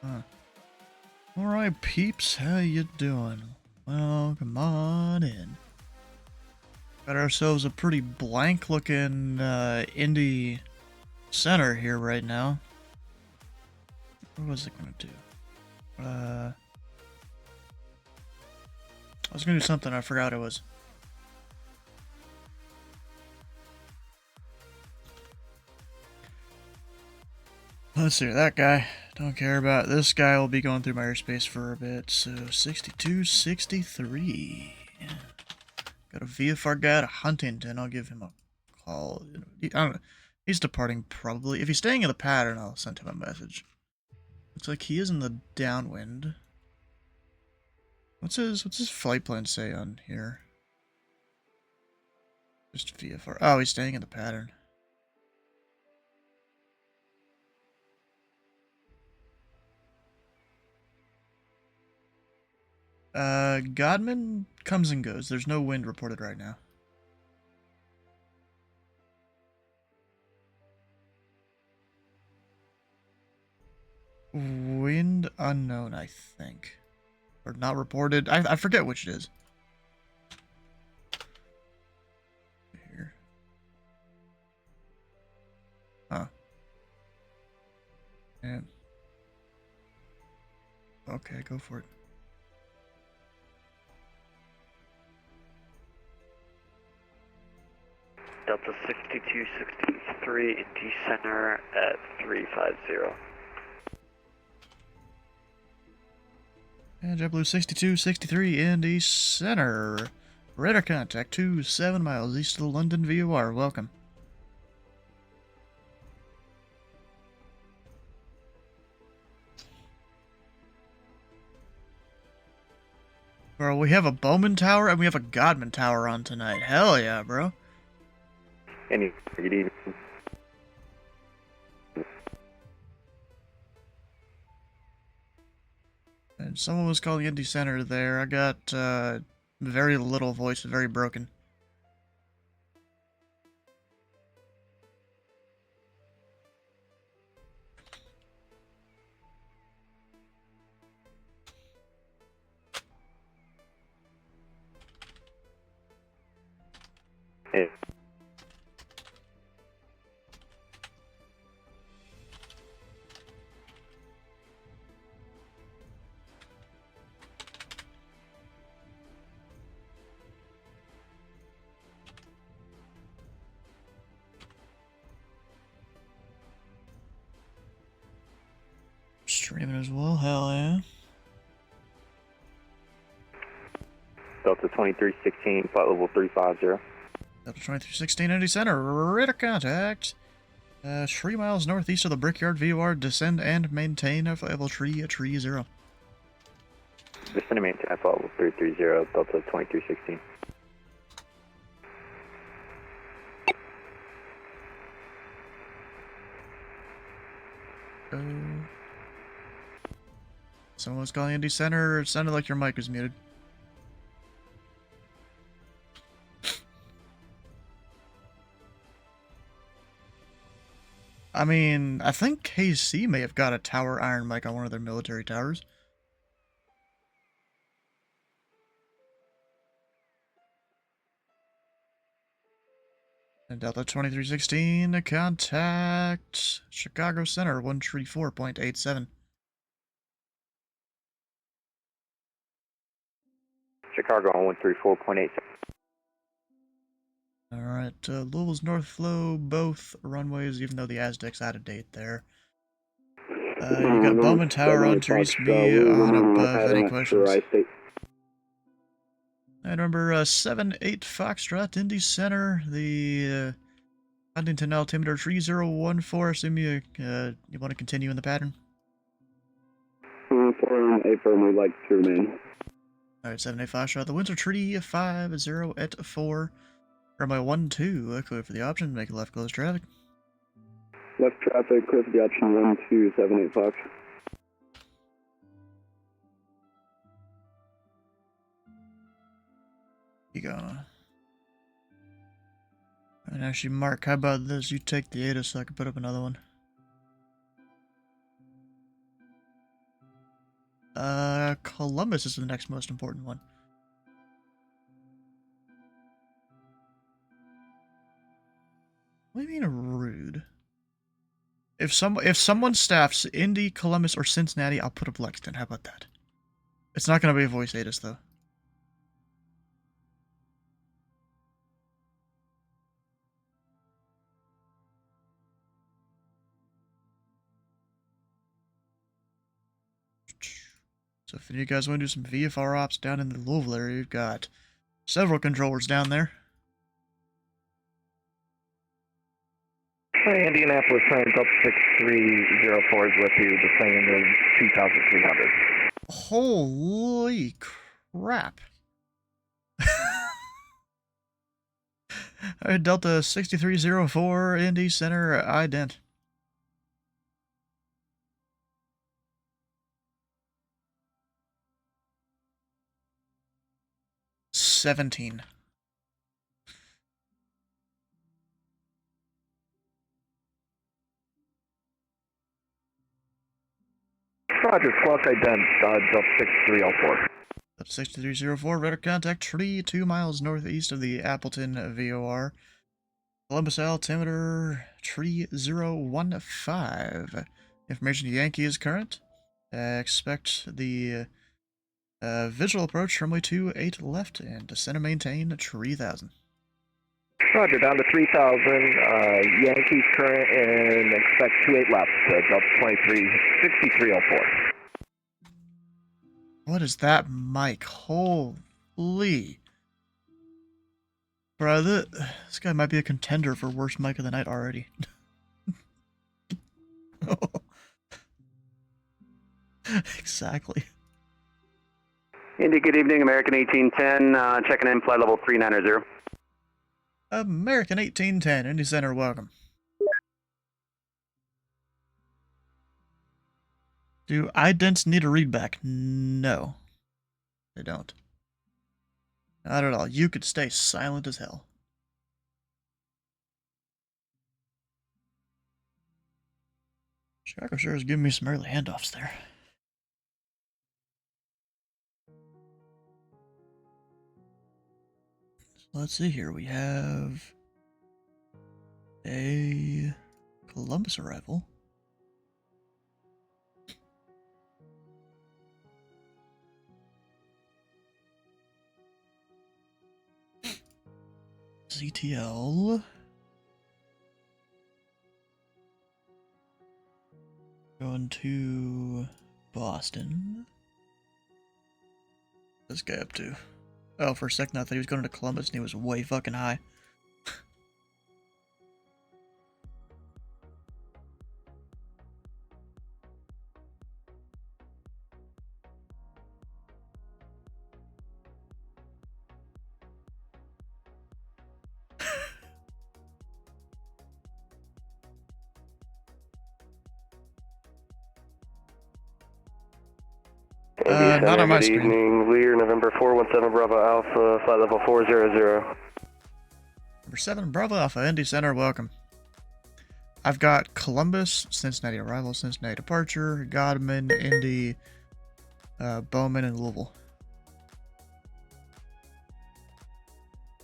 Huh. Alright, peeps, how you doing? Well, come on in. Got ourselves a pretty blank-looking Indy Center here right now. What was it gonna do? I was gonna do something, I forgot it was. Let's see, that guy. Don't care about this guy. Will be going through my airspace for a bit. So 62, 63. Got a VFR guy to Huntington. I'll give him a call. I don't know. He's departing probably. If he's staying in the pattern, I'll send him a message. Looks like he is in the downwind. What's his flight plan say on here? Just VFR. Oh, he's staying in the pattern. Godman comes and goes. There's no wind reported right now. Wind unknown, I think. Or not reported. I forget which it is. Here. Huh. Yeah. Okay, go for it. Delta 6263, Indy Center at 350. And JetBlue 6263 Indy Center. Radar contact 27 miles east of the London VOR. Welcome. Bro, we have a Bowman Tower and we have a Godman Tower on tonight. Hell yeah, bro. Any good evening. And someone was calling Indy Center there. I got very little voice, very broken. Hey. Streaming as well, hell yeah. Delta 2316, flight level 350. Delta 2316 Indy Center, radar contact. 3 miles northeast of the Brickyard VOR, descend and maintain a flight level 30. Descend and maintain flight level 330, Delta 2316. Someone was calling Indy Center. It sounded like your mic was muted. I mean, I think KC may have got a tower iron mic on one of their military towers. And Delta 2316, contact Chicago Center, 134.87. Chicago on 134.87. Alright, Louisville's North Flow, both runways, even though the Aztec's out of date there. You got Bowman Tower on Therese B on above. Any questions? And number 78 Foxtrot, Indy Center, the Huntington altimeter 3014. Assume you want to continue in the pattern? 4 April, we'd like to remain. Alright, 78 Foxtrot, the winds are 350 at 4. Runway 12, clear for the option, make a left close traffic. Left traffic, clear for the option 1278 Fox. You go. And actually, Mark, how about this? You take the ATA so I can put up another one. Columbus is the next most important one. What do you mean rude? If someone staffs Indy, Columbus, or Cincinnati, I'll put up Lexington. How about that? It's not gonna be a voice ATIS though. So if you guys want to do some VFR ops down in the Louisville area, you've got several controllers down there. Hi, Indianapolis, times up 6304 is with you, descending to 2,300. Holy crap. Alright, Delta 6304, Indy Center, ident. $17. Roger, squawk ident, Delta 6304. Delta 6304, radar contact tree 2 miles northeast of the Appleton VOR. Columbus altimeter tree 015. Information to Yankee is current. Expect the visual approach runway 28 left and descend and maintain 3000. Roger, down to 3,000, Yankees current, and expect 28 left, Delta 6304. What is that mic? Holy. Bro, this guy might be a contender for worst mic of the night already. Exactly. Indy, good evening. American 1810, checking in, flight level 390. American 1810, Indy Center, welcome. Do idents need a readback? No. They don't. Not at all. You could stay silent as hell. Chicago sure is giving me some early handoffs there. So let's see here. We have a Columbus arrival. ZTL. Going to Boston. What's this guy up to? Oh, for a second I thought he was going to Columbus and he was way fucking high. Not on my good screen. evening, Lear, November 417 Bravo Alpha, flight level 400. Number 7, Bravo Alpha, Indy Center, welcome. I've got Columbus, Cincinnati arrival, Cincinnati departure, Godman, Indy, Bowman, and Louisville.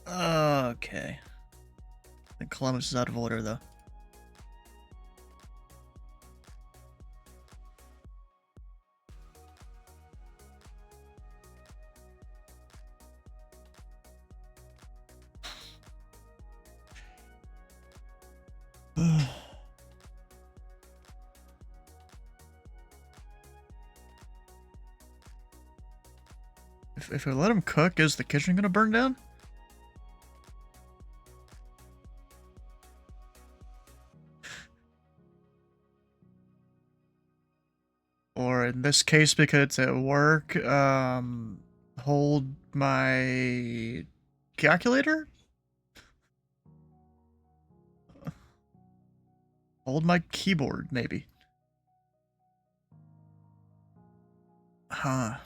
Okay. I think Columbus is out of order, though. If we let him cook, is the kitchen gonna burn down? Or in this case, because it's at work, hold my calculator? Hold my keyboard, maybe. Huh.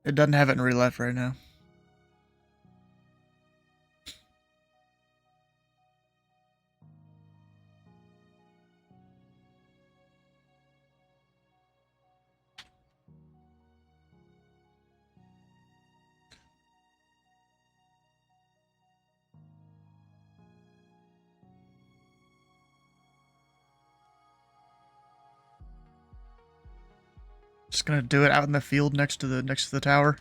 It doesn't have it in real life right now. Just gonna do it out in the field next to the tower.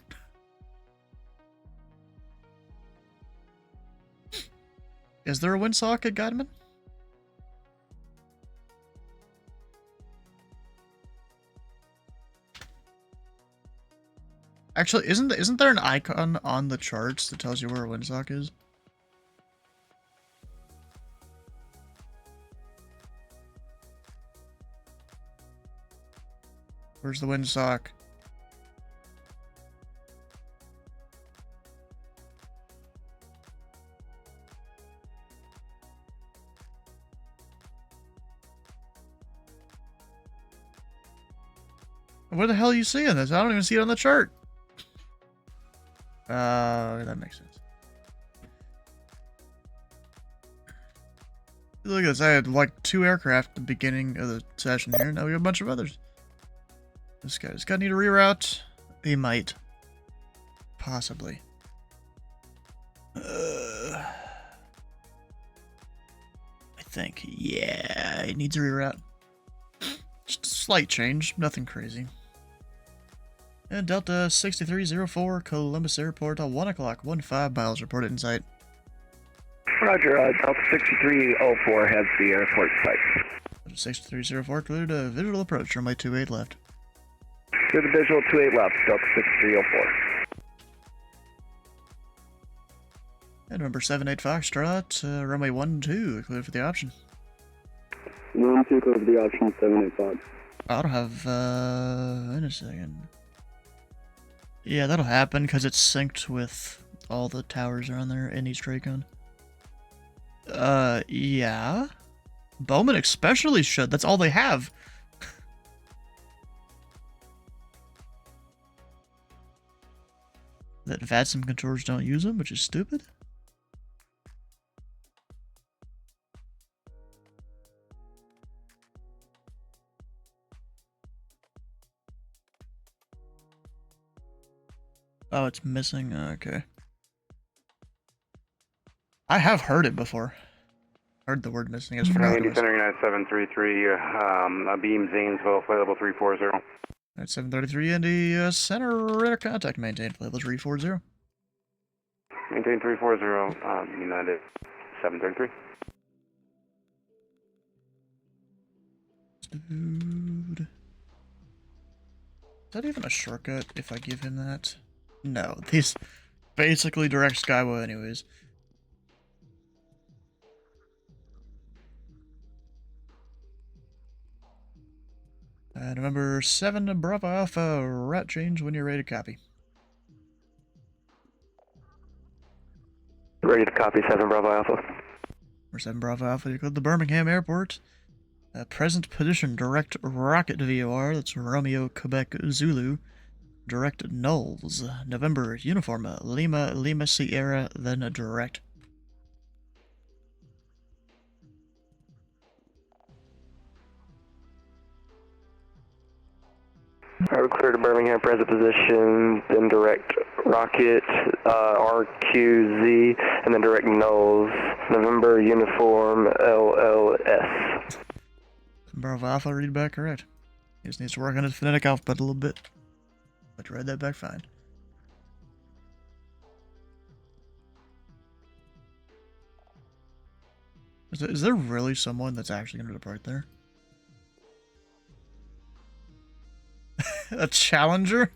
Is there a windsock at Godman? Actually, isn't there an icon on the charts that tells you where a windsock is? Where's the windsock? Where the hell are you seeing this? I don't even see it on the chart. That makes sense. Look at this. I had like 2 aircraft at the beginning of the session here. Now we have a bunch of others. This guy's got to need a reroute. He might. Possibly. I think. Yeah, he needs a reroute. Just a slight change. Nothing crazy. And Delta 6304, Columbus Airport, 1 o'clock, 15 miles, reported in sight. Roger, Delta 6304 has the airport site. Delta 6304, cleared a visual approach, runway 28 left. To the visual 28 left, Delta 6304. And number 78 Foxtrot, runway 12, cleared for the option. 1-2, clear for the option, 785. I don't have, in a second. Yeah, that'll happen because it's synced with all the towers around there in East Raycon. Yeah. Bowman especially should. That's all they have. That VATSIM controllers don't use them, which is stupid. Oh, it's missing. Okay. I have heard it before. Heard the word missing. I just forgot Indy it was. Center, United 733, beam Zanesville, flight level 340. Alright, 733 Indy Center, radar contact maintained, flight level 340. Maintain 340, United 733. Dude. Is that even a shortcut if I give him that? No, these basically direct Skyway anyways. November 7, Bravo Alpha, rat change when you're ready to copy. Ready to copy 7 Bravo Alpha. Number 7 Bravo Alpha, you code the Birmingham Airport. Present position, direct rocket VOR, that's Romeo, Quebec, Zulu. Direct nulls. November, uniform, Lima, Lima, Sierra, then a direct. Alright, we're clear to Birmingham, present position, then direct rocket, RQZ, and then direct nulls. November, uniform, LLS. Bravo Alpha, read back correct. He just needs to work on his phonetic alphabet a little bit. But read that back fine. Is there really someone that's actually going to depart there? A Challenger?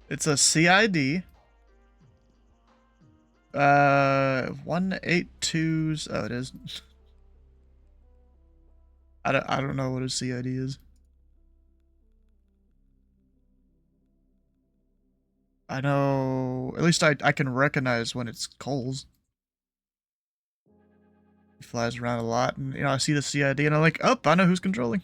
It's a CID. 182's. Oh, it is. I don't know what a CID is. I know, at least I can recognize when it's Cole's. He flies around a lot, and I see the CID, and I'm like, oh, I know who's controlling.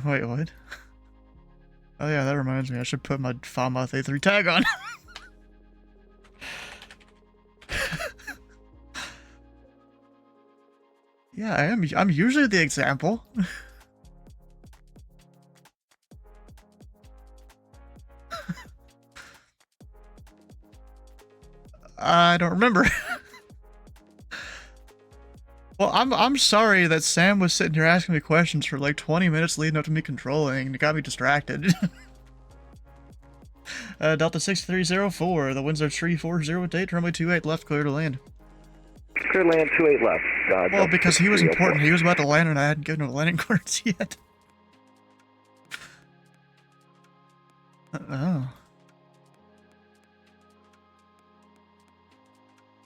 Wait, what? Oh yeah, that reminds me, I should put my Falmouth A3 tag on. Yeah, I'm usually the example. I don't remember. Well, I'm sorry that Sam was sitting here asking me questions for like 20 minutes leading up to me controlling, and it got me distracted. Delta 6304, the winds are 340 at date, runway 28 left, clear to land. Clear land 28 left. Well, Delta because he was 6304. important, he was about to land and I hadn't given him landing coordinates yet. Oh.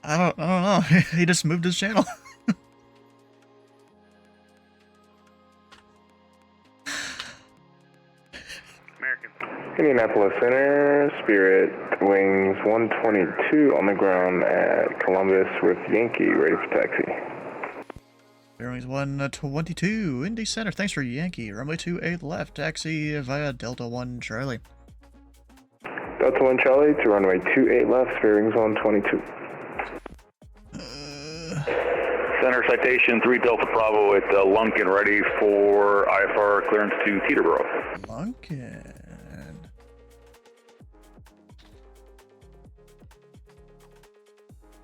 I don't know. He just moved his channel. Indianapolis Center, Spirit, wings 122 on the ground at Columbus with Yankee, ready for taxi. Bearings 122, Indy Center, thanks for Yankee. Runway 28 left, taxi via Delta 1 Charlie. Delta 1 Charlie to runway 28 left, bearings 122. Center citation 3 Delta Bravo at Lunkin, ready for IFR clearance to Teterboro. Lunkin.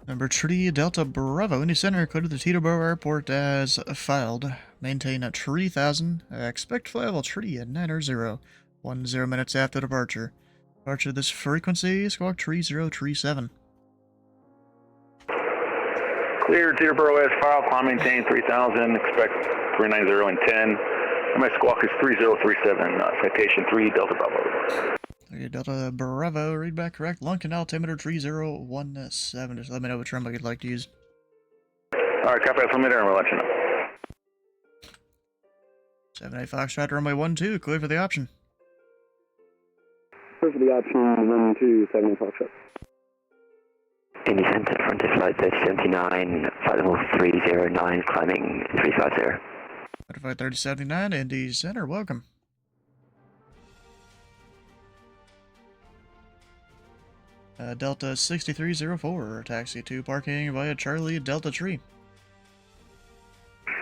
Number 3 Delta Bravo, Indy Center, clear to the Teterboro Airport as filed. Maintain at 3000. Expect flight level tree at 900. 10 minutes after departure. Departure this frequency, squawk 3037. Clear Teterboro as filed, climb maintain 3000, expect 390 and 10. My squawk is 3037, citation 3 Delta Bravo. 3 Delta Bravo, read back correct. Lunkin altimeter 3017. Just let me know which runway you'd like to use. Alright, copy that altimeter and we'll let you know. 78 Foxtrot, runway 12, clear for the option. Clear for the option 12, 78 Foxtrot. Indy Center, frontier flight 3079, flight level 309, climbing 350. Flight 3079, Indy Center, welcome. Delta 6304, taxi to parking via Charlie Delta Tree.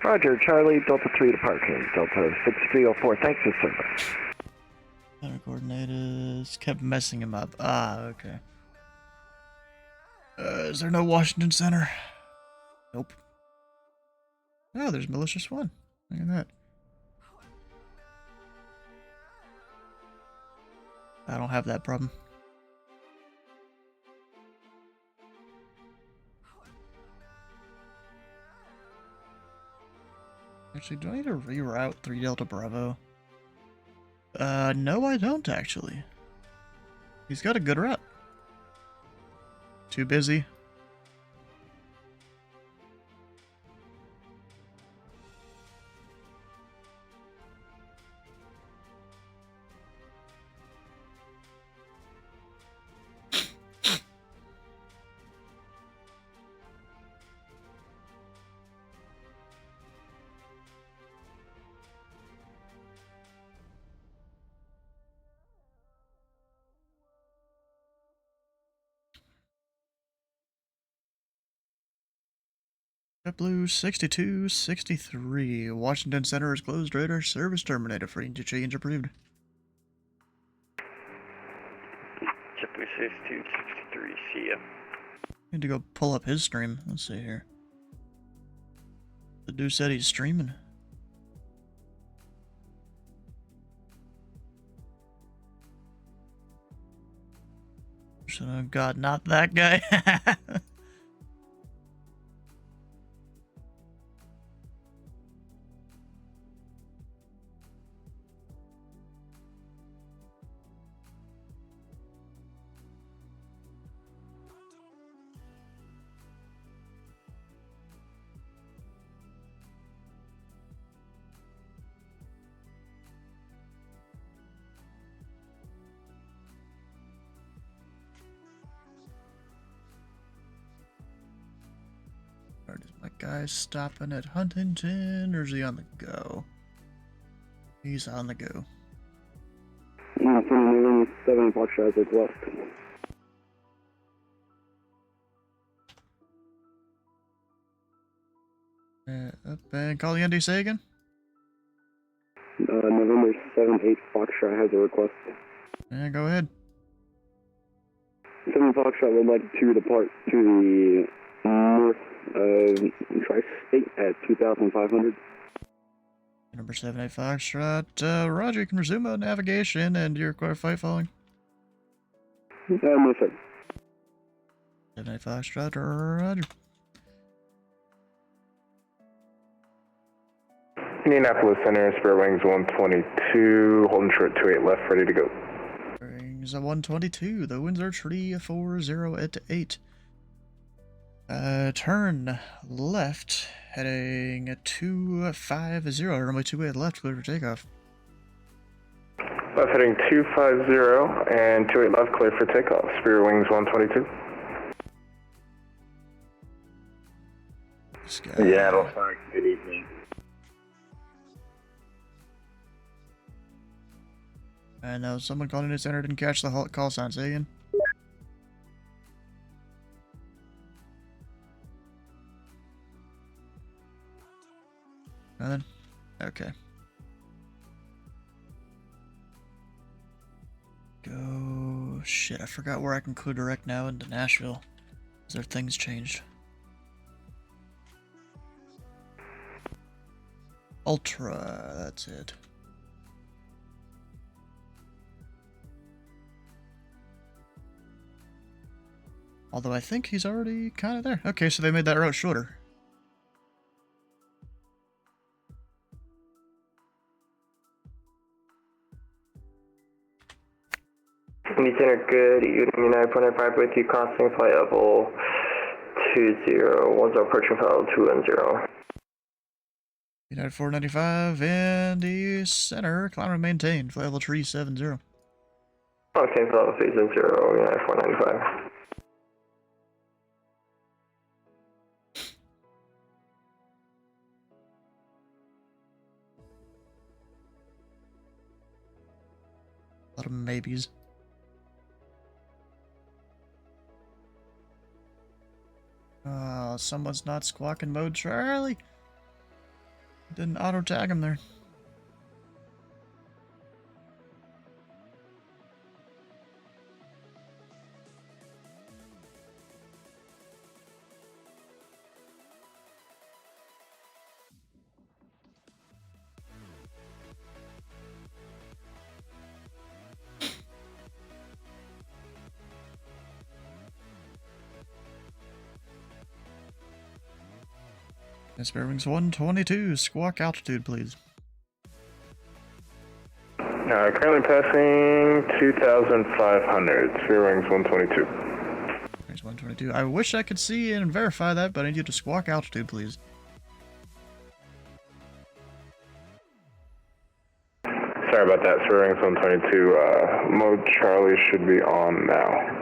Roger, Charlie, Delta 3 to parking. Delta 6304, thanks for service. Center coordinates kept messing him up. Ah, okay. Is there no Washington Center? Nope. Oh, there's Malicious One. Look at that. I don't have that problem. Actually, do I need to reroute 3 Delta Bravo? No I don't actually. He's got a good route. Too busy. JetBlue 6263. Washington Center is closed. Radar service terminated. Free to change approved. JetBlue 6263, see ya. Need to go pull up his stream. Let's see here. The dude said he's streaming. Oh god, not that guy. Alright, is my guy stopping at Huntington, or is he on the go? He's on the go. 7 Foxtrot is left. Up and call the NDC again? November 7-8 Foxtrot has a request. Yeah, go ahead. 7 Foxtrot would like to depart to the north of Tri-State at 2,500. Number 78 Foxtrot, Roger, you can resume navigation and your flight following. No, sir. 78 Foxtrot, Roger. Indianapolis Center, spare wings 122, holding short 28 left, ready to go. Wings 122, the winds are 340 at 8. Turn left, heading 250, runway 28 left, clear for takeoff. Left heading 250 and 28 left, clear for takeoff. Spare wings 122. Seattle, sorry, good evening. I know someone called Indy Center didn't catch the call sign. Say again. Nothing? Okay. Go. Shit, I forgot where I can clue direct now into Nashville. Is there things changed? Ultra, that's it. Although I think he's already kind of there. Okay, so they made that route shorter. Indy Center, good evening. United 495 with you, crossing flight level 2010, approaching flight level 210. United 495, Indy Center, climb and maintain, flight level 370. Okay, flight level 370, United 495. A lot of maybes. Someone's not squawking mode, Charlie. Didn't auto tag him there. Spare wings 122, squawk altitude, please. Currently passing 2,500, spare wings 122. Wings 122. I wish I could see and verify that, but I need you to squawk altitude, please. Sorry about that, spare wings 122. Mode Charlie should be on now.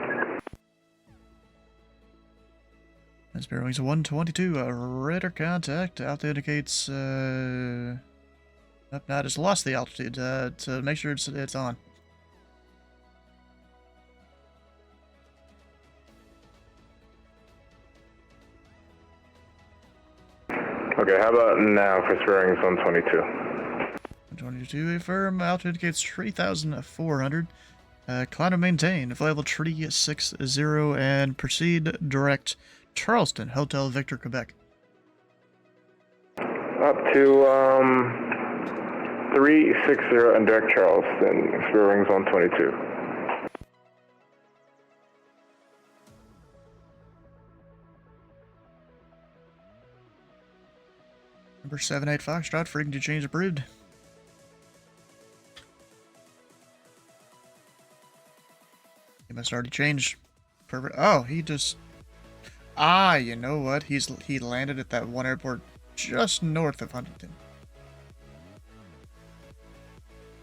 Spare wings 122, radar contact. Altitude indicates, nope, no, I just lost the altitude, to make sure it's on. Okay, how about now for spare wings 122? 122, affirm, altitude indicates 3,400. Climb and maintain, flight level 360, and proceed direct. Charleston, Hotel Victor, Quebec. Up to 360 and direct Charleston, spare wings 122. Number 78 Foxtrot, frequency change approved. He must already change. Perfect. Oh, he just... Ah, you know what? He landed at that one airport just north of Huntington.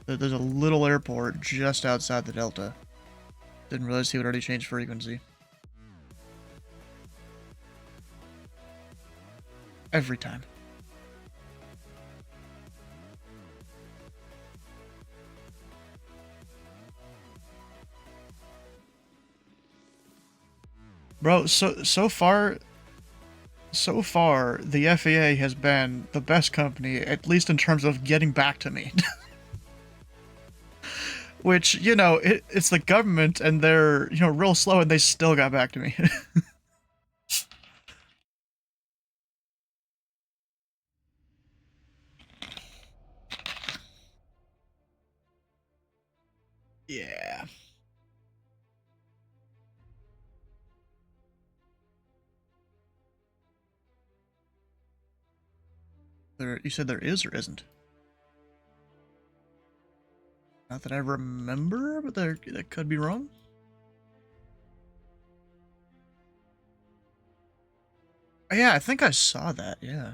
There's a little airport just outside the Delta. Didn't realize he would already change frequency. Every time. Bro, so far, the FAA has been the best company, at least in terms of getting back to me. Which, you know, it's the government and they're, you know, real slow and they still got back to me. Yeah. You said there is or isn't? Not that I remember, but that could be wrong. Oh, yeah, I think I saw that, yeah.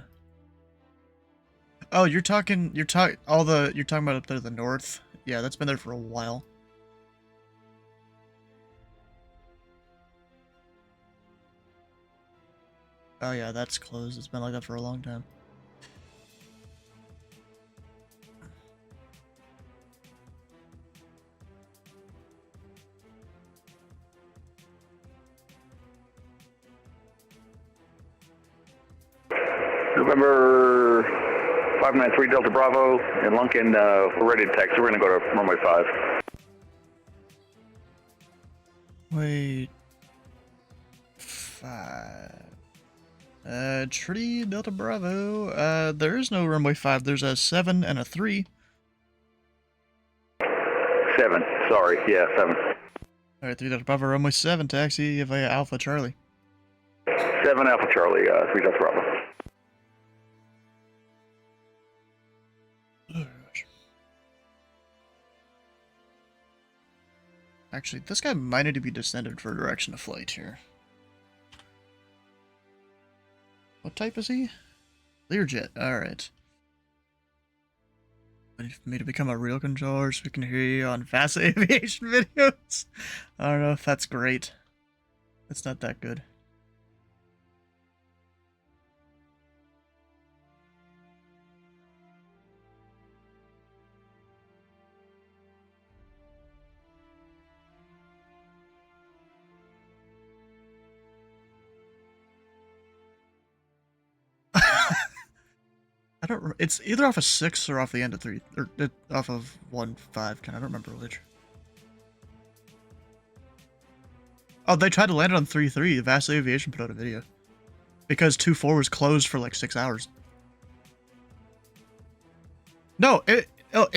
Oh, you're talking about up there to the north? Yeah, that's been there for a while. Oh yeah, that's closed. It's been like that for a long time. November 593 Delta Bravo in Lunkin, we're ready to taxi. We're going to go to runway 5. Wait. 5. Tree Delta Bravo. There is no runway 5. There's a 7 and a 3. 7. Sorry. Yeah, 7. Alright, 3 Delta Bravo, runway 7, taxi via Alpha Charlie. 7 Alpha Charlie, 3 Delta Bravo. Oh, gosh. Actually, this guy might need to be descended for direction of flight here. What type is he? Learjet, alright. Ready for me to become a real controller so we can hear you on fast aviation videos? I don't know if that's great. It's not that good. I don't. It's either off of 6 or off the end of 3, or off of 1-5. I don't remember which. Oh, they tried to land it on 3-3. Vast Aviation put out a video because 2-4 was closed for like 6 hours. No, it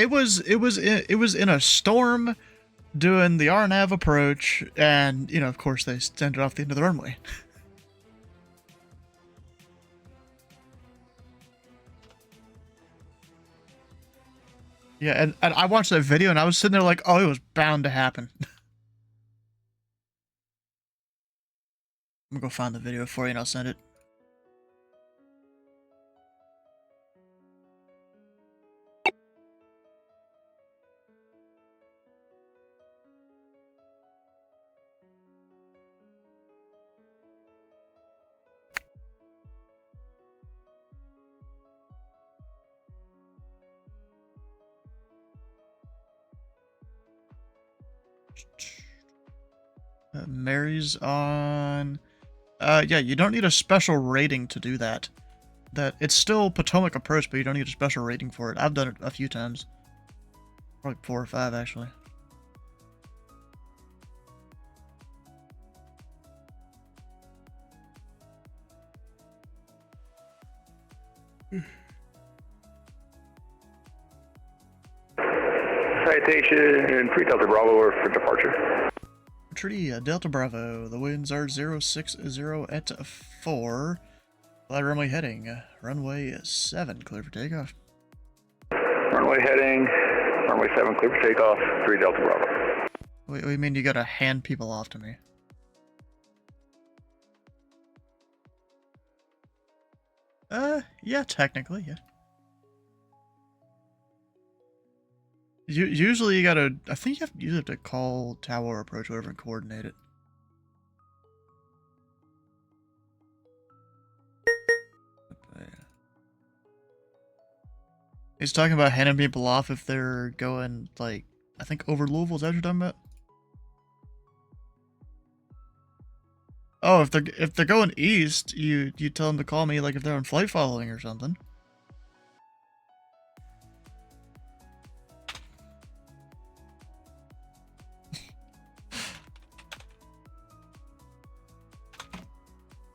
was in a storm doing the RNAV approach, and you know, of course, they sent it off the end of the runway. Yeah, and I watched that video and I was sitting there like, oh, it was bound to happen. I'm gonna go find the video for you and I'll send it. Mary's on... yeah, you don't need a special rating to do that. It's still Potomac approach, but you don't need a special rating for it. I've done it a few times. Probably 4 or 5, actually. Citation 3 Delta Bravo for departure. Tree Delta Bravo. The winds are 060 at 4. Flight runway heading. Runway 7, clear for takeoff. Runway heading. Runway 7, clear for takeoff. 3 Delta Bravo. Wait, what do you mean you gotta hand people off to me? Yeah, technically, yeah. Usually you gotta, I think you have to call tower approach over and coordinate it. He's talking about handing people off if they're going, like, I think over Louisville, is that what you're talking about? Oh, if they're going east, you tell them to call me, like, if they're on flight following or something.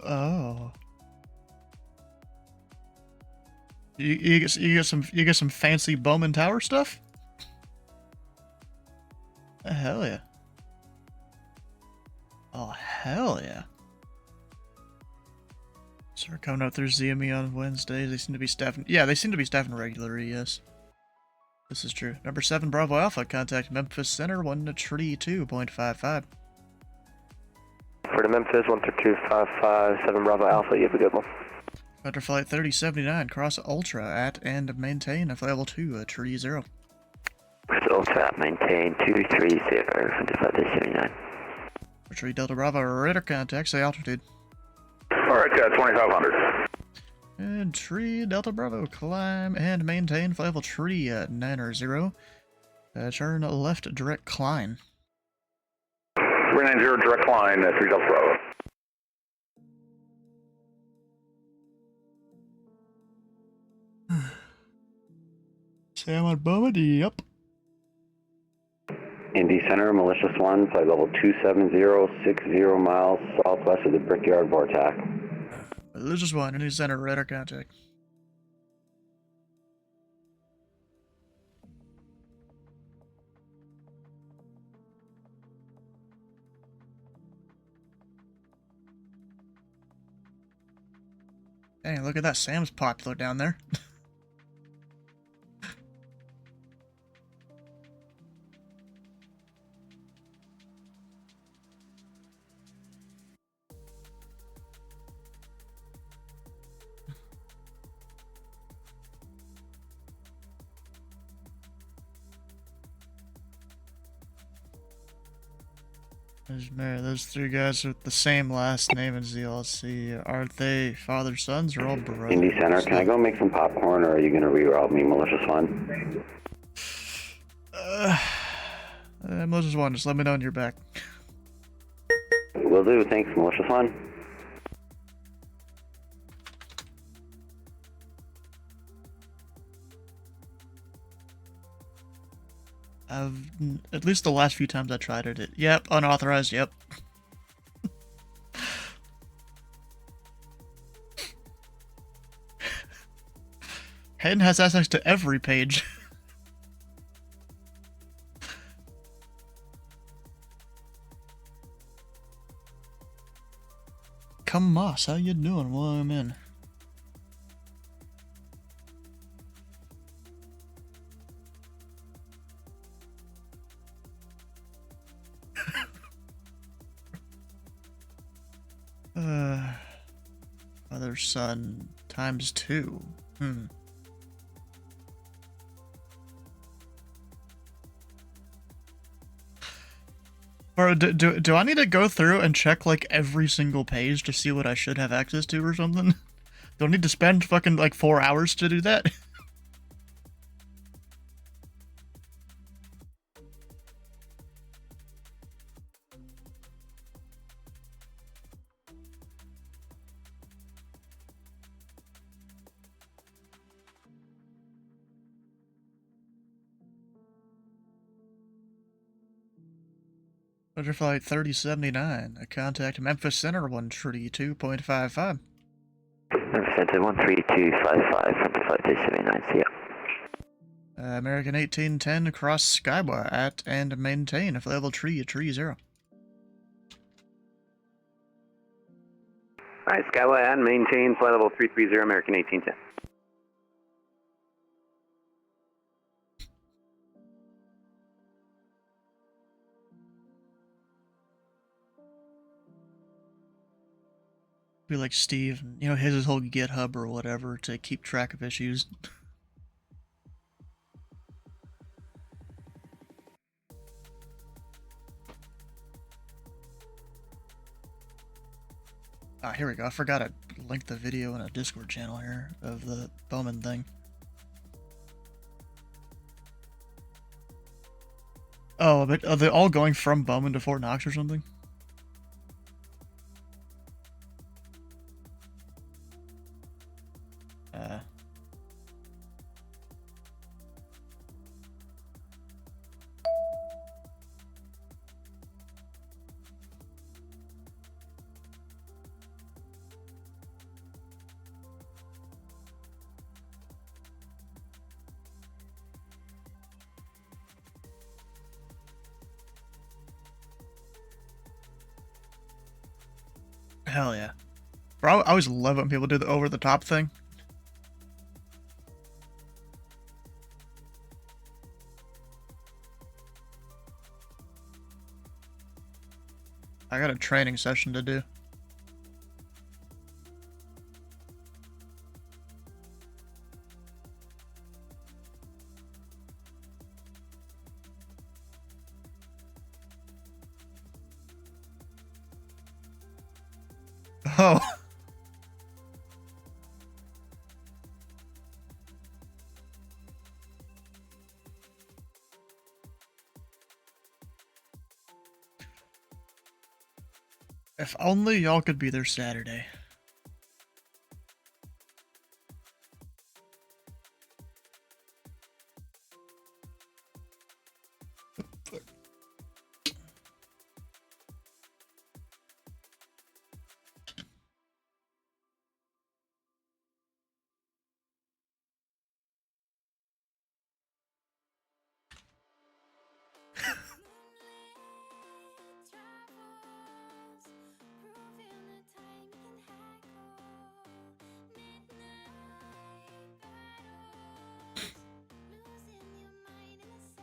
Oh. You get some fancy Bowman Tower stuff? Hell yeah. Oh hell yeah. So we're coming up through ZME on Wednesdays. They seem to be staffing. Yeah, they seem to be staffing regularly. Yes, this is true. Number 7 Bravo Alpha, contact Memphis Center 132.55. For the Memphis 13255, 7 Bravo Alpha, you have a good one. After flight 3079, cross Ultra at and maintain available to tree 0. Cross Ultra at maintain 230, flight 3079. For tree Delta Bravo, radar contact, say altitude. Alright, 2500. And tree Delta Bravo, climb and maintain flight level tree 900. Turn left direct climb. 390 direct line, 3 Delta Bravo. Sam on Bowman? Yep. Indy Center, Malicious 1, flight level 27060 miles southwest of the Brickyard Vortex. Malicious 1, Indy Center, radar contact. Dang, look at that. Sam's popular down there. Those 3 guys with the same last name as the LLC. Aren't they father sons or all brothers? Indy Center, can I go make some popcorn or are you going to reroute me, Malicious 1? Malicious 1, just let me know when you're back. Will do, thanks, Malicious 1. At least the last few times I tried it. Yep, unauthorized, yep. Hayden has access to every page. Come Moss, how you doing while I'm in? Father son times 2. Or do I need to go through and check like every single page to see what I should have access to or something? Do I need to spend fucking like 4 hours to do that? Flight 3079, contact Memphis Center 132.55. Memphis Center 13255, flight 3079, see ya. American 1810, cross Skyway at and maintain if level tree 0. Alright, Skyway and maintain flight level 330, American 1810. Be like Steve, you know, his whole GitHub or whatever to keep track of issues. Ah, here we go. I forgot to link the video in a Discord channel here of the Bowman thing. Oh, but are they all going from Bowman to Fort Knox or something? Hell yeah. Bro, I always love when people do the over-the-top thing. I got a training session to do. Oh. If only y'all could be there Saturday.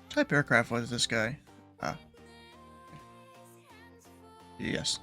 What type of aircraft was this guy? Ah. Yes.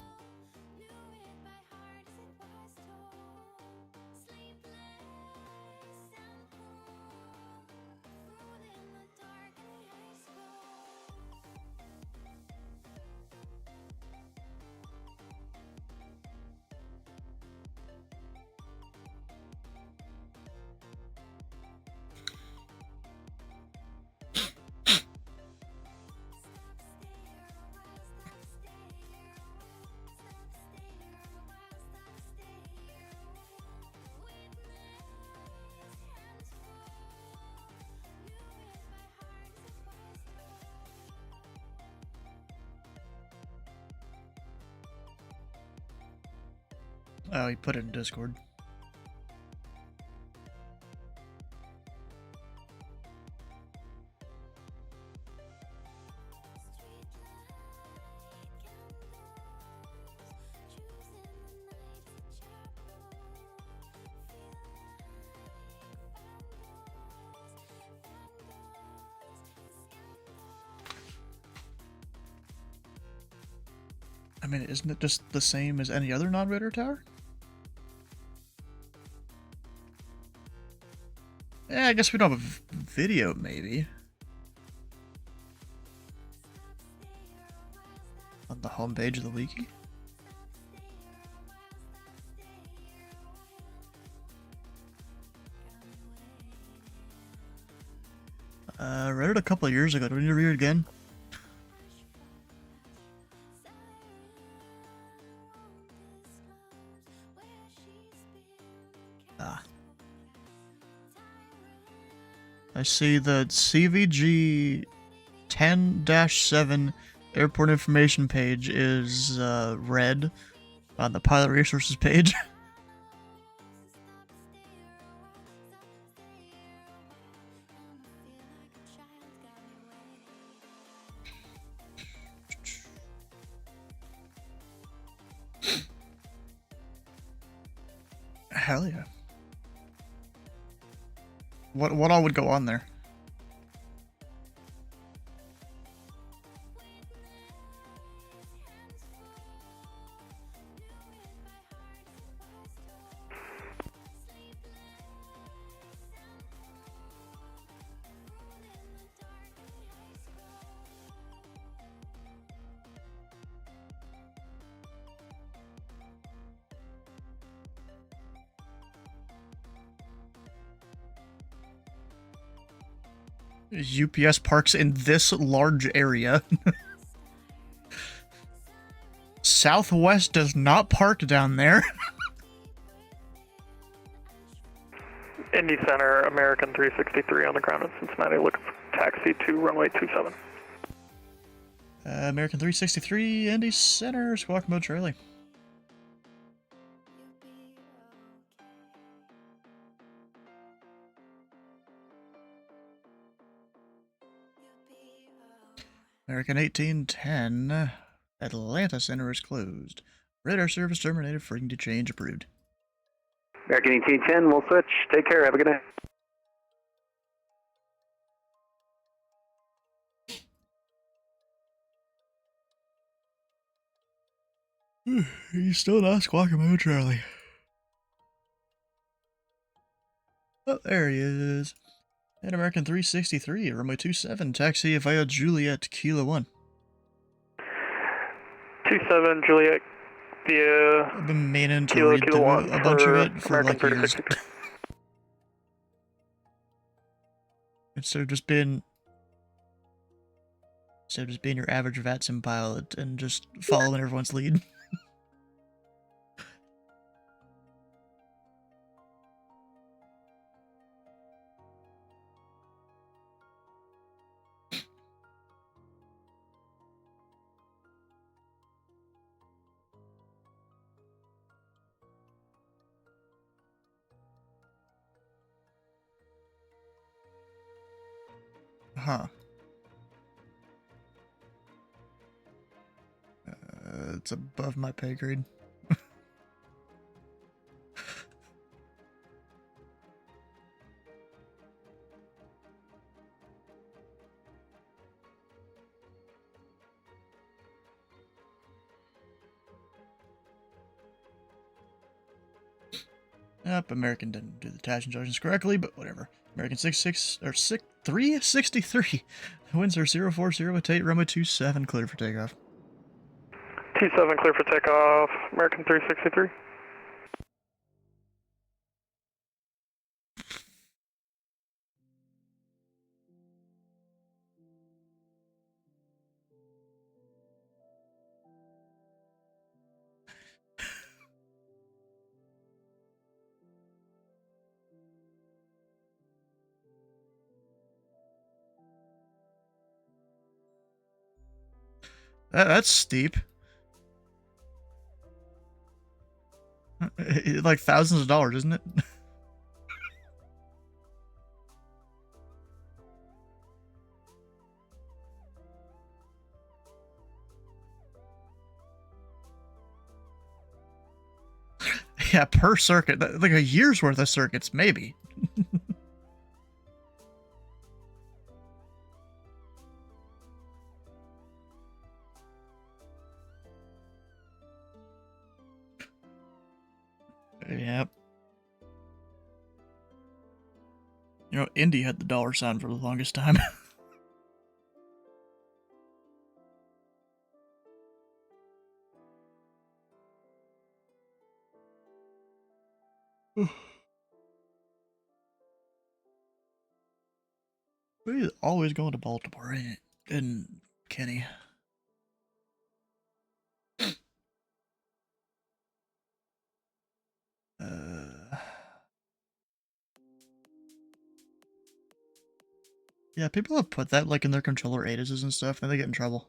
Oh, he put it in Discord. I mean, isn't it just the same as any other non-radar tower? Yeah, I guess we don't have a video, maybe. On the homepage of the wiki? Read it a couple of years ago. Do we need to read it again? Ah. I see the CVG 10-7 airport information page is red on the pilot resources page. Hell yeah. What all would go on there? UPS parks in this large area. Southwest does not park down there. Indy Center, American 363 on the ground in Cincinnati, looking for taxi to runway 27. American 363, Indy Center, squawk mode Charlie. American 1810, Atlanta Center is closed. Radar service terminated. Freaking to change approved. American 1810, we'll switch. Take care. Have a good night. He's still not squawking my Charlie. Oh, there he is. At American 363, runway 27, taxi via Juliet, Kilo 1. 27 Juliet via I've been meaning to Kilo read through 1 a bunch of it for American like years. 363. Instead of just being your average VATSIM pilot and just following everyone's lead. Huh. It's above my pay grade. Yep, American didn't do the tax instructions correctly, but whatever. American 363. Winds are 040 at 8, runway 27, clear for takeoff. 27 clear for takeoff, American 363. That's steep. Like thousands of dollars, isn't it? Yeah, per circuit. Like a year's worth of circuits, maybe. Yep. You know, Indy had the dollar sign for the longest time. He's always going to Baltimore, ain't it? And Kenny. Yeah, people have put that like in their controller ATISs and stuff, and they get in trouble.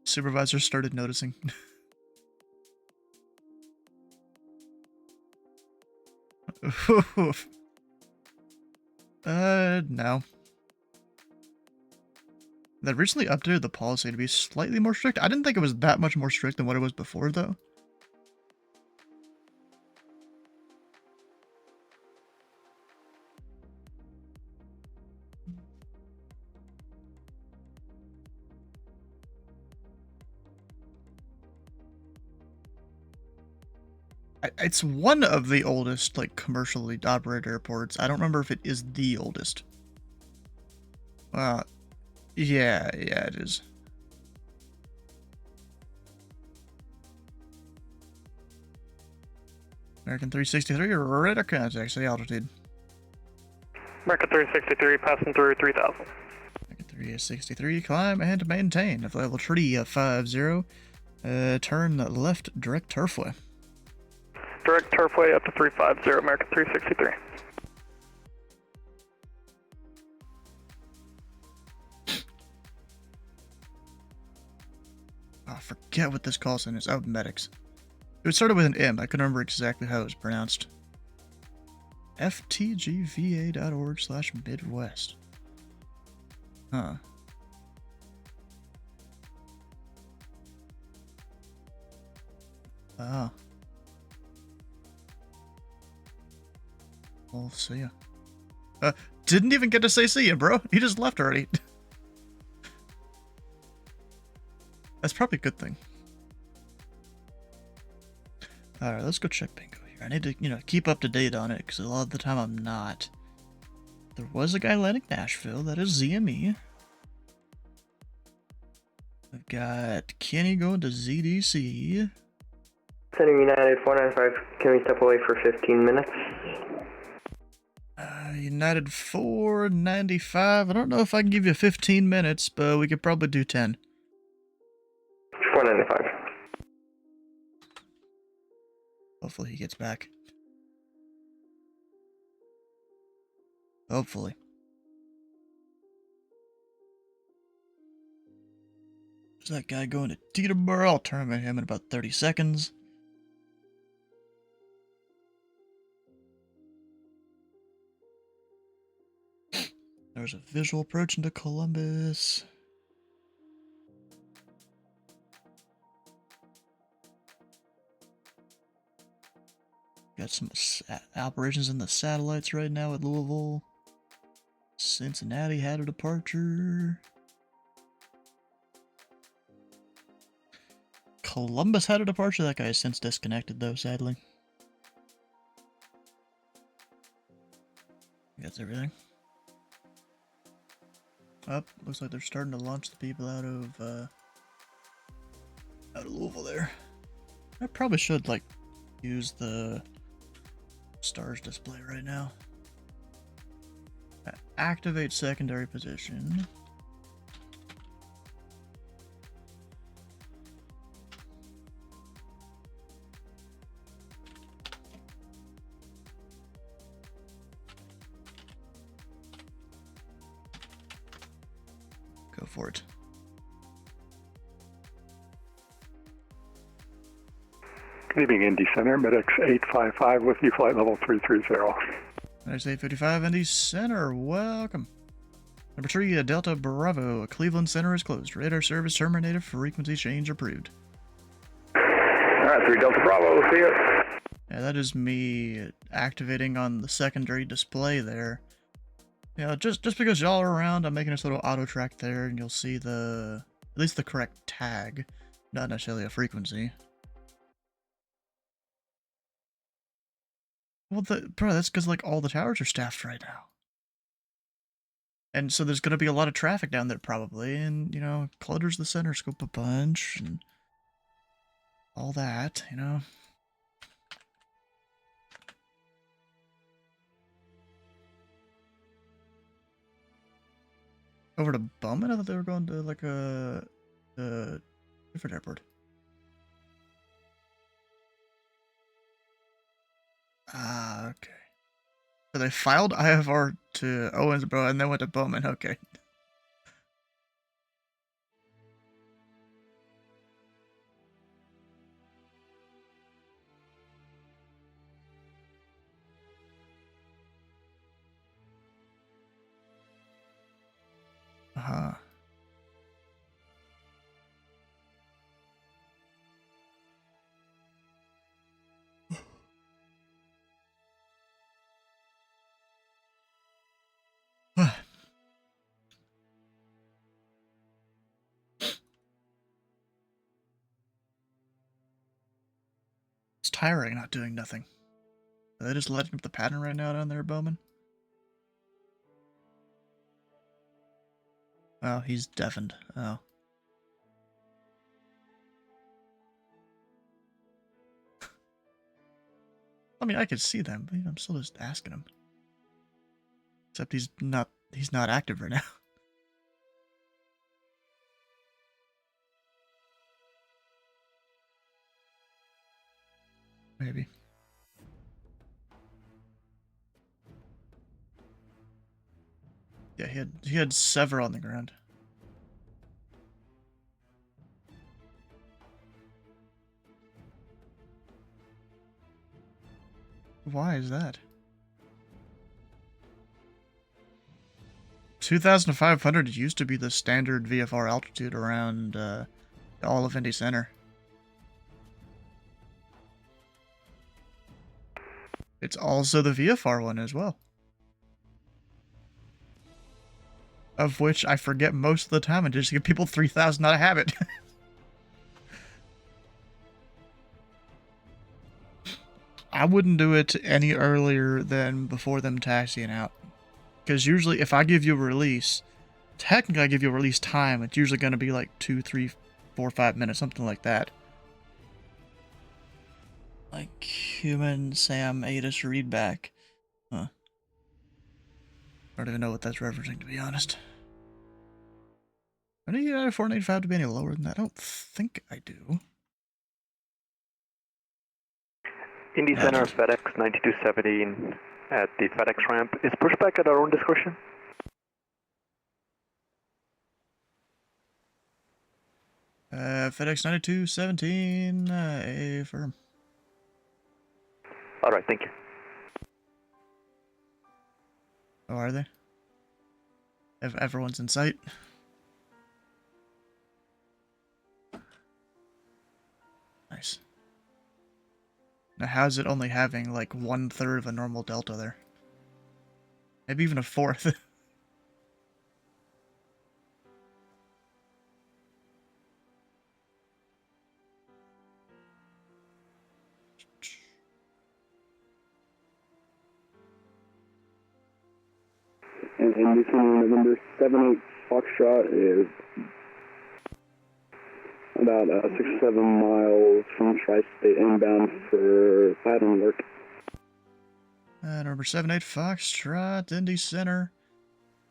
Supervisors started noticing. No. They recently updated the policy to be slightly more strict. I didn't think it was that much more strict than what it was before, though. It's one of the oldest, like, commercially operated airports. I don't remember if it is the oldest. Yeah, it is. American 363, radar contact, say altitude. American 363, passing through 3000. American 363, climb and maintain. At level 350, turn left direct turfway. Direct turfway up to 350, American 363. I forget what this call sign is. Oh, medics. It started with an M. I couldn't remember exactly how it was pronounced. ftgva.org/Midwest. Huh. Oh. We'll see ya. Didn't even get to say see ya, bro. He just left already. That's probably a good thing. Alright, let's go check bingo here. I need to, keep up to date on it, because a lot of the time I'm not. There was a guy landing Nashville. That is ZME. I've got Kenny going to ZDC. Center United 495, can we step away for 15 minutes? United 495. I don't know if I can give you 15 minutes, but we could probably do 10. 495. Hopefully he gets back. Hopefully. There's that guy going to Teterboro. I'll turn him in about 30 seconds. There's a visual approach into Columbus. Got some operations in the satellites right now at Louisville. Cincinnati had a departure. Columbus had a departure. That guy has since disconnected, though, sadly. That's everything. Up, looks like they're starting to launch the people out of Louisville there. I probably should use the stars display right now. Activate secondary position. Go for it. Good evening, Indy Center, MedX 855 with you, flight level 330. Nice 855 Indy Center, welcome. Number 3, Delta Bravo, Cleveland Center is closed. Radar service terminated, frequency change approved. Alright, 3 Delta Bravo, see ya. Yeah, that is me activating on the secondary display there. Yeah, just because y'all are around, I'm making this little auto track there, and you'll see at least the correct tag, not necessarily a frequency. Well, bro, that's because all the towers are staffed right now. And so there's going to be a lot of traffic down there probably, and, clutters the center scope a bunch, and all that, Over to Bowman? I thought they were going to, a different airport. Ah, okay. So they filed IFR to Owensboro and then went to Bowman, okay. Uh-huh. It's tiring not doing nothing. Are they just letting up the pattern right now down there, Bowman? Oh, he's deafened. Oh. I mean, I could see them, but I'm still just asking him. Except he's not active right now. Maybe. Yeah, he had several on the ground. Why is that? 2,500 used to be the standard VFR altitude around all of Indy Center. It's also the VFR one as well. Of which I forget most of the time and just give people 3,000 out of habit. I wouldn't do it any earlier than before them taxiing out. Because usually if I give you a release, technically I give you a release time, it's usually going to be like 2, 3, 4, 5 minutes, something like that. Like human Sam Adis readback. Huh. I don't even know what that's referencing, to be honest. I need 485 to be any lower than that. I don't think I do. Indy Center, FedEx 9217 at the FedEx ramp. Is pushback at our own discretion? FedEx 9217, affirm. Alright, thank you. Oh, are they? Everyone's in sight? Nice. Now, how's it only having like 1/3 of a normal delta there? Maybe even a 1/4. And Indy Center, November 78 Foxtrot is about 6 or 7 miles from Tri-State inbound for pattern work. Number 78 Foxtrot, Indy Center.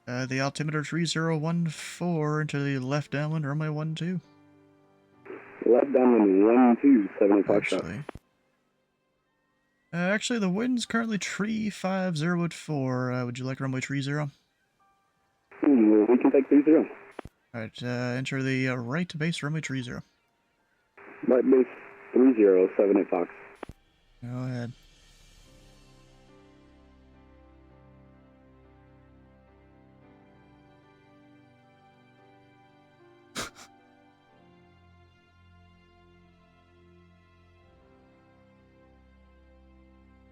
The altimeter 3014 into the left downwind, runway 12. Left downwind 12, 78 Foxtrot. Actually, the wind's currently tree 50 at 4. Would you like runway 30? We can take 30. Alright, enter the right base runway 30. Right base 30, 78 Fox. Go ahead.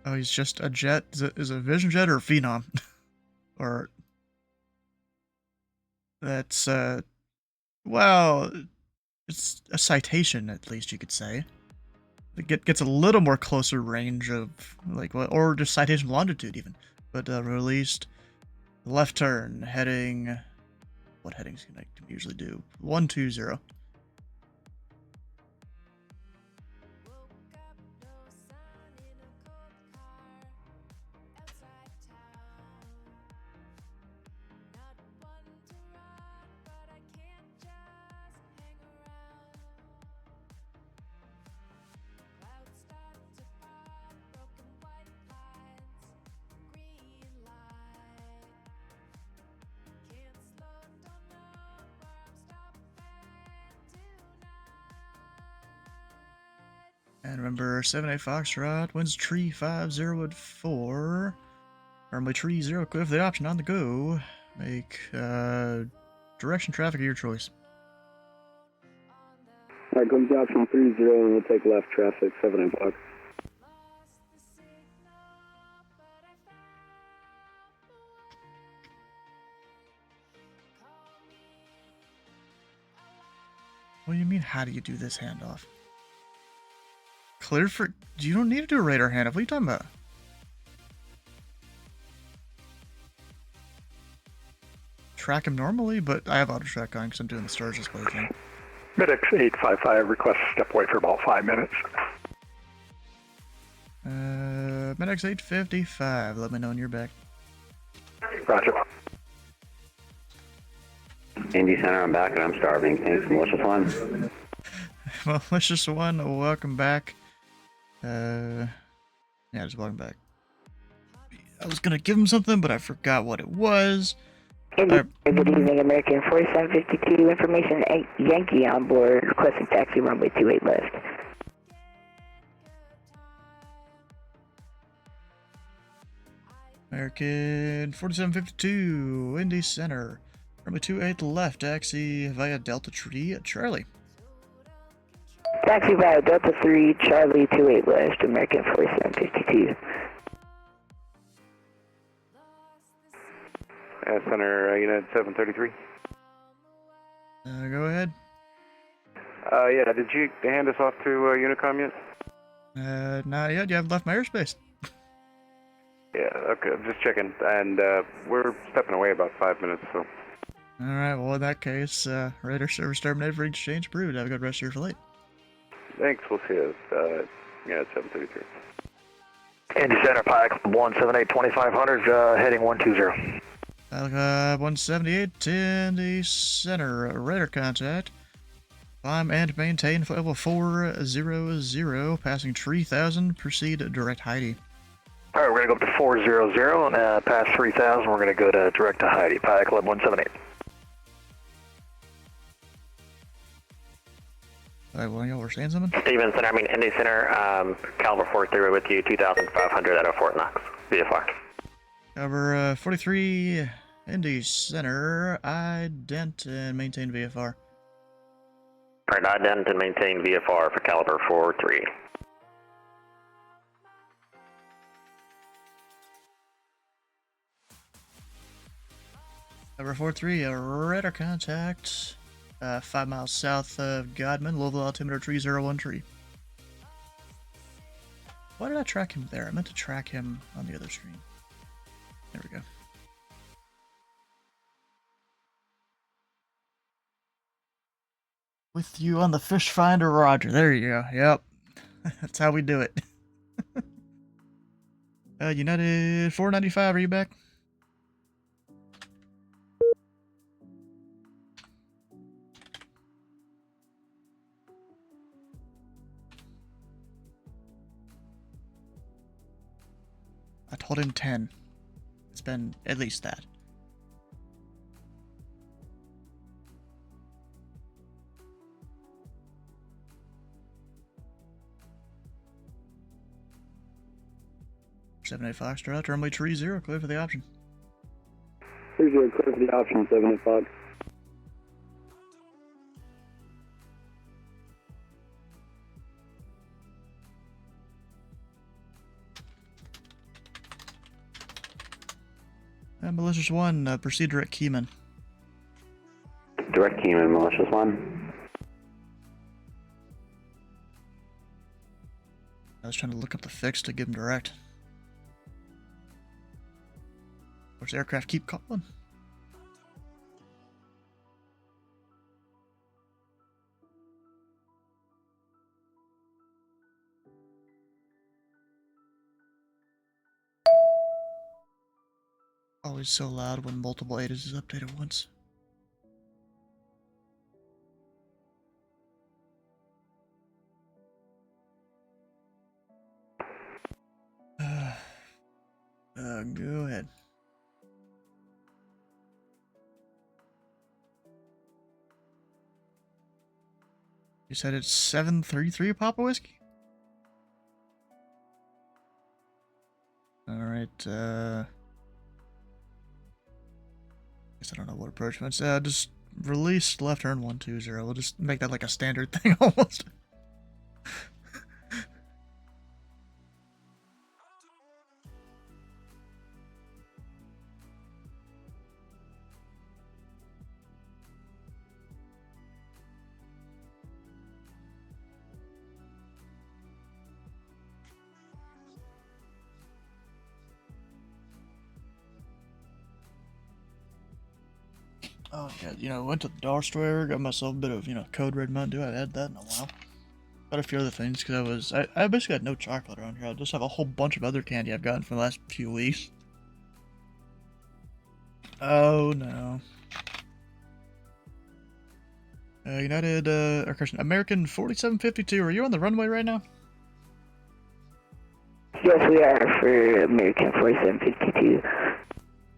Oh, he's just a jet? Is it a Vision Jet or a Phenom? Or... That's, well, it's a citation, at least you could say. It gets a little more closer range of, like, or just citation longitude, even. But, released. Left turn, heading... What headings can I usually do? 120. And remember, 78 Foxtrot, winds tree 50 at 4. Runway tree 0, cliff the option on the go. Make direction traffic of your choice. Alright, comes the option 30 and we'll take left traffic, 78 Fox. What do you mean, how do you do this handoff? Clear for... You don't need to do a radar handoff. What are you talking about? Track him normally, but I have auto track on because I'm doing the stars display thing. FedEx 855 requests step away for about 5 minutes. FedEx 855. Let me know when you're back. Roger. Indy Center, I'm back and I'm starving. Thanks, Malicious One. Malicious One, welcome back. Yeah, just welcome back. I was gonna give him something, but I forgot what it was. Good evening, American 4752. Information Yankee on board. Requesting taxi runway 28 left. American 4752, Indy Center. Runway 28 left, taxi via Delta Tree at Charlie. Taxi via Delta 3, Charlie 28 left, American 4752. Center, Unit 733. Go ahead. Yeah, did you hand us off to Unicom yet? Not yet. You haven't left my airspace. Yeah, okay, I'm just checking. And we're stepping away about 5 minutes, so. Alright, well, in that case, radar service terminated for exchange approved. Have a good rest of your flight. Thanks, we'll see you. Yeah, 733. Indy Center, Pike 178 2500, heading 120. 178, Indy Center, radar contact. Climb and maintain flight level 400, passing 3000, proceed direct Heidi. Alright, we're going to go up to 400 and past 3000, we're going to go to direct to Heidi, Pike 178. Alright, well, y'all were saying something? Steven Center, Indy Center, Caliber 43 with you, 2500 out of Fort Knox, VFR. Cover 43, Indy Center, ident and maintain VFR. Alright, ident and maintain VFR for Caliber 43. Cover 43, radar contact. 5 miles south of Godman, Louisville altimeter 301 Why did I track him there? I meant to track him on the other screen. There we go. With you on the fish finder, Roger. There you go. Yep. That's how we do it. United 495, are you back? I told him 10. It's been at least that. Seven 8 Foxtrot, runway 30, clear for the option. 30, clear for the option, 785. Malicious 1, proceed direct Keyman. Direct Keyman, Malicious 1. I was trying to look up the fix to give him direct. Where's the aircraft keep calling? Always so loud when multiple ADAs is updated once. Go ahead. You said it's 733 Papa Whiskey? Alright, guess I don't know what approach meant. Just release left turn 120. We'll just make that like a standard thing almost. Oh yeah, went to the dollar store, got myself a bit of, Code Red Mountain Dew. I haven't had that in a while. Got a few other things, because I basically had no chocolate around here. I just have a whole bunch of other candy I've gotten for the last few weeks. Oh no. United, or question, American 4752, are you on the runway right now? Yes, we are for American 4752.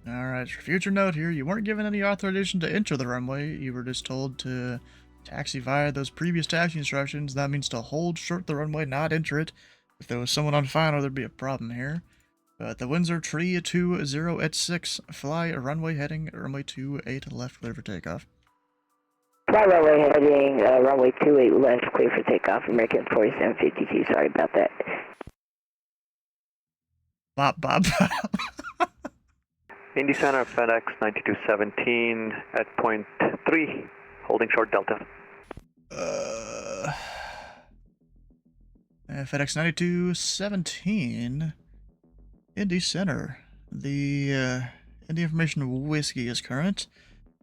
Alright, for future note here, you weren't given any authorization to enter the runway. You were just told to taxi via those previous taxi instructions. That means to hold short the runway, not enter it. If there was someone on final, there'd be a problem here. But the winds are 320 at 6. Fly runway heading, runway 28 left, clear for takeoff. Fly runway heading, runway 28 left, clear for takeoff, American 4752. Sorry about that. Bop, bop, bop. Indy Center, FedEx 9217 at point 3, holding short Delta. FedEx 9217, Indy Center. The Indy information whiskey is current.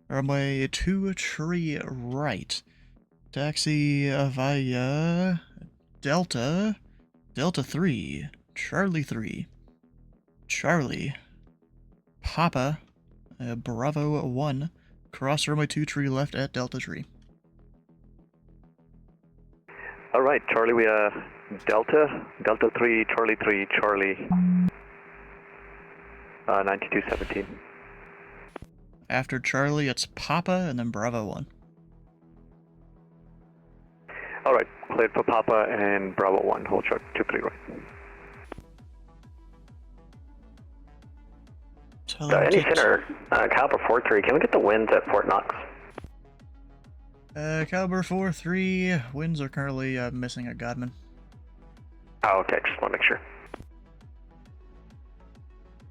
Runway 23 right. Taxi via Delta 3, Charlie 3, Charlie, Papa, Bravo 1, cross runway 23 left at Delta 3. Alright, Charlie, we are Delta 3, Charlie 3, Charlie 9217. After Charlie, it's Papa and then Bravo 1. Alright, cleared for Papa and Bravo 1, hold short 23 right. Indy Center, Caliber 43, can we get the winds at Fort Knox? Caliber 43, winds are currently missing at Godman. Oh, okay, just want to make sure. I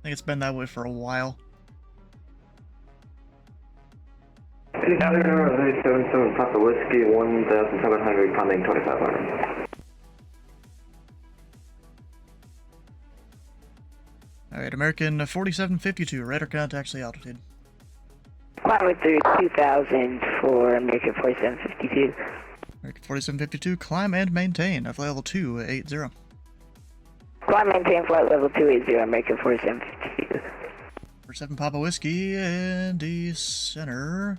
think it's been that way for a while. 877 Papa Whiskey, 1700, climbing 2500. Alright, American 4752, radar contact, say altitude. Climate through 2000 for American 4752. American 4752, climb and maintain, flight level 280. Climb maintain flight level 280, American 4752. 47 Papa Whiskey, Indy Center.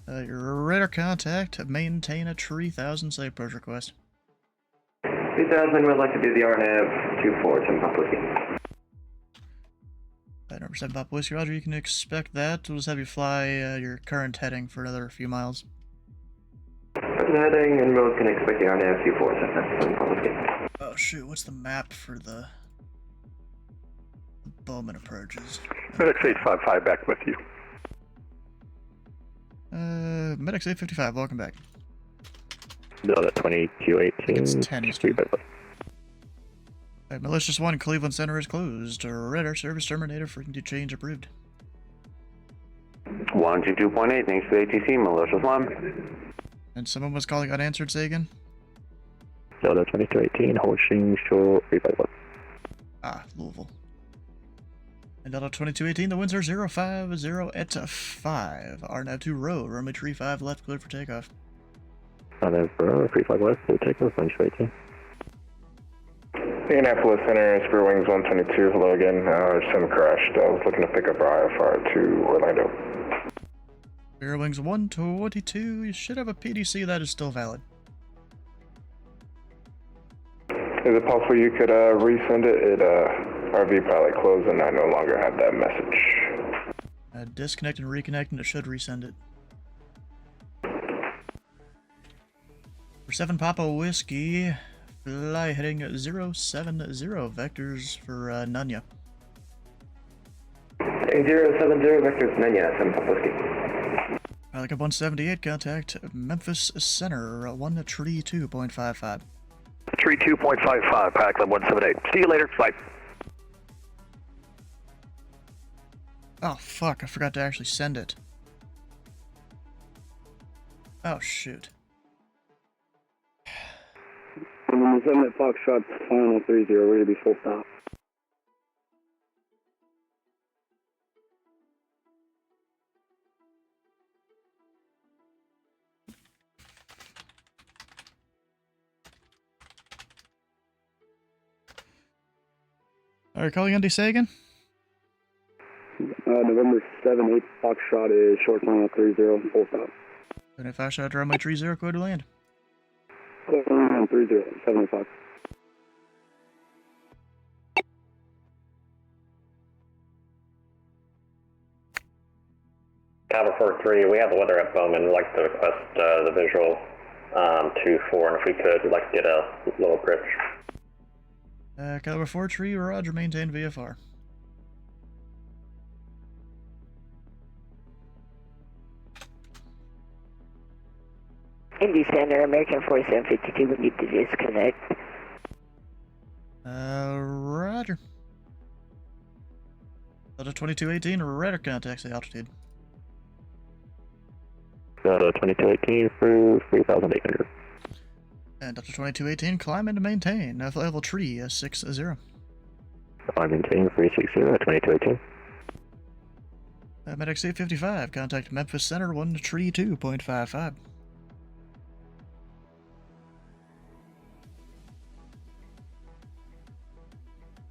Your radar contact, maintain a 3000, say approach request. 2000, we'd like to do the RNAV 247 Papa Whiskey. Number 7 Papa Whiskey, roger, you can expect that. We'll just have you fly your current heading for another few miles. Present heading, and we're going to expect the RNAV 247 Papa Whiskey. Oh shoot, what's the map for the Bowman approaches? FedEx 855 back with you. Medics 855, welcome back. Delta 2218. It's 10 Eastern. Alright, Malicious 1, Cleveland Center is closed. Radar service terminated, frequency change approved. 122.8, thanks for the ATC, Malicious 1. And someone was calling unanswered, say again? Delta 2218, holding short 351. Ah, Louisville. And Delta 2218, the winds are 050 at 5. RNAV 2 row, runway 35 left, cleared for takeoff. RNAV 35 left, full takeoff, 2218. Indianapolis Center, Spirit Wings 122, hello again. Sim crashed. I was looking to pick up IFR to Orlando. Spirit Wings 122, you should have a PDC that is still valid. Is it possible you could resend it? RV pilot closed and I no longer have that message. Disconnect and reconnect, and it should resend it. For 7 Papa Whiskey, fly heading 070, vectors for Nunya. 070, vectors Nunya, 7 Papa Whiskey. Pilot 178, contact Memphis Center, 132.55. 32.55, Pilot Club 178. See you later, bye. Oh fuck, I forgot to actually send it. Oh shoot. 7 at Foxtrot, final 30, ready to be full stop. Alright, calling Indy, say again? November 7, 8 Foxtrot is short final 30, full stop. And if I shot runway 30, clear to land. 30, 7 o'clock. Caliber 43, we have the weather at Bowman. We'd like to request the visual 2-4, and if we could, we'd like to get a little bridge. Caliber 43, roger, maintain VFR. Indy Center, American 4752, we need to disconnect. Roger. Delta 2218, radar contact, say altitude. Delta 2218 through 3,800. And Delta 2218, climb and maintain. Flight level tree 60. Climb and maintain 360 at 2218. Medic 855, contact Memphis Center 1 tree 2.55.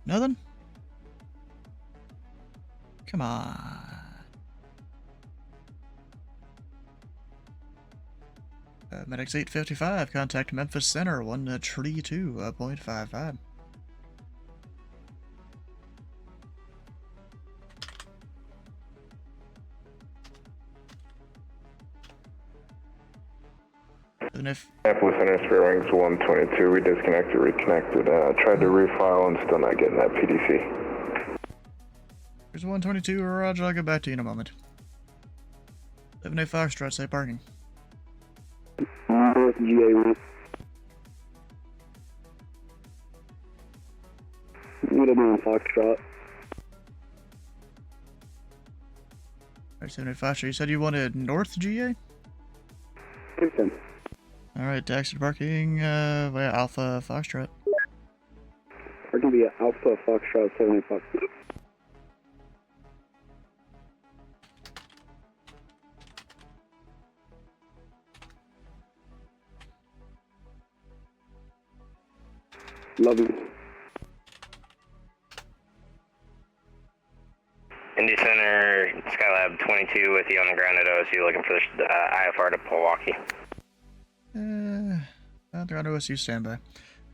Nothing? Come on. Medics 855, contact Memphis Center 1 tree 2.55. And if Minneapolis Center, spare wings 122. We disconnected, reconnected. Tried to refile and still not getting that PDC. Here's 122, Roger, I'll get back to you in a moment. 78 Foxtrot, say parking. North GA route. What am I on Foxtrot? Alright, 78 Foxtrot, you said you wanted North GA? Houston. Alright, taxi to parking via Alpha Foxtrot. Parking via Alpha Foxtrot 78 Foxtrot. Love you. Indy Center, Skylab 22 with you on the ground at OSU looking for the IFR to Milwaukee. They're on OSU standby.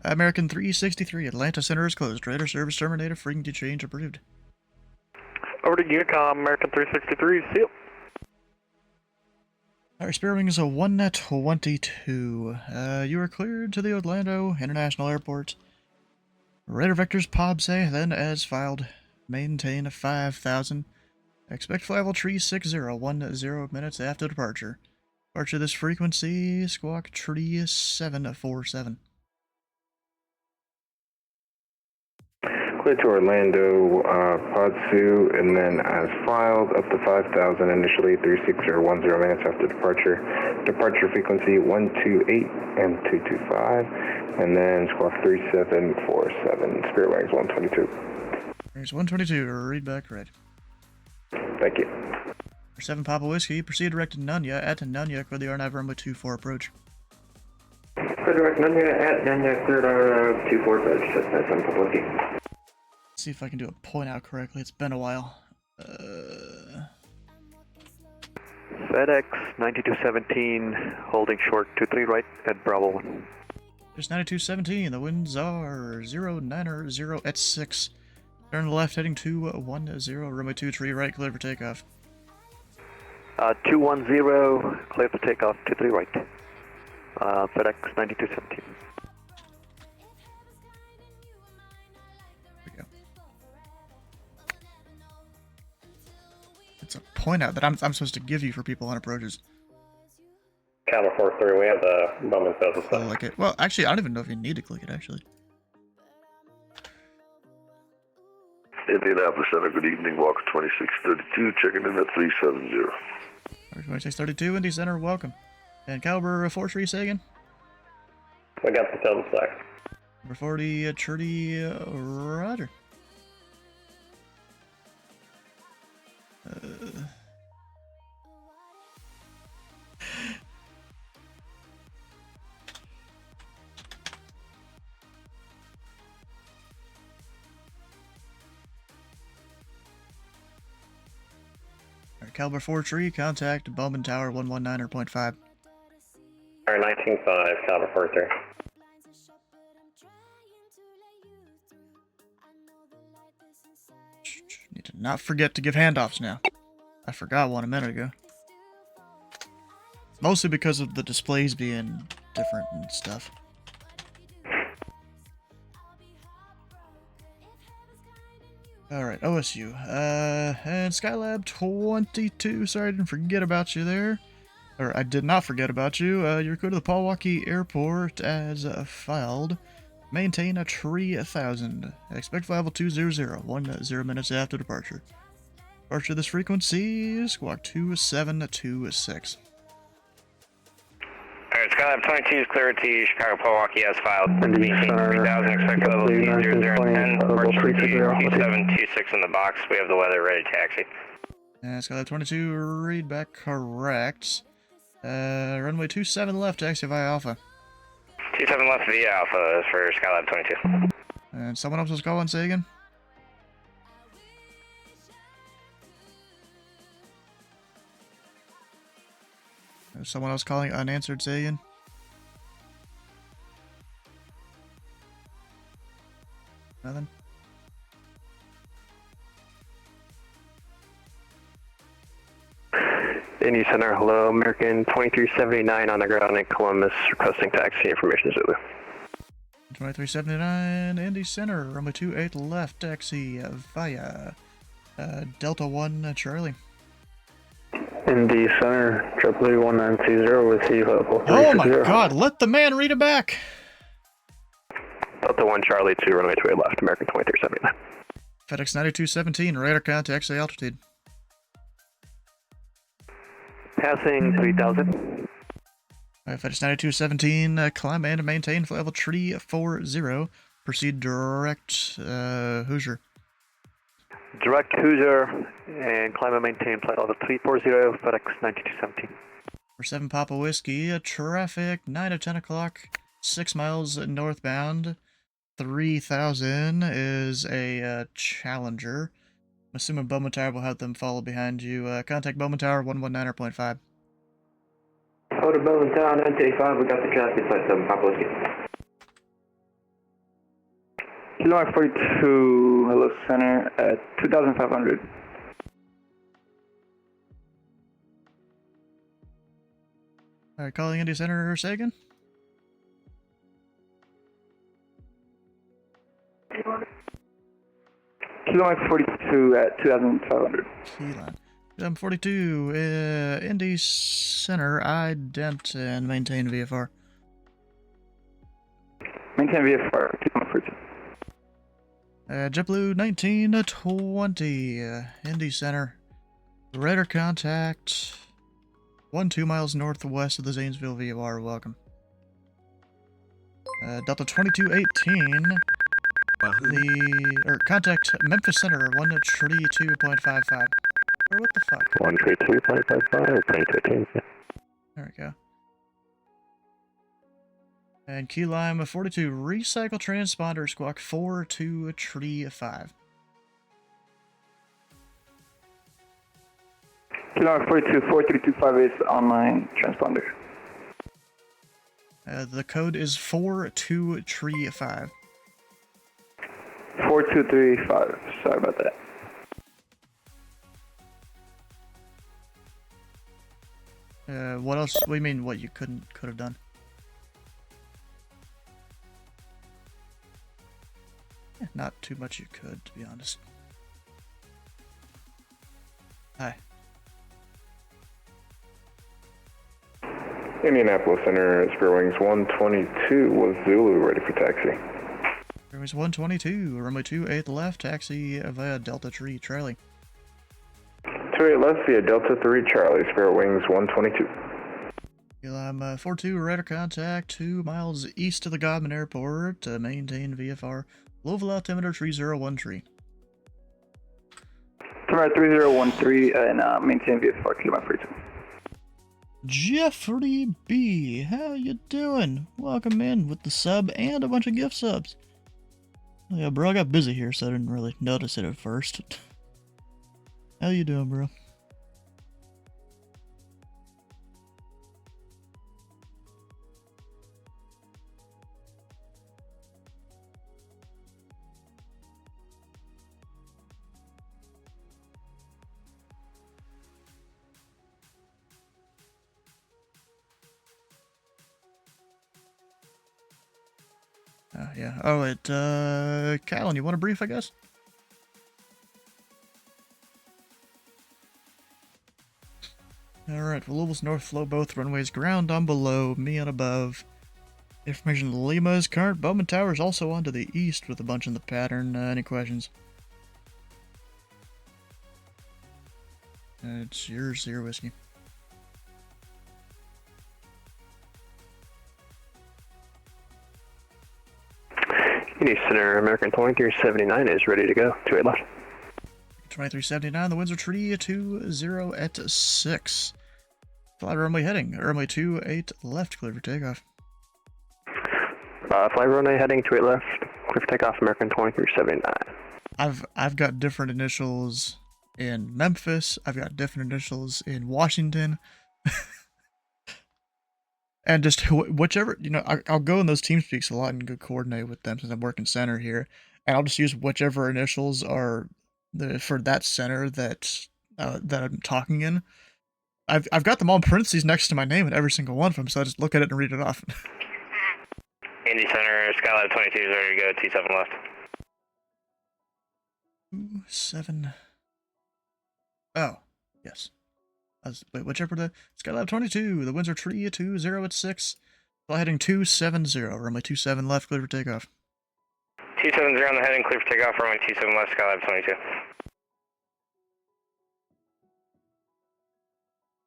American 363, Atlanta Center is closed. Radar service terminated. Frequency change approved. Over to Unicom, American 363, see you. Our Spirit Wing is a 122. You are cleared to the Orlando International Airport. Radar vectors POBSA, then as filed. Maintain 5,000. Expect flight level tree 6010 minutes after departure. Departure this frequency, squawk tree 747. Clear to Orlando, Podsu, and then as filed, up to 5,000 initially, 36010 minutes after departure. Departure frequency 128 and 225, and then squawk 3747. Spirit Wings 122. There's 122, read back right. Thank you. For 7 Papa Whiskey, proceed direct to Nunya at Nunya for the R9 runway 24 approach. For direct Nunya at Nunya, cleared our 24 approach, just at 7 Papa Whiskey. Let's see if I can do a point out correctly. It's been a while. FedEx 9217, holding short 23 right at Bravo 1. There's 9217. The winds are 090 at 6. Turn left heading 210. Runway 23 right, clear for takeoff. 210, clear for takeoff, 23 right. FedEx 9217. There we go. It's a point out that I'm supposed to give you for people on approaches. Camera 43, we have the Bowman Field and stuff. Click it. Well, actually, I don't even know if you need to click it, actually. Indianapolis Center, good evening. Walker 2632, checking in at 370. Walker 2632, Indy Center, welcome. And caliber 43, say again? We got the field flag. Number 40, Trudy, Roger. Caliber 4 tree, contact Bowman Tower 119.5. Alright, 195, caliber 43. Need to not forget to give handoffs now. I forgot one a minute ago. Mostly because of the displays being different and stuff. Alright, OSU. And Skylab 22. Sorry, I didn't forget about you there. Or, I did not forget about you. You're going to the Milwaukee Airport as filed. Maintain a tree 1000. Expect flight level 200. 10 minutes after departure. Departure this frequency, squawk 2726. Alright, Skylab 22 is clear to Chicago Milwaukee as filed. Indy Center, 3000, expected level 2010, level departure 320. 2726 in the box. We have the weather ready to taxi. Skylab 22, read back correct. Runway 27 left, taxi via Alpha. 27 left via Alpha is for Skylab 22. And someone else was calling, say again? Someone else calling unanswered, say again? Nothing? Indy Center, hello, American 2379 on the ground in Columbus, requesting taxi information Zulu. 2379, Indy Center, runway 28 left, taxi via Delta 1 Charlie. Indy Center, 1920 with you, level 360. Oh my god, let the man read it back! Delta 1 Charlie 2, runway 28 left, American 2379. FedEx 9217, radar contact, XA altitude. Passing 3000. FedEx 9217, climb and maintain flight level 340. Proceed direct Hoosier. Direct Hoosier and climb and maintain flight level 340, FedEx 9217. For 7 Papa Whiskey, traffic 9 to 10 o'clock, 6 miles northbound. 3000 is a Challenger. I'm assuming Bowman Tower will have them follow behind you. Contact Bowman Tower 119.5. Hold to Bowman Tower 935, we got the traffic flight 7 Papa Whiskey. Kilo 42, hello center at 2500. Alright, calling Indy Center, say again? Kilo 42 at 2500. Keyline. 42, Indy Center, ident and maintain VFR. Maintain VFR, Kilo 42. JetBlue 1920, Indy Center, radar contact, 2 miles northwest of the Zanesville VFR, welcome. Delta 2218, contact Memphis Center, 132.55. Or what the fuck? 132.55, 2218. There we go. And key lime 42, recycle transponder, squawk 4235. Kilo 42, 4325 is online transponder. The code is 4235. 4235, sorry about that. What else? What do you mean what you could have done? Yeah, not too much you could, to be honest. Hi. Indianapolis Center, Spirit Wings 122 with Zulu ready for taxi. There was 122, runway 28 left, taxi via Delta 3 Charlie. 28 left via Delta 3 Charlie, Spirit Wings 122. I'm 42, radar contact, 2 miles east of the Godman Airport, maintain VFR, low altimeter 3013. Tomorrow 3013 and maintain VFR, Kilo 42. Jeffrey B, how you doing? Welcome in with the sub and a bunch of gift subs. Yeah, bro, I got busy here, so I didn't really notice it at first. How you doing, bro? Yeah. Oh, Callan, you want a brief, I guess? Alright, Louisville's north flow both runways, ground on below, me on above. Information Lima's current Bowman Tower is also on to the east with a bunch in the pattern. Any questions? It's yours, your whiskey. Indy Center, American 2379 is ready to go. 28 left. 2379, the winds are 320 at 6. Fly runway heading, runway 28 left, clear for takeoff. Fly runway heading 28 left, clear for takeoff, American 2379. I've got different initials in Memphis, I've got different initials in Washington. And just whichever, you know, I'll go in those team speaks a lot and go coordinate with them since I'm working center here. And I'll just use whichever initials are for that center that I'm talking in. I've got them all in parentheses next to my name in every single one of them, so I just look at it and read it off. Indy Center, Skylab 22 is ready to go, T7 left. 7. Oh, yes. Wait, whichever the Skylab 22, the winds are 320 at 6. Fly heading 270, runway 27 left, clear for takeoff. 270 on the heading, clear for takeoff, runway 27 left, Skylab 22.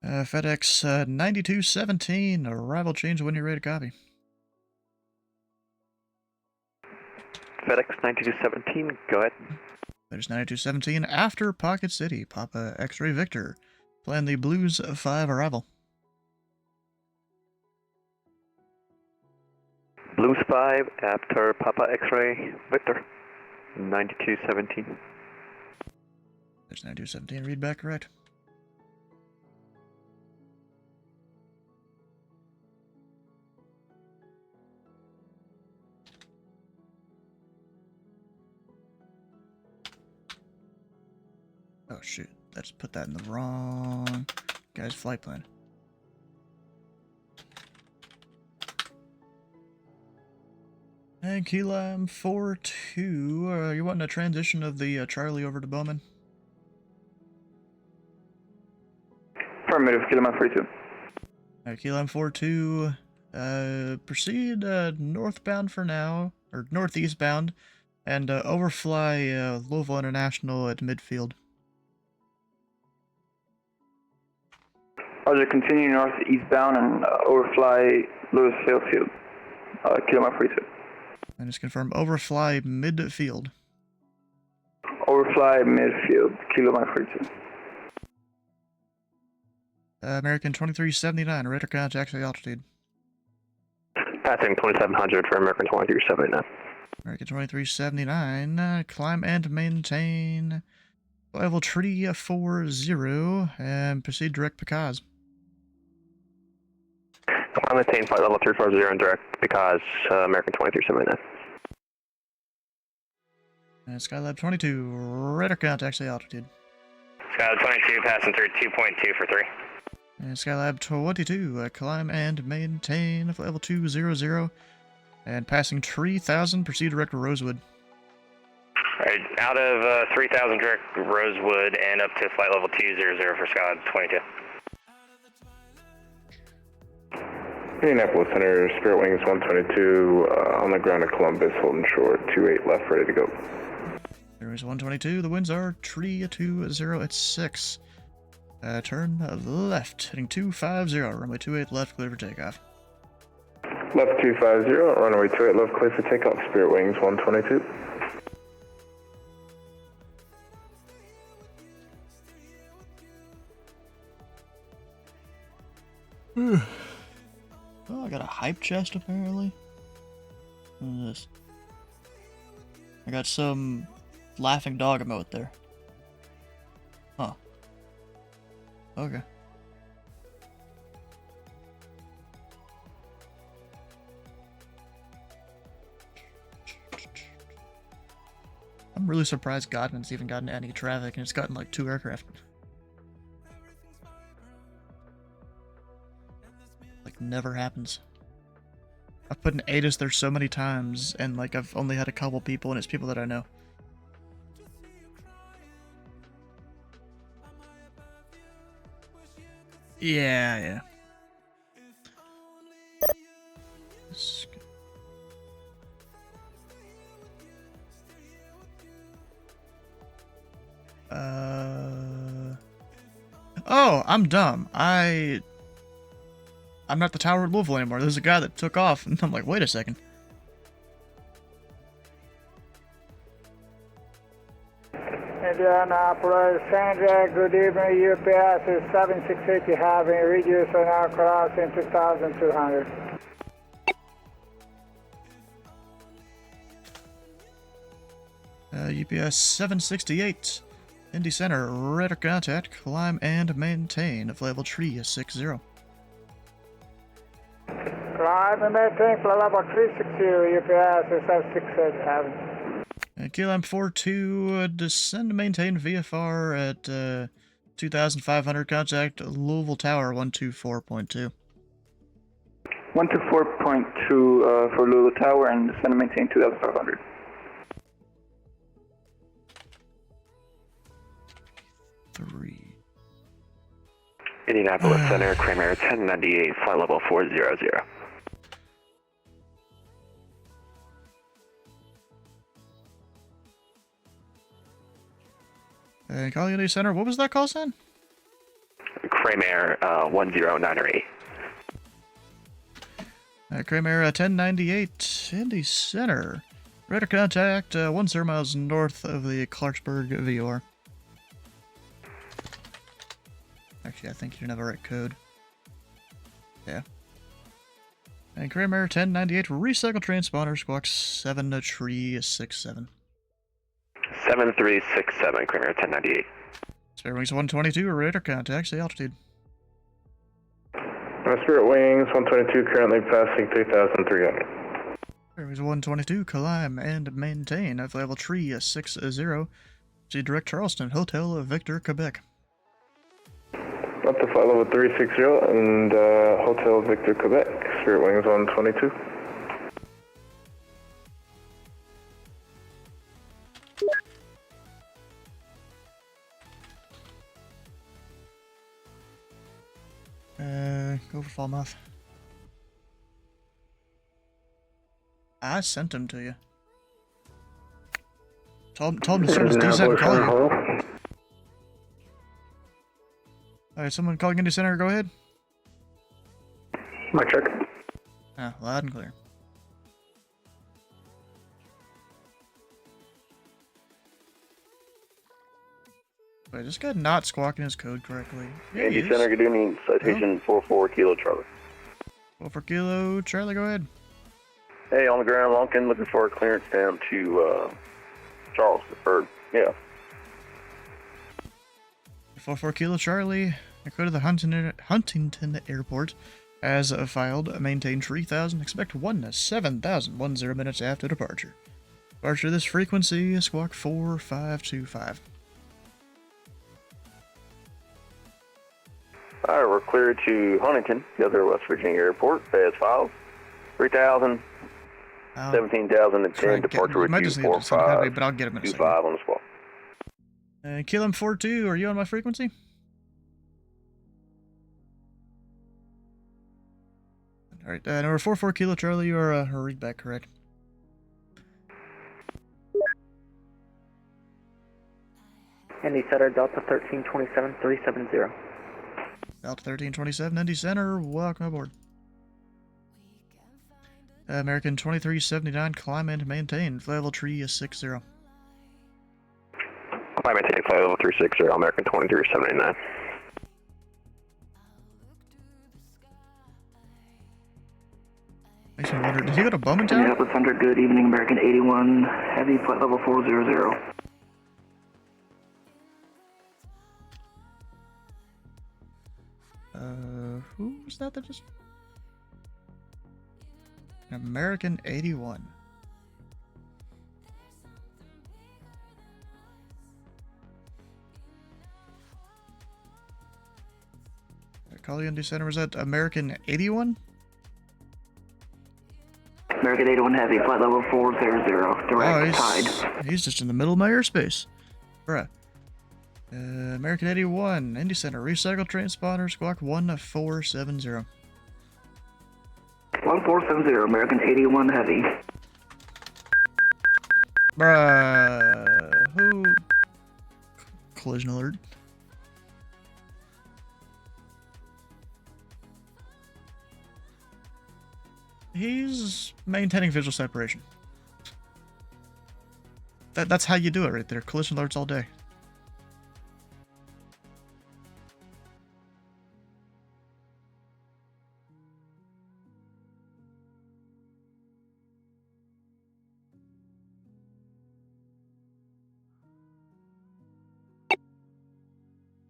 FedEx 9217, arrival change when you're ready to copy. FedEx 9217, go ahead. FedEx 9217, after Pocket City, Papa X-Ray Victor. Plan the Blues 5 arrival. Blues 5 after Papa X-Ray Victor. 9217. There's 9217, read back correct. Oh shoot, let's put that in the wrong guy's flight plan. And Keelam 42, you wanting a transition of the Charlie over to Bowman? Affirmative, Keelam 42. Keelam 42, proceed northbound for now, or northeastbound, and overfly Louisville International at midfield. Roger, continue northeastbound and overfly Louisville Field. Keelam 42. And just confirm overfly midfield. Overfly midfield, Keelam 42. American 2379, radar contact altitude. Passing 2700 for American 2379. American 2379, climb and maintain level 340, and proceed direct Picaz. Climb and maintain flight level 340 and direct Picaz, American 2379. And Skylab 22, radar contact altitude. Skylab 22, passing through 2.2 for 3. And Skylab 22, climb and maintain level 200, and passing 3000, proceed direct to Rosewood. Alright, out of 3000 direct Rosewood and up to flight level 200 for Skylab 22. Indianapolis Center, Spirit Wings 122, on the ground at Columbus, holding short, 28 left, ready to go. There is 122, the winds are 320 at 6. Turn left, heading 250, runway 28 left, clear for takeoff. Left 250, runway 28 left, clear for takeoff, Spirit Wings 122. Oh, I got a hype chest apparently. What is this? I got some laughing dog emote there. Huh. Okay. I'm really surprised Godwin's even gotten any traffic and it's gotten like 2 aircraft. Like, never happens. I've put an ATIS there so many times and like I've only had a couple people and it's people that I know. Yeah. Oh, I'm dumb. I'm not the tower at Louisville anymore. There's a guy that took off, and I'm like, wait a second. Indianapolis, Sandra, good evening. UPS is 7680 having reduced on our crossing 2200. UPS 768. Indy Center, radar contact, climb and maintain. Flight level tree is 60. Climb and maintain flight level 360, UPS is 768 having. KLM 42, descend and maintain VFR at 2,500, contact Louisville Tower 124.2. 124.2 for Louisville Tower and descend and maintain 2,500. Indianapolis Center, Kramer 1098, flight level 400. Calling Indy Center, what was that call sign? Kramer 1098. Kramer 1098, Indy Center. Radar contact 10 miles north of the Clarksburg VOR. Actually, I think you didn't have the right code. Yeah. And Kramer 1098, recycle transponder, squawk 7 tree 67. 7367, Kramer 1098. Spirit Wings 122, radar contact, say altitude. Spirit Wings 122, currently passing 3,300. Spirit Wings 122, climb and maintain. Flight level tree 60. See direct Charleston, Hotel Victor, Quebec. Up to flight level 360 and Hotel Victor, Quebec. Spirit Wings 122. Go for Falmouth. I sent him to you. Told him to start his descent and call you. Alright, someone calling Indy Center, go ahead. My check. Ah, loud and clear. Wait, this guy not squawking his code correctly. Yeah, Indy Center, good evening. Citation 44 Kilo Charlie. 44 Kilo Charlie, go ahead. Hey, on the ground, Lonkin, looking for a clearance down to Charleston. Or, yeah. 44 Kilo Charlie, go to the Huntington Airport. As filed, maintain 3,000, expect 7,000, 10 minutes after departure. Departure this frequency, squawk 4525. Alright, we're clear to Huntington, the other West Virginia airport. As filed. 3,000, 17,000 and 10, departure with you, 45, but I'll get him in a 25 on the spot. KLM 42, are you on my frequency? Alright, number 44 Kilo Charlie, you are read back correct. Indy Center, Delta 1327, 370. Delta 1327, Indy Center, welcome aboard. American 2379, climb and maintain, flight level tree is 60. Climb and maintain, flight level 360, American 2379. Makes me wonder, did he go to Bowman Tower? Indianapolis Center, good evening, American 81, heavy, flight level 400. Who was that just... American 81. Call you Indy Center, was that American 81? American 81 heavy, flight level 400, direct tide. He's just in the middle of my airspace. Bruh. American 81, Indy Center, recycle transponder, squawk 1470. 1470, American 81 heavy. Bruh. Who? Collision alert. He's maintaining visual separation. That's how you do it right there. Collision alerts all day.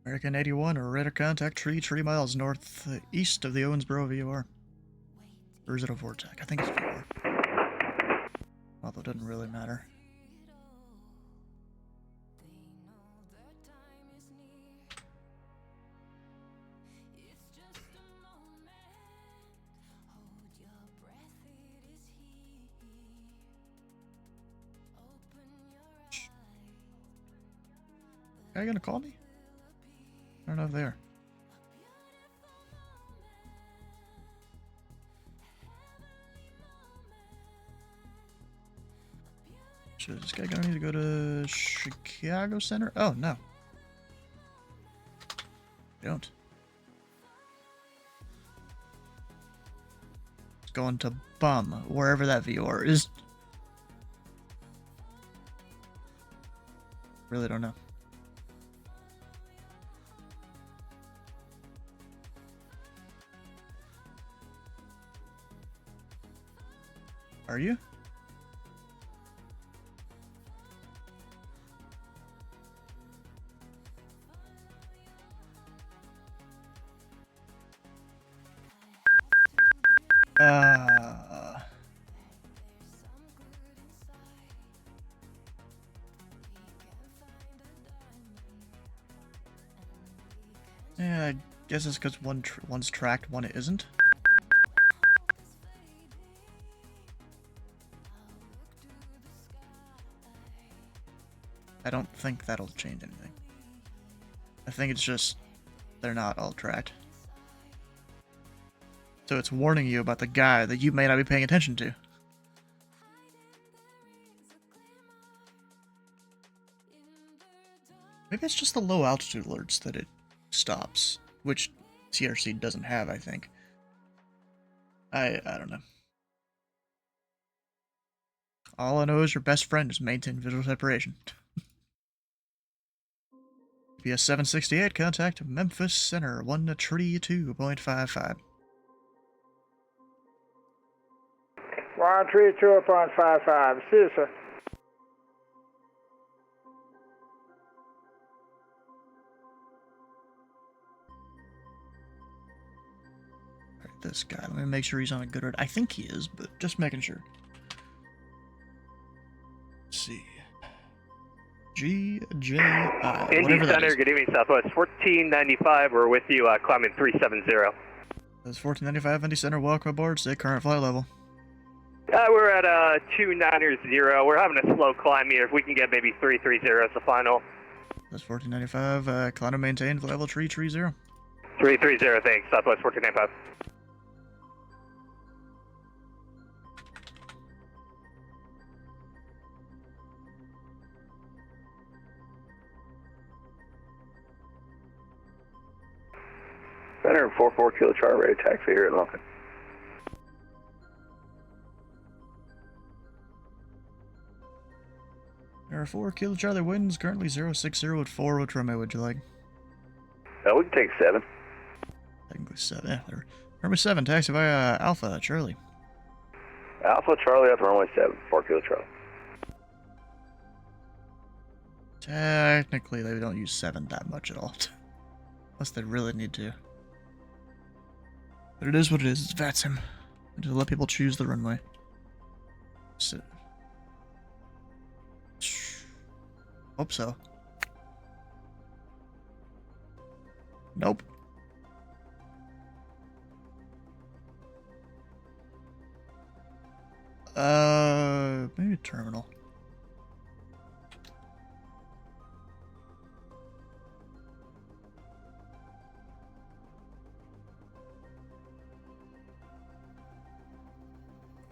American 81, or radar contact tree 3 miles northeast of the Owensboro VOR. Or is it a vortex? I think it's VOR. Although it doesn't really matter. Are you gonna call me? I don't know if they are. So is this guy gonna need to go to Chicago Center? Oh, no. Don't. It's going to Bum, wherever that VOR is. Really don't know. Are you? Yeah, I guess it's because one's tracked, one isn't. I don't think that'll change anything. I think it's just they're not all tracked. So it's warning you about the guy that you may not be paying attention to. Maybe it's just the low altitude alerts that it stops, which CRC doesn't have, I think. I don't know. All I know is your best friend is maintain visual separation. PS 768, contact Memphis Center, 132.55. 132.55. See you, sir. Alright, this guy. Let me make sure he's on a good road. I think he is, but just making sure. Let's see. GJI. Indy Center, good evening, Southwest 1495. We're with you, climbing 370. That's 1495, Indy Center. Welcome aboard. Stay current flight level. We're at 290. We're having a slow climb here. If we can get maybe 330 as the final. That's 1495. Climb to maintain level 330. 330, thanks. Southwest 1495. Center 44 Kilo Charlie, ready to taxi here at Lumpkin. There are 4 Kilo Charlie winds, currently 060 at 4. Which runway would you like? We can take 7. Technically 7, yeah. Runway 7, taxi via Alpha Charlie. Alpha Charlie at runway 7, 4 Kilo Charlie. Technically, they don't use 7 that much at all. Unless they really need to. But it is what it is. It's VATSIM. And to let people choose the runway. So, hope so. Nope. Maybe terminal.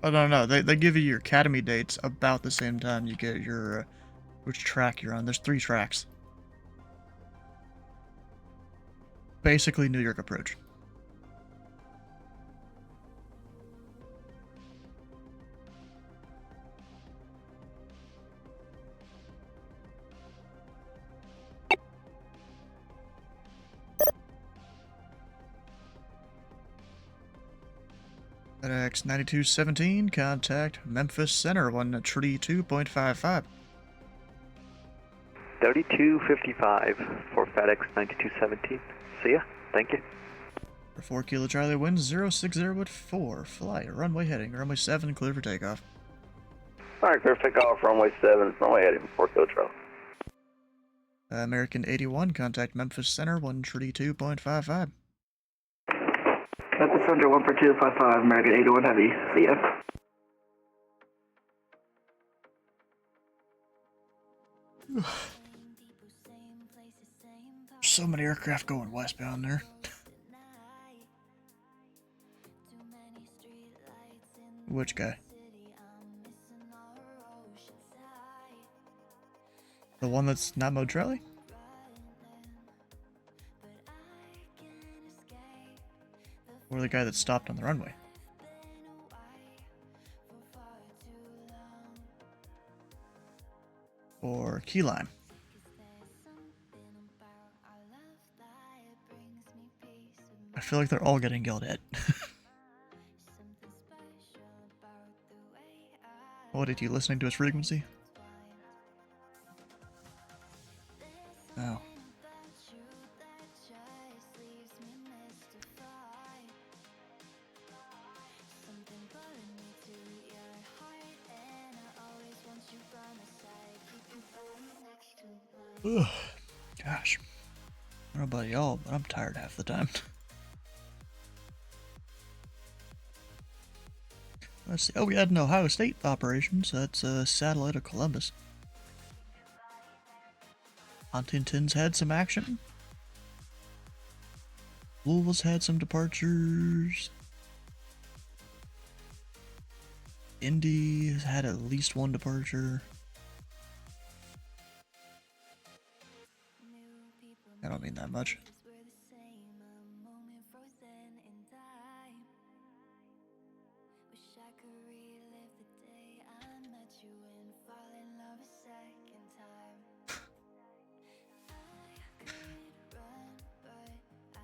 Oh, no. They give you your academy dates about the same time you get your, which track you're on. There's 3 tracks. Basically New York approach. FedEx 9217, contact Memphis Center, 132.55. 3255 for FedEx 9217. See ya. Thank you. For 4 Kilo Charlie, wind 060 at 4. Flight, runway heading, runway 7, clear for takeoff. Alright, clear for takeoff, runway 7, runway heading, 4 Kilo Charlie. American 81, contact Memphis Center, 132.55. Memphis Center 14255, American 81 Heavy. See ya. So many aircraft going westbound there. Which guy? The one that's not Motrelli? Or the guy that stopped on the runway? Or key lime? I feel like they're all getting yelled at. What, did you listening to his frequency? Oh. Ugh. Gosh. I don't know about y'all, but I'm tired half the time. Let's see. Oh, we had an Ohio State operation, so that's a satellite of Columbus. Huntington's had some action. Louisville's had some departures. Indy has had at least one departure. I don't mean that much.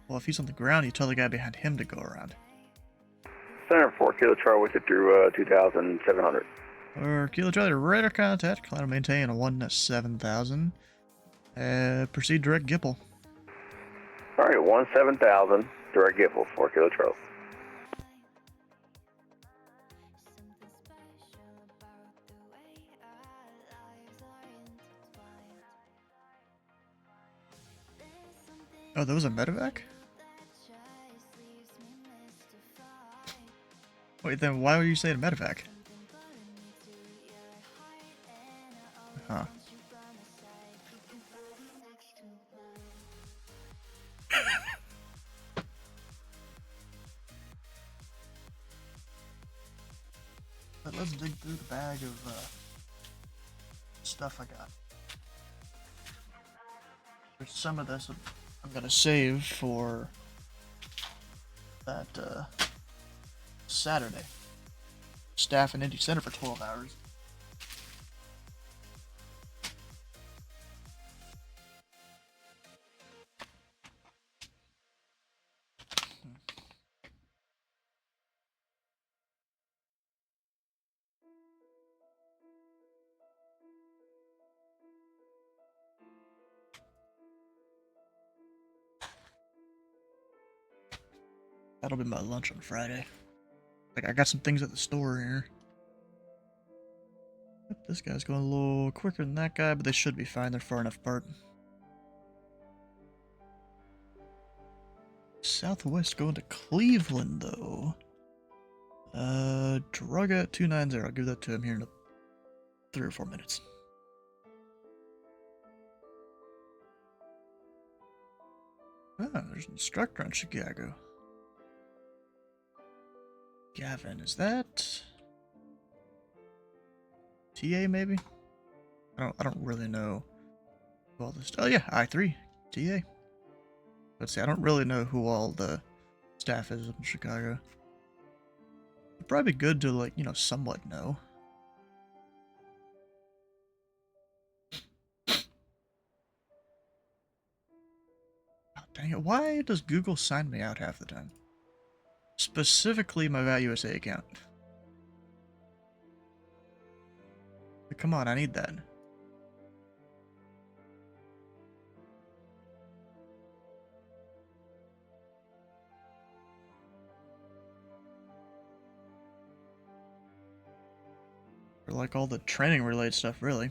Well, if he's on the ground, you tell the guy behind him to go around. Center 4 Kilo Charlie with it through 2,700. Or Kilo Charlie, radar contact. Climb maintain a 17000. Proceed direct Gipple. Alright, 17,000, direct Gipple, 4 Kilo Charlie. Oh, that was a medevac? Wait, then why would you say a medevac? Huh. But let's dig through the bag of stuff I got. There's some of this I'm gonna save for that Saturday. Staff in Indy Center for 12 hours. That'll be my lunch on Friday. Like, I got some things at the store here. Yep, this guy's going a little quicker than that guy, but they should be fine. They're far enough apart. Southwest going to Cleveland, though. Druga 290. I'll give that to him here in 3 or 4 minutes. Ah, there's an instructor on Chicago. Gavin, is that TA maybe? I don't really know who all this. Oh yeah, I3 TA. Let's see, I don't really know who all the staff is up in Chicago. It'd probably be good to, like, you know, somewhat know. Oh, dang it, why does Google sign me out half the time? Specifically my VATUSA account. But come on, I need that. For like all the training related stuff, really.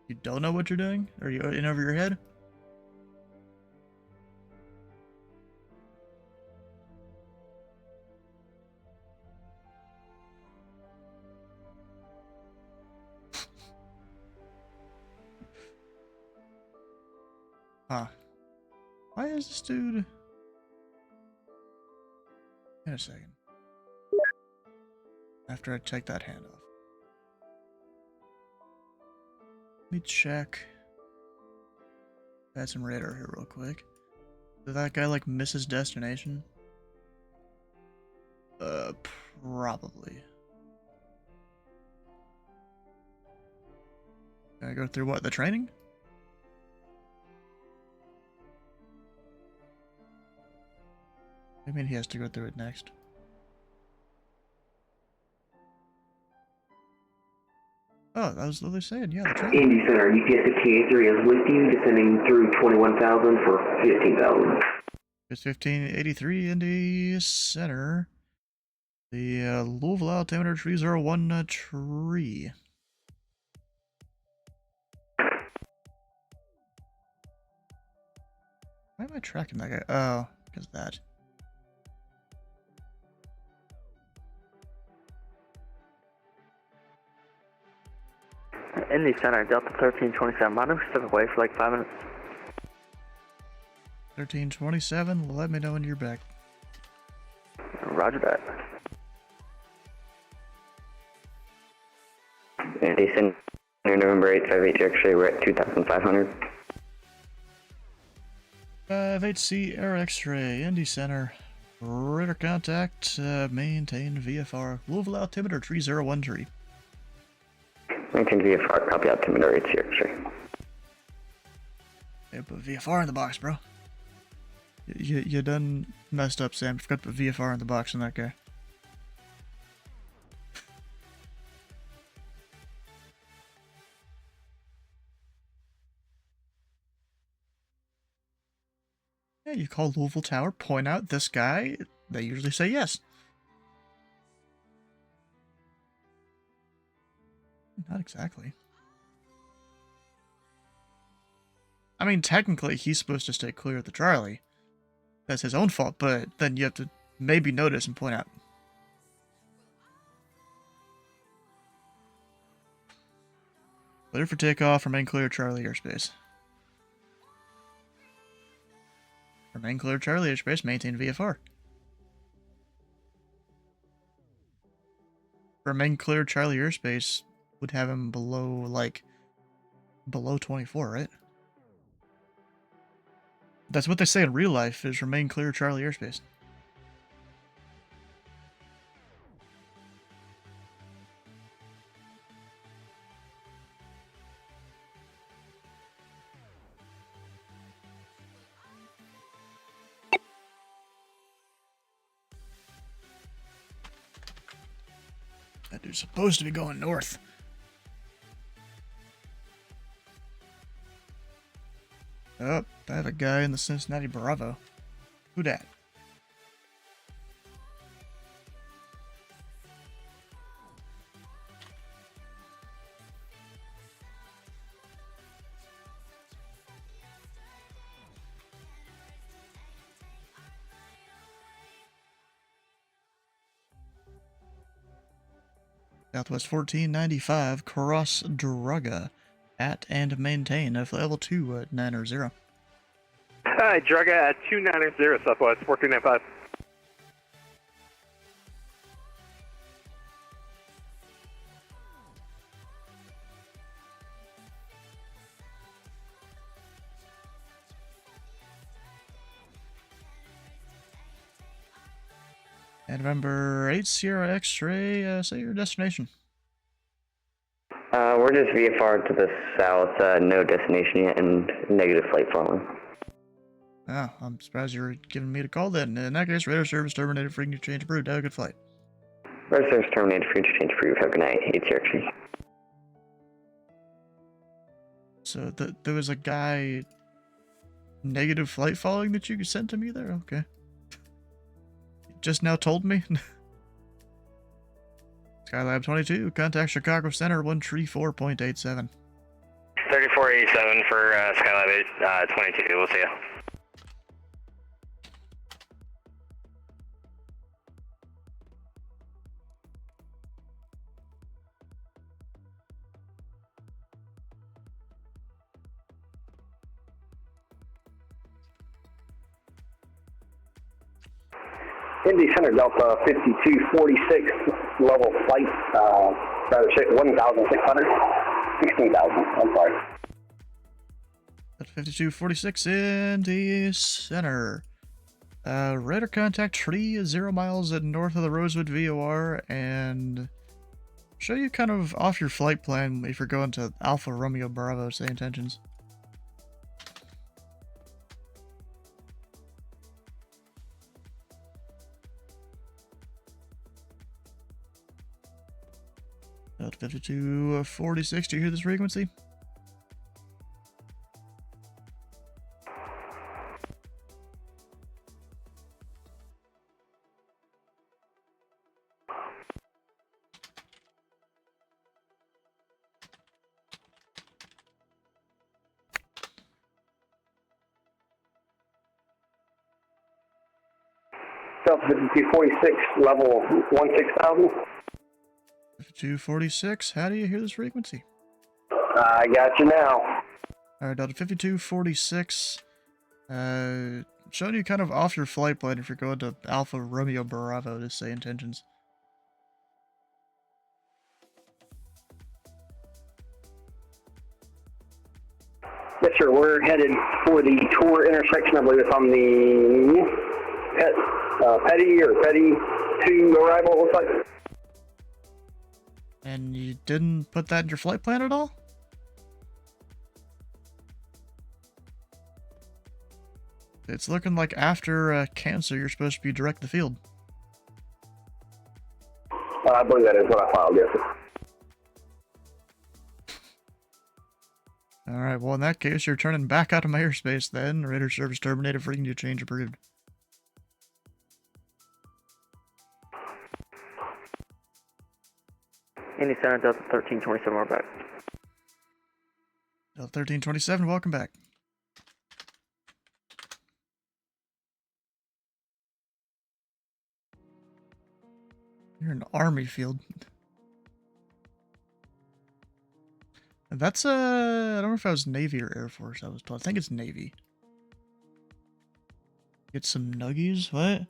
You don't know what you're doing? Are you in over your head? Huh. Why is this dude... In a second. After I take that hand off. Let me check. Add some radar here real quick. Did that guy like miss his destination? Probably. Can I go through what? The training? I mean, he has to go through it next. Oh, that was literally saying, yeah, the training. Indy Center, UPS 1583 is with you, descending through 21,000 for 15,000. It's 1583 Indy Center. The Louisville altimeter 301 tree. Why am I tracking that guy? Oh, because of that. Indy Center, Delta 1327. My number step away for like 5 minutes. 1327, let me know when you're back. Roger that. Indy Center, November 858 X-ray, we're at 2,500. 58C Air X-ray, Indy Center. Radar contact, maintain VFR. Louisville altimeter 3013. Maintain VFR, copy altimeter 8C X-ray. Hey, put VFR in the box, bro. You done messed up, Sam. Forgot to put VFR in the box on that guy. Yeah, you call Louisville Tower, point out this guy, they usually say yes. Not exactly. I mean, technically, he's supposed to stay clear of the Charlie. That's his own fault, but then you have to maybe notice and point out. Clear for takeoff, remain clear Charlie airspace. Remain clear Charlie airspace, maintain VFR. Remain clear Charlie airspace would have him below, like, below 24, right? That's what they say in real life, is remain clear Charlie airspace. That dude's supposed to be going north. Oh, I have a guy in the Cincinnati Bravo. Who dat? Southwest 1495, Cross Draga. At and maintain of level 2 at 900. Hi, Draga at 290 Southwest 1495. And November 8 Sierra X-ray, say your destination. We're just VFR to the south, no destination yet, and negative flight following. Oh, I'm surprised you were giving me a call then. In that case, radar service terminated, frequency change approved. Have a good flight. Radar service terminated, frequency change approved. Have a good night. 8 So there was a guy negative flight following that you sent to me there? Okay. You just now told me? Skylab 22, contact Chicago Center 134.87. 3487 for Skylab 22. We'll see you. Indy Center, Delta 5246, level flight, rather 1,600, 16,000, I'm sorry. At 5246 Indy Center. Radar contact tree 0 miles north of the Rosewood VOR, and show you kind of off your flight plan if you're going to Alpha Romeo Bravo, say intentions. At 5246, do you hear this frequency? Delta 5246, level 16,000. 5246, how do you hear this frequency? I got you now. Alright, Delta 5246, showing you kind of off your flight plan if you're going to Alpha Romeo Bravo to say intentions. Yes, sir. We're headed for the tour intersection. I believe it's on the Petty or Petty 2 arrival, it looks like. And you didn't put that in your flight plan at all? It's looking like after cancer, you're supposed to be direct to the field. I believe that is what I filed, yes, sir. Alright, well in that case, you're turning back out of my airspace then. Radar service terminated, frequency change approved. Indy Center, Delta 1327, we're back. Delta 1327, welcome back. You're in Army field. That's I don't know if I was Navy or Air Force. I was told. I think it's Navy. Get some nuggies? What?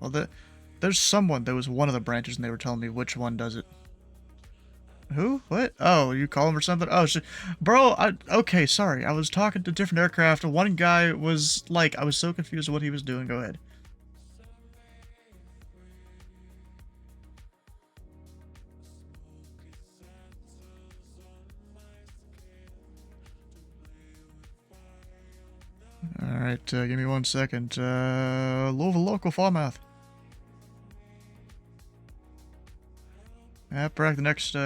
Well, there's someone that was one of the branches, and they were telling me which one does it. Who? What? Oh, you call him or something? Oh, shit. Bro, okay, sorry. I was talking to different aircraft. One guy was like, I was so confused with what he was doing. Go ahead. Alright, give me 1 second. Louisville local, Falmouth. Correct, the next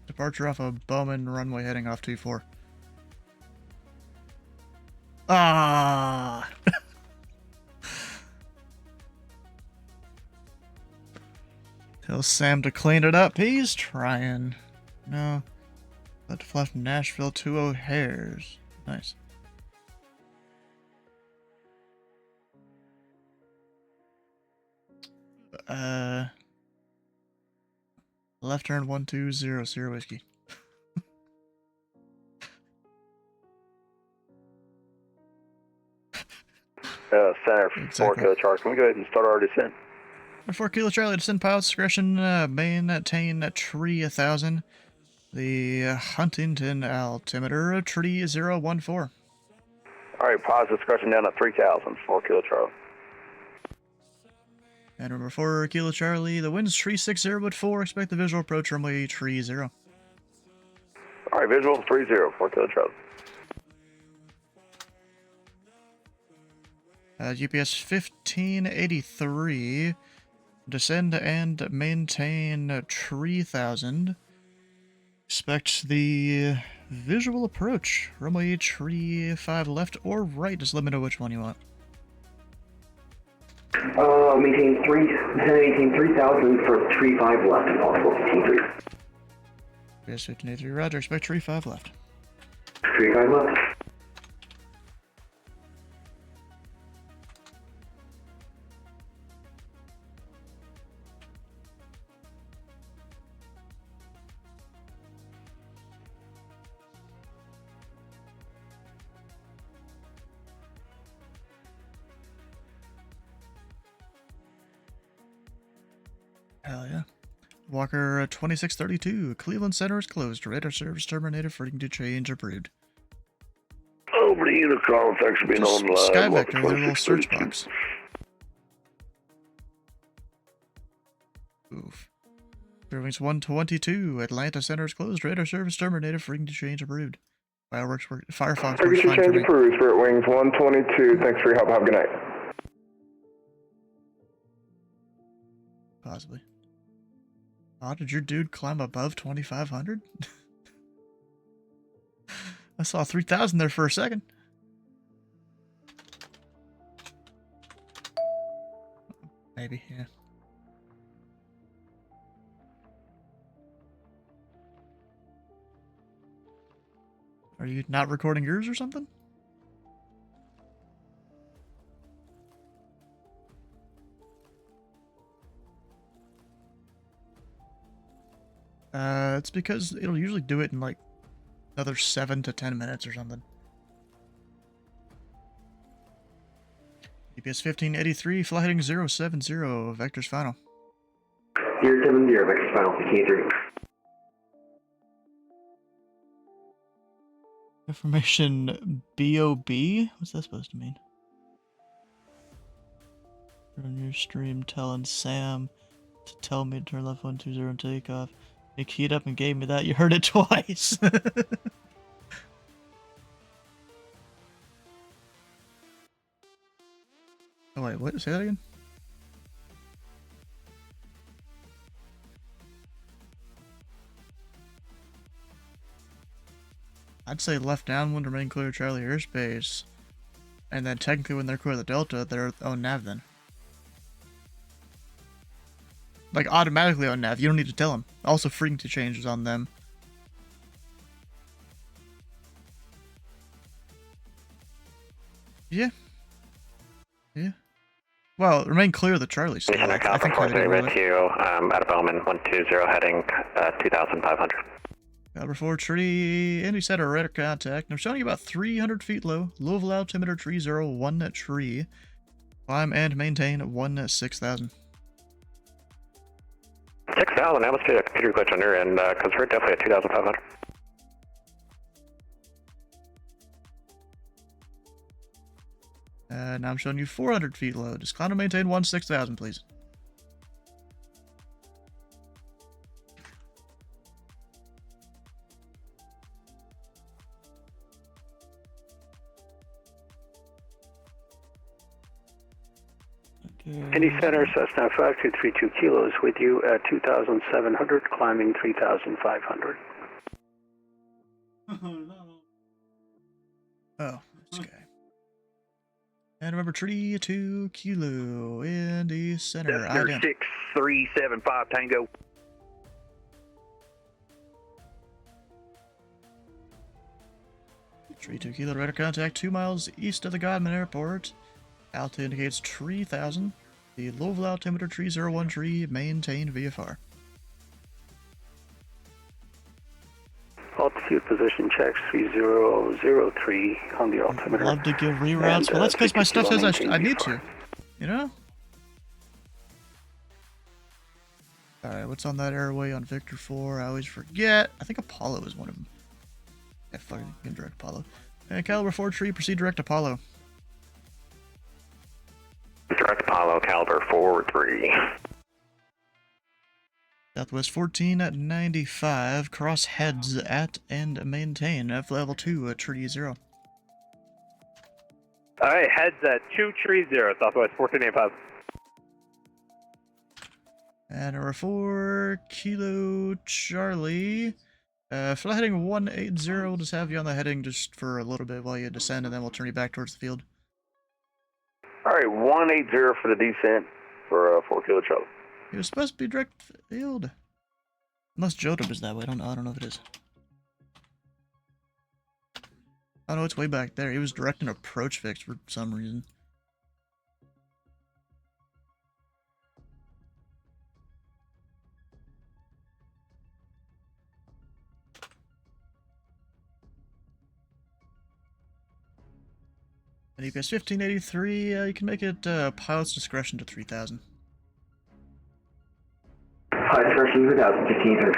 departure off of Bowman runway heading off 24. Ah! Tell Sam to clean it up. He's trying. No. Let to fly from Nashville to O'Hare's. Nice. Left turn 1200 whiskey. Center 4 Kilo Charlie. Can we go ahead and start our descent? 4 Kilo Charlie, descent pilots discretion, maintain tree 1000. The Huntington altimeter, tree 014. Alright, positive discretion down at 3,000, 4 Kilo Charlie. And number 4 Kilo Charlie, the wind's tree 60 at 4. Expect the visual approach runway tree 0. Alright, visual 30, 4 Kilo Charlie. GPS 1583. Descend and maintain 3000. Expect the visual approach. Runway tree 5 left or right. Just let me know which one you want. Maintain 3000 for tree 5 left and possible 15-3. Yes, 1583, roger. Expect tree 5 left. Tree 5 left. Hell yeah. Walker 2632. Cleveland Center is closed. Radar service terminated. Freaking to change approved. Over to Unicron, thanks for being on the line. Sky Vector, their little search box. Oof. Service 122. Atlanta Center is closed. Radar service terminated. Freaking to change approved. Firefox works fine for Change me. approved. Spirit Wings 122. Thanks for your help. Have a good night. Possibly. Oh, did your dude climb above 2,500? I saw 3,000 there for a second. Maybe, yeah. Are you not recording yours or something? It's because it'll usually do it in like another 7 to 10 minutes or something. GPS 1583, flight heading 070, vectors final. 070, vectors final, 1583. Information BOB? What's that supposed to mean? On your stream telling Sam to tell me to turn left 120 and take off. He keyed up and gave me that. You heard it twice. Oh wait, what? Say that again? I'd say left downwind, remain clear Charlie airspace. And then technically when they're clear of the Delta, they're on nav then. Like automatically on nav, you don't need to tell them. Also frequency to change is on them. Yeah. Yeah. Well, remain clear of the Charlie still. Center Caliber 43 with you, out of Bowman, 120 heading 2,500. Caliber 4 tree, Indy Center, radar contact. I'm showing you about 300 feet low. Low altimeter tree 01 tree. Climb and maintain 6,000. 6,000, that must be a computer glitch on your end, because we're definitely at 2,500. Now I'm showing you 400 feet low. Just climb and maintain 6,000, please. Indy Center, Cessna 5232 kilos with you at 2,700, climbing 3,500. Oh, this guy. And remember, tree 2 kilo, Indy Center. Cessna 6375 Tango. Tree 2 kilo, radar contact 2 miles east of the Godman Airport. Altitude indicates 3,000. The low altimeter tree 01 tree, maintain VFR. Altitude position checks 3003 on the altimeter. Love to give reroutes. Well, that's because my stuff says I need to. You know? Alright, what's on that airway on Victor 4? I always forget. I think Apollo is one of them. Yeah, fucking can direct Apollo. And Caliber 4 tree, proceed direct Apollo. Direct Apollo, Caliber 43. Southwest 14 at 95, cross heads at and maintain F level 2 at tree 0. Alright, heads at 230, Southwest 1485. And number 4, Kilo Charlie. Flight heading 180, we'll just have you on the heading just for a little bit while you descend, and then we'll turn you back towards the field. Alright, 180 for the descent for 4 Kilo Charlie. It was supposed to be direct field. Unless Jotub is that way, I don't know if it is. Oh no, it's way back there. He was directing approach fix for some reason. And UPS 1583, you can make it pilot's discretion to 3000. Pilot's discretion 3000, 15.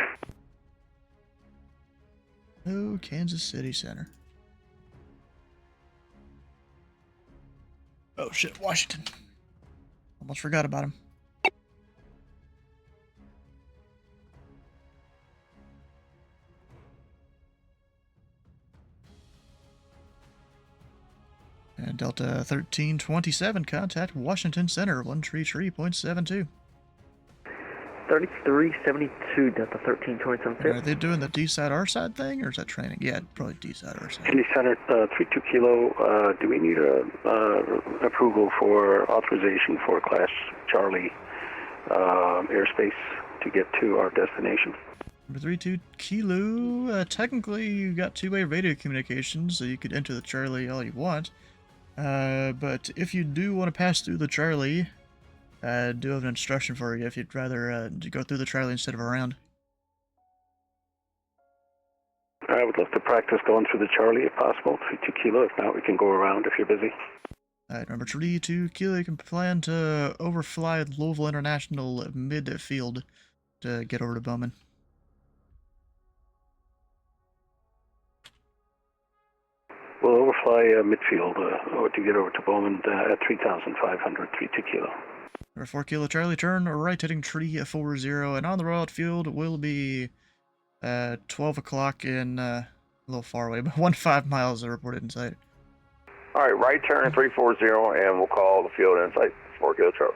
Oh, Kansas City Center. Oh shit, Washington. Almost forgot about him. And Delta 1327, contact Washington Center, 133.72. 3372, Delta 1327. Are they doing the D side R side thing, or is that training? Yeah, probably D side R side. Indy Center 32 Kilo, do we need approval for authorization for Class Charlie airspace to get to our destination? Number 32 Kilo, technically you got two-way radio communications, so you could enter the Charlie all you want. But if you do want to pass through the Charlie, I do have an instruction for you if you'd rather go through the Charlie instead of around. I would love to practice going through the Charlie if possible, 32 Kilo. If not, we can go around if you're busy. Alright, number 32 Kilo, you can plan to overfly Louisville International mid-field to get over to Bowman. We'll overfly midfield to get over to Bowman at 3,500, 32 Kilo. Number 4 Kilo Charlie, turn right heading tree 40, and on the rollout field will be 12 o'clock in, a little far away, but 15 miles are reported in sight. Alright, right turn 340, and we'll call the field in sight, 4 Kilo Charlie.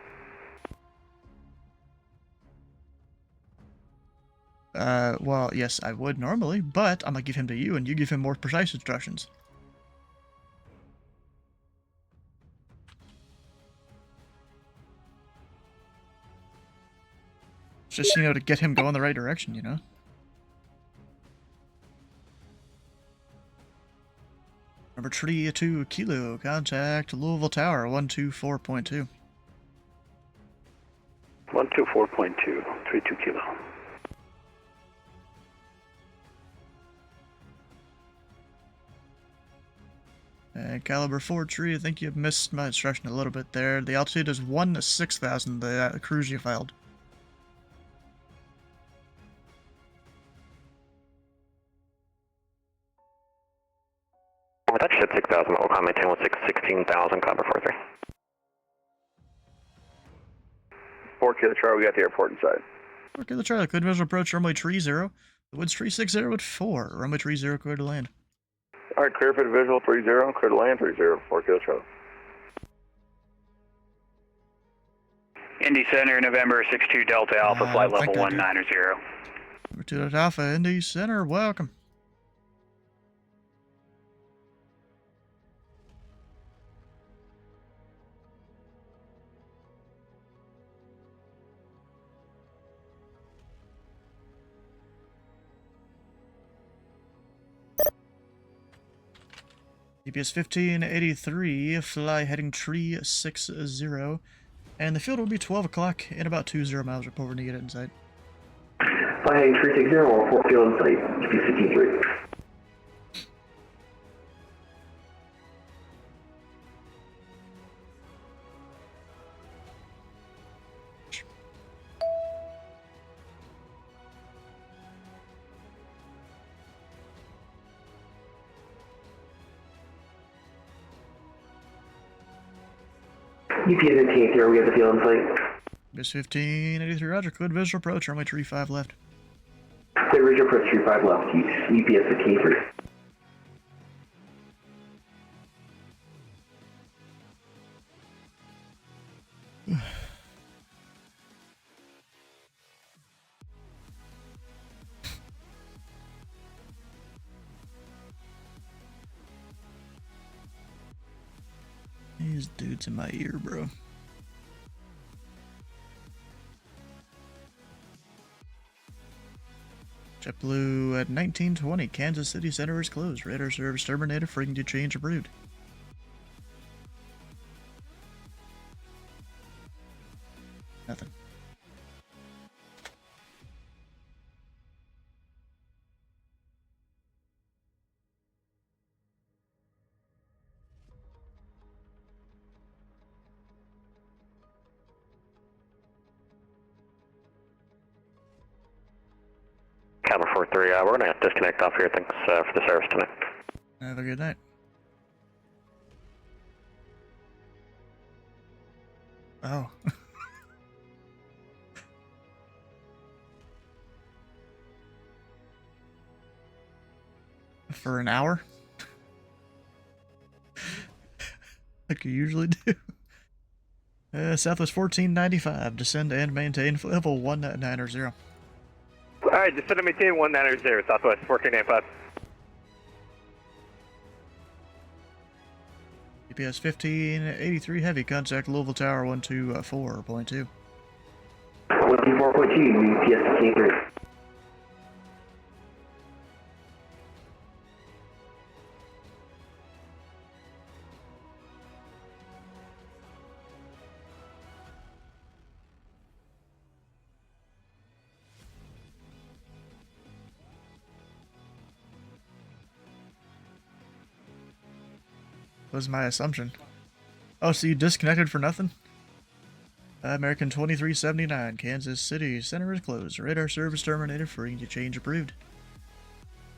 Well, yes, I would normally, but I'm gonna give him to you, and you give him more precise instructions. Just, you know, to get him going the right direction, you know? Number 32 Kilo, contact Louisville Tower, 124.2. 124.2, 32 Kilo. And Caliber 4 tree, I think you missed my instruction a little bit there. The altitude is 1-6,000, the cruise you filed. That ship 6,000, we'll comment 16,000, Caliber 43. 4 Kilo Charlie, we got the airport inside. 4 Kilo Charlie, cleared visual approach, runway tree 0. The wind's 360 at 4, runway tree 0, clear to land. Alright, clear for the visual 30, clear to land 30, 4 Kilo Charlie. Indy Center, November 62 Delta Alpha, flight level 190. Number 2 Delta Alpha, Indy Center, welcome. UPS 1583, fly heading tree 60, and the field will be 12 o'clock in about 20 miles before we get it in sight. Fly heading 360 or 4 field in sight, UPS 1583. UPS 1583, we have the field in sight. Miss 1583, roger. Cleared visual approach, runway 35 left. Clear visual approach 35 left, UPS 1583. These dudes in my ear, bro. JetBlue at 1920. Kansas City Center is closed. Radar service terminated. Frequency change approved. Nothing. Cabin 43, we're going to disconnect off here. Thanks for the service tonight. Have a good night. Oh. For an hour? Like you usually do. Southwest 1495. Descend and maintain level 190. Alright, descend and maintain 190, Southwest 1495. GPS 1583 heavy, contact Louisville Tower 124.2. 124.2, UPS 1583. Was my assumption. Oh, so you disconnected for nothing? American 2379, Kansas City Center is closed. Radar service terminated. Frequency change approved.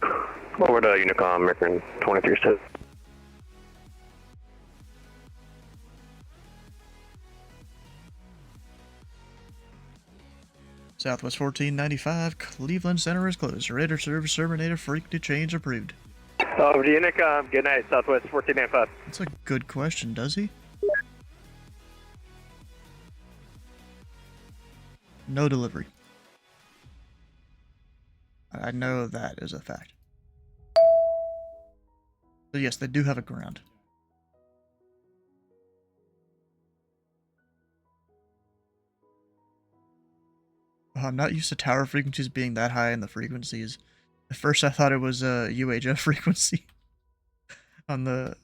Over to Unicom, American 2379. Southwest 1495, Cleveland Center is closed. Radar service terminated. Frequency change approved. Over to Unicom, good night, Southwest 1495. That's a good question, does he? No delivery. I know that is a fact. So yes, they do have a ground. Oh, I'm not used to tower frequencies being that high in the frequencies. At first I thought it was a UHF frequency on the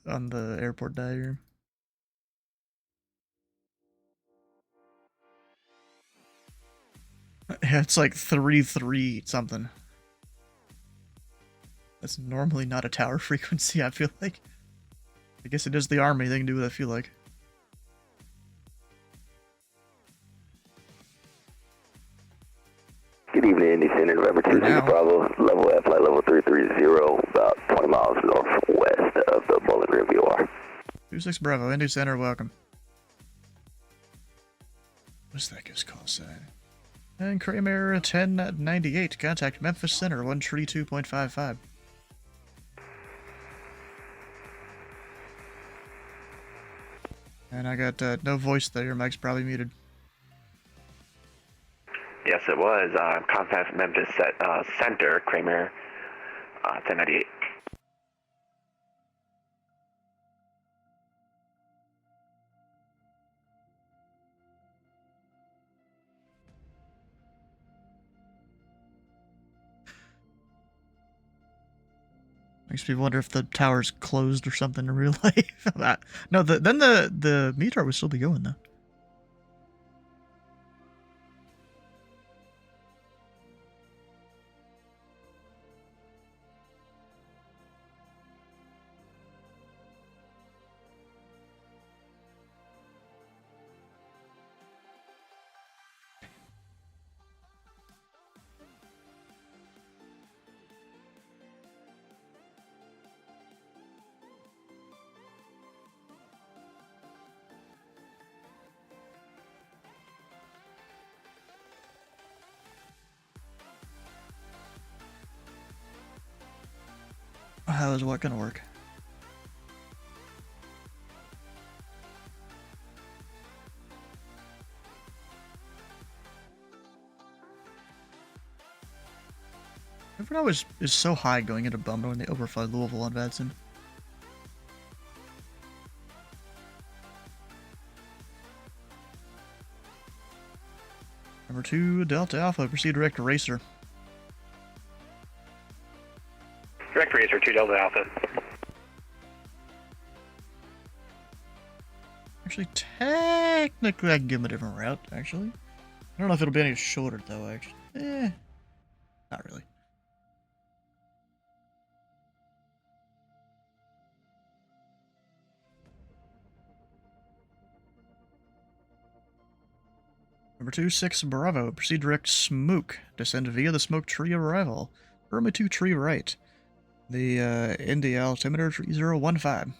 airport diagram. Yeah, it's like 3 something. That's normally not a tower frequency, I feel like. I guess it is the Army, they can do what I feel like. Good evening, Indy Center, November 2 Bravo, level at flight level 330, about 20 miles northwest of the Bowling Green VOR. 26 Bravo, Indy Center, welcome. What's that guy's call sign? And Kramer 1098, contact Memphis Center 132.55. And I got no voice there, your mic's probably muted. Yes, it was. Contact Memphis Center, Kramer 1098. Makes me wonder if the tower's closed or something in real life. No, then the meter would still be going though. how is what gonna work? Everyone always is so high going into Bummer when they overfly Louisville on Vadson. Number 2, Delta Alpha, proceed direct to Racer. Direct Racer 2 Delta Alpha. Actually, technically I can give him a different route, actually. I don't know if it'll be any shorter, though, actually. Not really. Number 2, 6 Bravo, proceed direct Smoke. Descend via the Smoke tree arrival. Runway 2 tree right. The Indy altimeter 3015.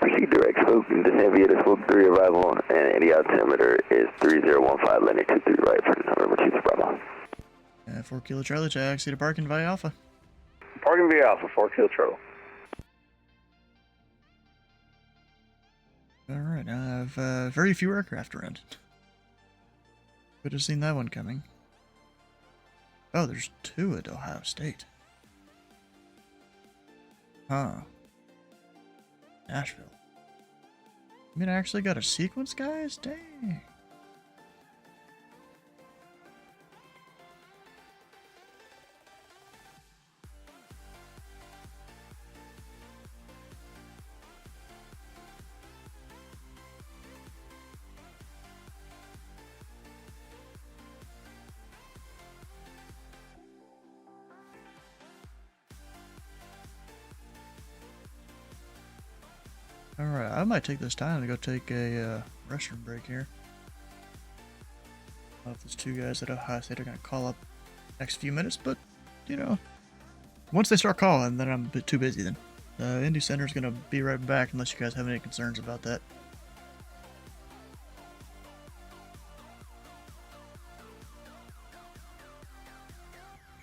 Proceed direct Smoke and descend via the Smoke 3 arrival, and Indy altimeter is 3015, landing 23 right for number 2 Bravo. 4 Kilo Charlie taxi to parking via Alpha. Parking via Alpha, 4 Kilo Charlie. Alright, now I have very few aircraft around. Could have seen that one coming. Oh, there's 2 at Ohio State. Huh. Nashville. I mean, I actually got a sequence, guys? Dang. Alright, I might take this time to go take a restroom break here. I don't know if those 2 guys at Ohio State are going to call up next few minutes, but, you know, once they start calling, then I'm a bit too busy then. Indy Center is going to be right back unless you guys have any concerns about that.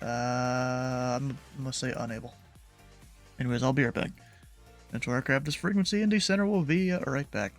I'm going to say unable. Anyways, I'll be right back. Until aircraft this frequency, Indy Center will be right back.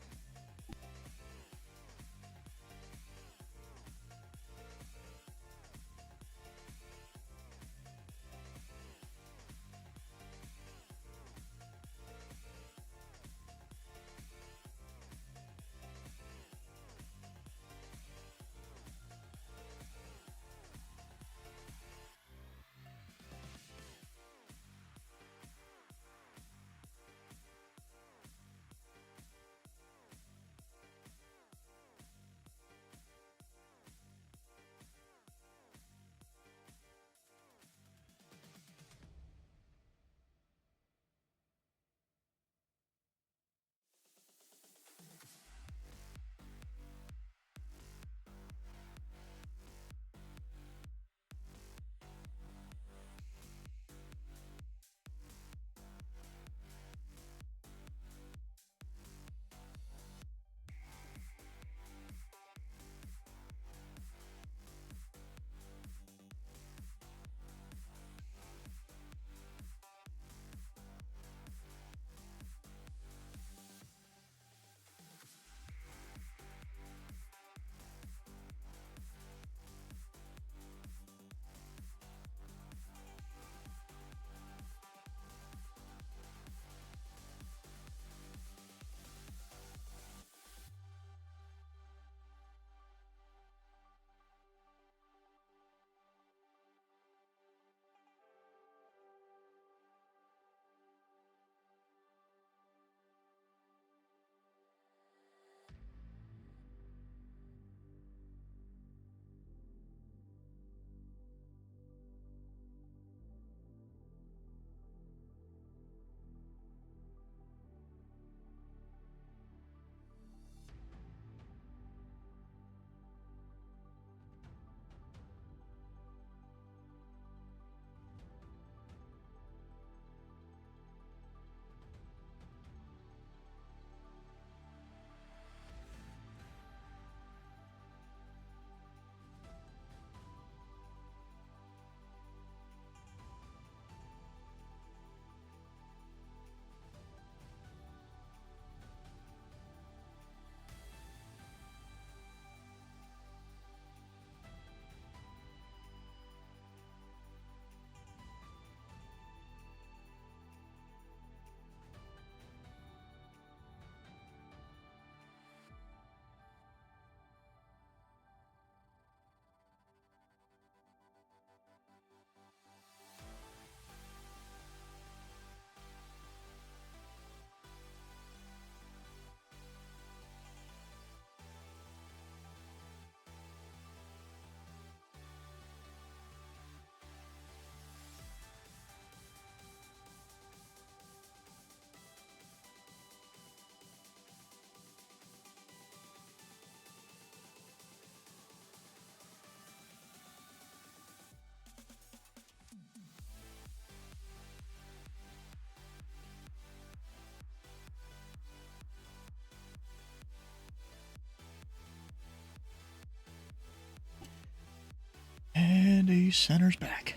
Indy Center's back.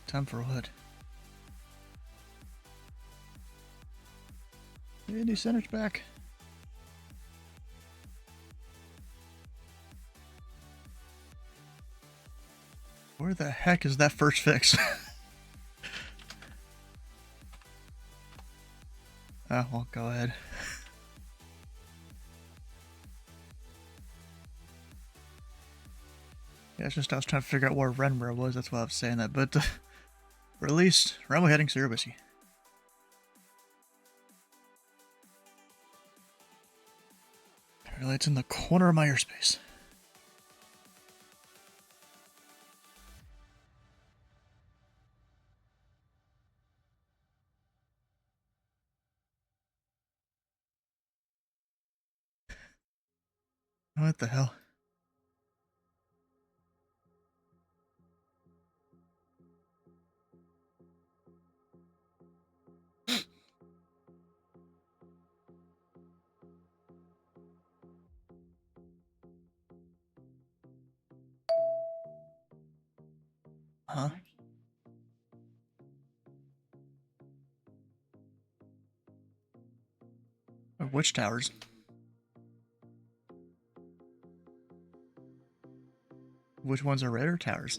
Time for what? Indy Center's back. Where the heck is that first fix? Oh, well, go ahead. Yeah, it's just I was trying to figure out where Renborough was, that's why I was saying that, but released, runway heading Sierra Whiskey. Really, it's in the corner of my airspace. What the hell? Huh? Which towers? Which ones are radar towers?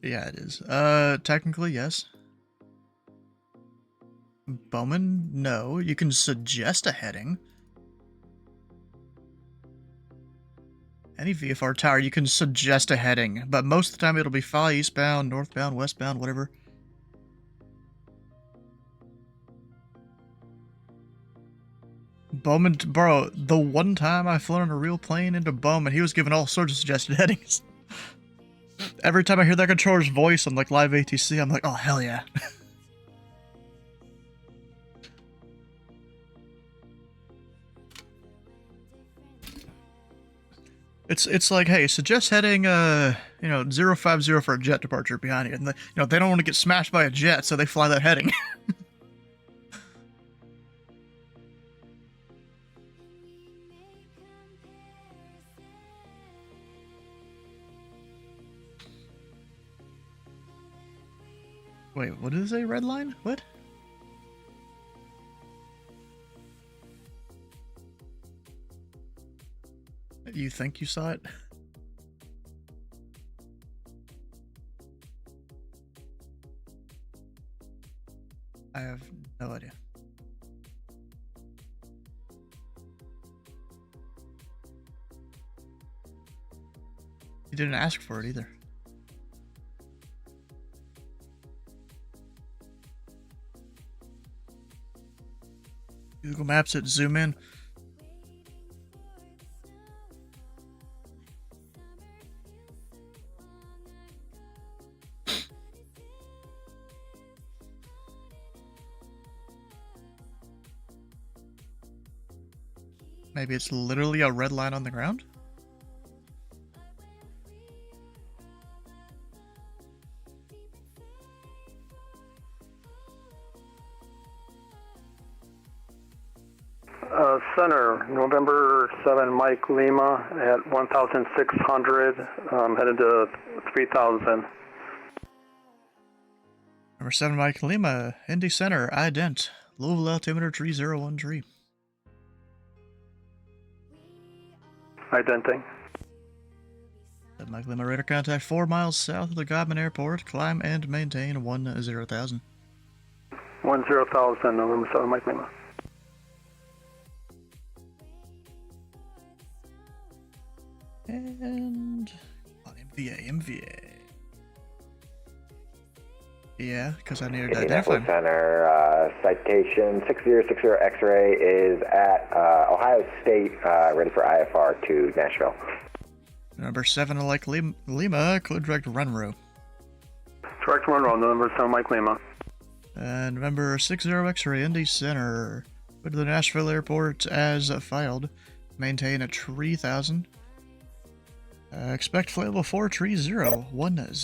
Yeah, it is. Technically, yes. Bowman, no. You can suggest a heading. Any VFR tower, you can suggest a heading, but most of the time it'll be fly eastbound, northbound, westbound, whatever. Bowman, bro, the one time I flew on a real plane into Bowman, he was giving all sorts of suggested headings. Every time I hear that controller's voice on like live ATC, I'm like, oh hell yeah. It's like, hey, suggest heading, 050 for a jet departure behind you, and they don't want to get smashed by a jet, so they fly that heading. Wait, what did it say? Red line? What? You think you saw it? I have no idea. You didn't ask for it either. Google Maps it, zoom in. Maybe it's literally a red line on the ground? Center, November 7, Mike Lima at 1,600, headed to 3,000. Number 7, Mike Lima, Indy Center, ident, Louisville altimeter 3013. Identing. Mike Lima, radar contact 4 miles south of the Godman Airport, climb and maintain 10,000. 10,000, November 7, Mike Lima. And MVA. Yeah, because I needed to identify. Indianapolis Center, citation 6060 X-ray is at Ohio State, ready for IFR to Nashville. Number 7, like Lima, clear direct run row. Direct run row, November 7, Mike Lima. And November 60 X-ray, Indy Center, go to the Nashville Airport as filed. Maintain at 3,000. Expect flight level 430,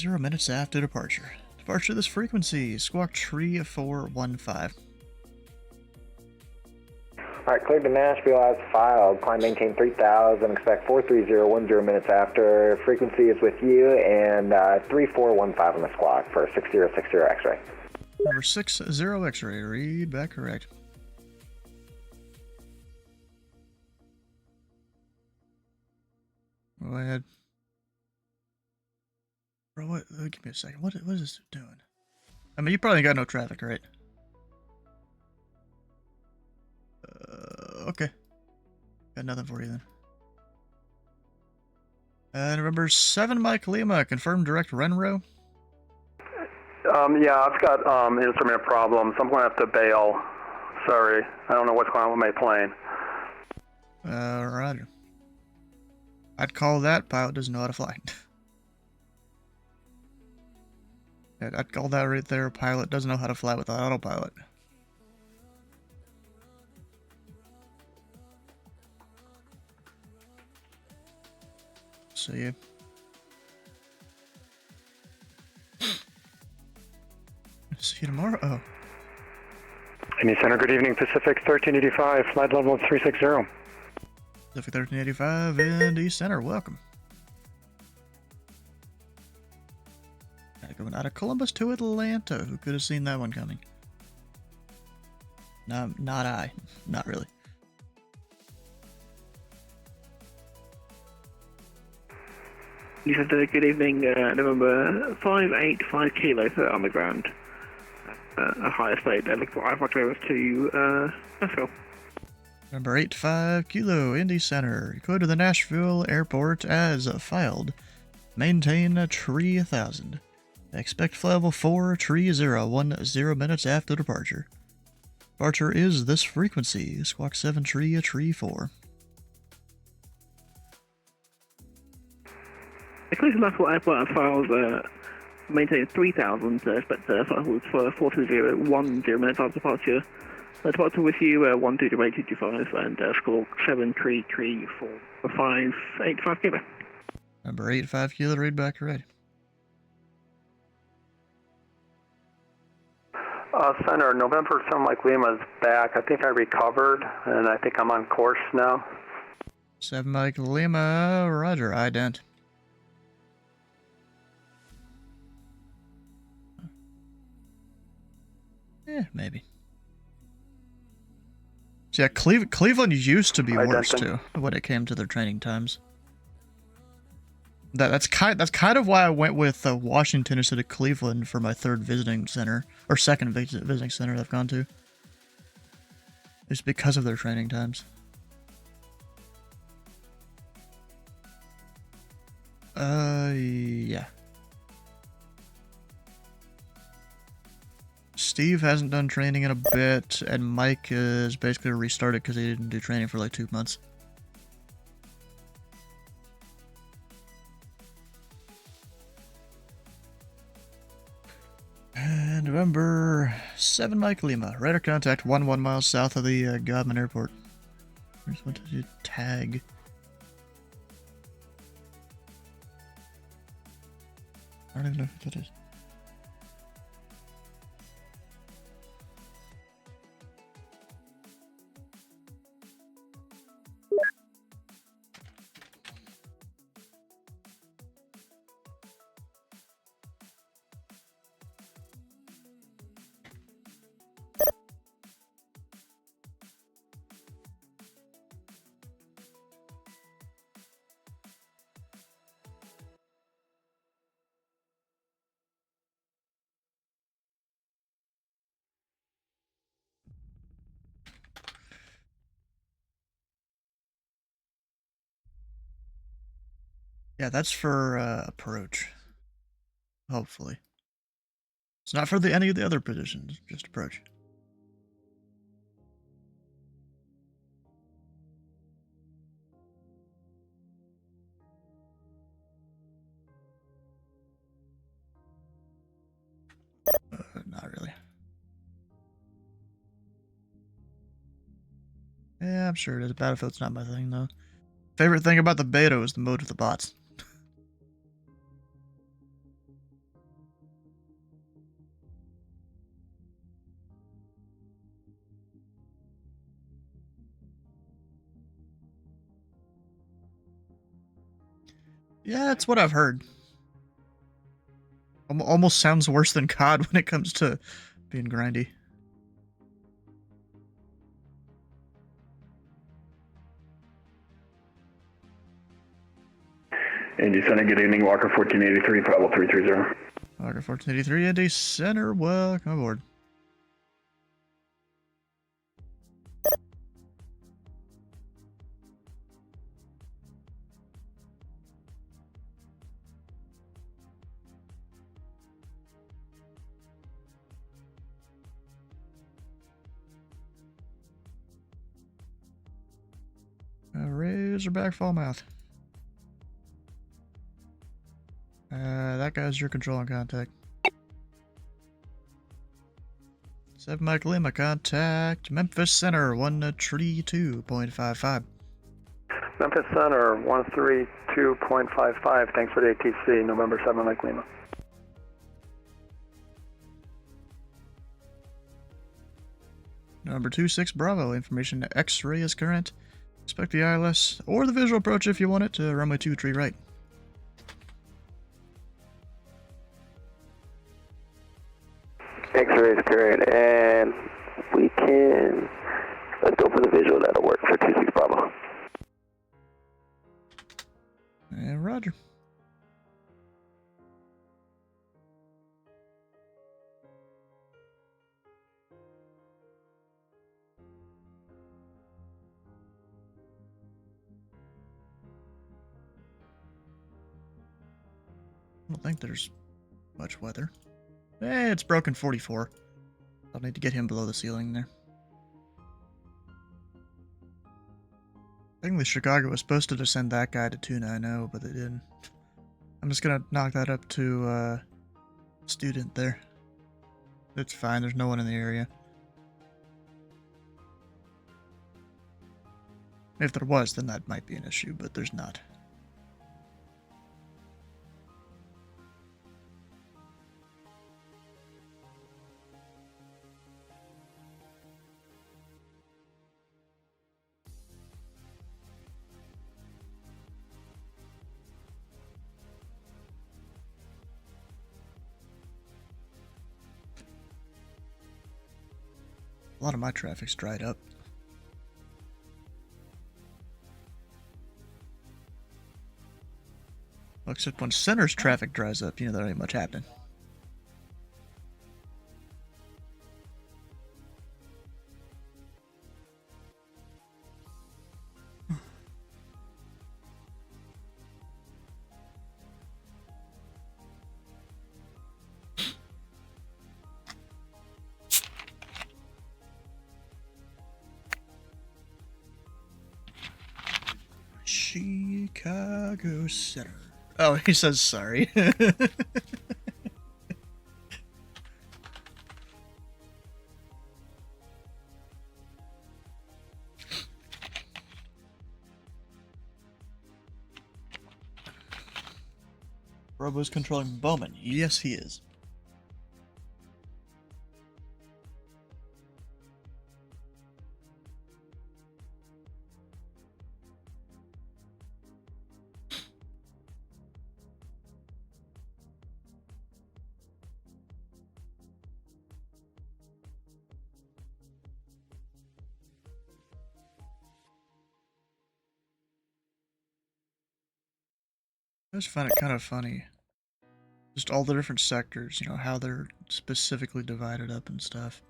10 minutes after departure. Departure this frequency, squawk 3415. Alright, cleared to Nashville as filed. Climb maintain 3000, expect 43010 minutes after. Frequency is with you, and 3415 on the squawk for 6060 X-ray. Number 60 X-ray, read back correct. Go ahead. Bro, what? Give me a second. What is this doing? I mean, you probably got no traffic, right? Okay. Got nothing for you then. November 7 Mike Lima, confirmed direct Renro. Yeah, I've got instrument problems. I'm going to have to bail. Sorry. I don't know what's going on with my plane. Roger. I'd call that pilot doesn't know how to fly. I'd call that right there, pilot doesn't know how to fly without autopilot. See you. See you tomorrow. Oh. Indy Center, good evening. Pacific 1385, flight level 360. Pacific 1385, Indy Center, welcome. Going out of Columbus to Atlanta. Who could have seen that one coming? No, not I. Not really. You said good evening, November 585 Kilo for on the ground. A higher speed. Look for I've over to Nashville. Number 85 Kilo, Indy Center. Go to the Nashville airport as filed. Maintain 3000. Expect flight level 43010 minutes after departure. Departure is this frequency. Squawk 7 tree 4. The Cleveland Nashville Airport has filed maintain 3000. Expect flight levels for 42010 minutes after departure. Departure with you 12825 and squawk 7334 for 585 Kilo. Number 85 Kilo, read back ready. Center, November 7 Mike Lima is back. I think I recovered, and I think I'm on course now. 7 Mike Lima, roger, ident. Maybe. So yeah, Cleveland used to be worse too when it came to their training times. That's kind of why I went with Washington instead of Cleveland for my third visiting center, or second visiting center I've gone to. It's because of their training times. Yeah. Steve hasn't done training in a bit, and Mike is basically restarted because he didn't do training for like 2 months. And November 7 Mike Lima, radar contact 1 miles south of the Godman Airport. Here's what to tag. I don't even know who that is. Yeah, that's for approach. Hopefully. It's not for any of the other positions, just approach. Not really. Yeah, I'm sure it is. Battlefield's not my thing, though. Favorite thing about the beta is the mode with the bots. Yeah, that's what I've heard. Almost sounds worse than COD when it comes to being grindy. Indy Center, good evening. Walker 1483, Bravo 330. Walker 1483, Indy Center, welcome aboard. Razorback Fallmouth. That guy's your controlling contact. 7 Mike Lima, contact Memphis Center, 132.55. Memphis Center, 132.55. Thanks for the ATC, November 7 Mike Lima. Number 26 Bravo, information X-ray is current. Expect the ILS or the visual approach if you want it to runway 23 right. X-ray is current, and we can, let's go for the visual, that'll work for 26 Bravo. And roger. I don't think there's much weather. It's broken 44. I'll need to get him below the ceiling there. I think the Chicago was supposed to descend that guy to 290, but they didn't. I'm just gonna knock that up to student there. It's fine, there's no one in the area. If there was, then that might be an issue, but there's not. A lot of my traffic's dried up. Well, except when Center's traffic dries up, you know, there ain't much happening. Chicago Center. Oh, he says sorry. Robo's controlling Bowman. Yes, he is. I just find it kind of funny. Just all the different sectors, you know, how they're specifically divided up and stuff.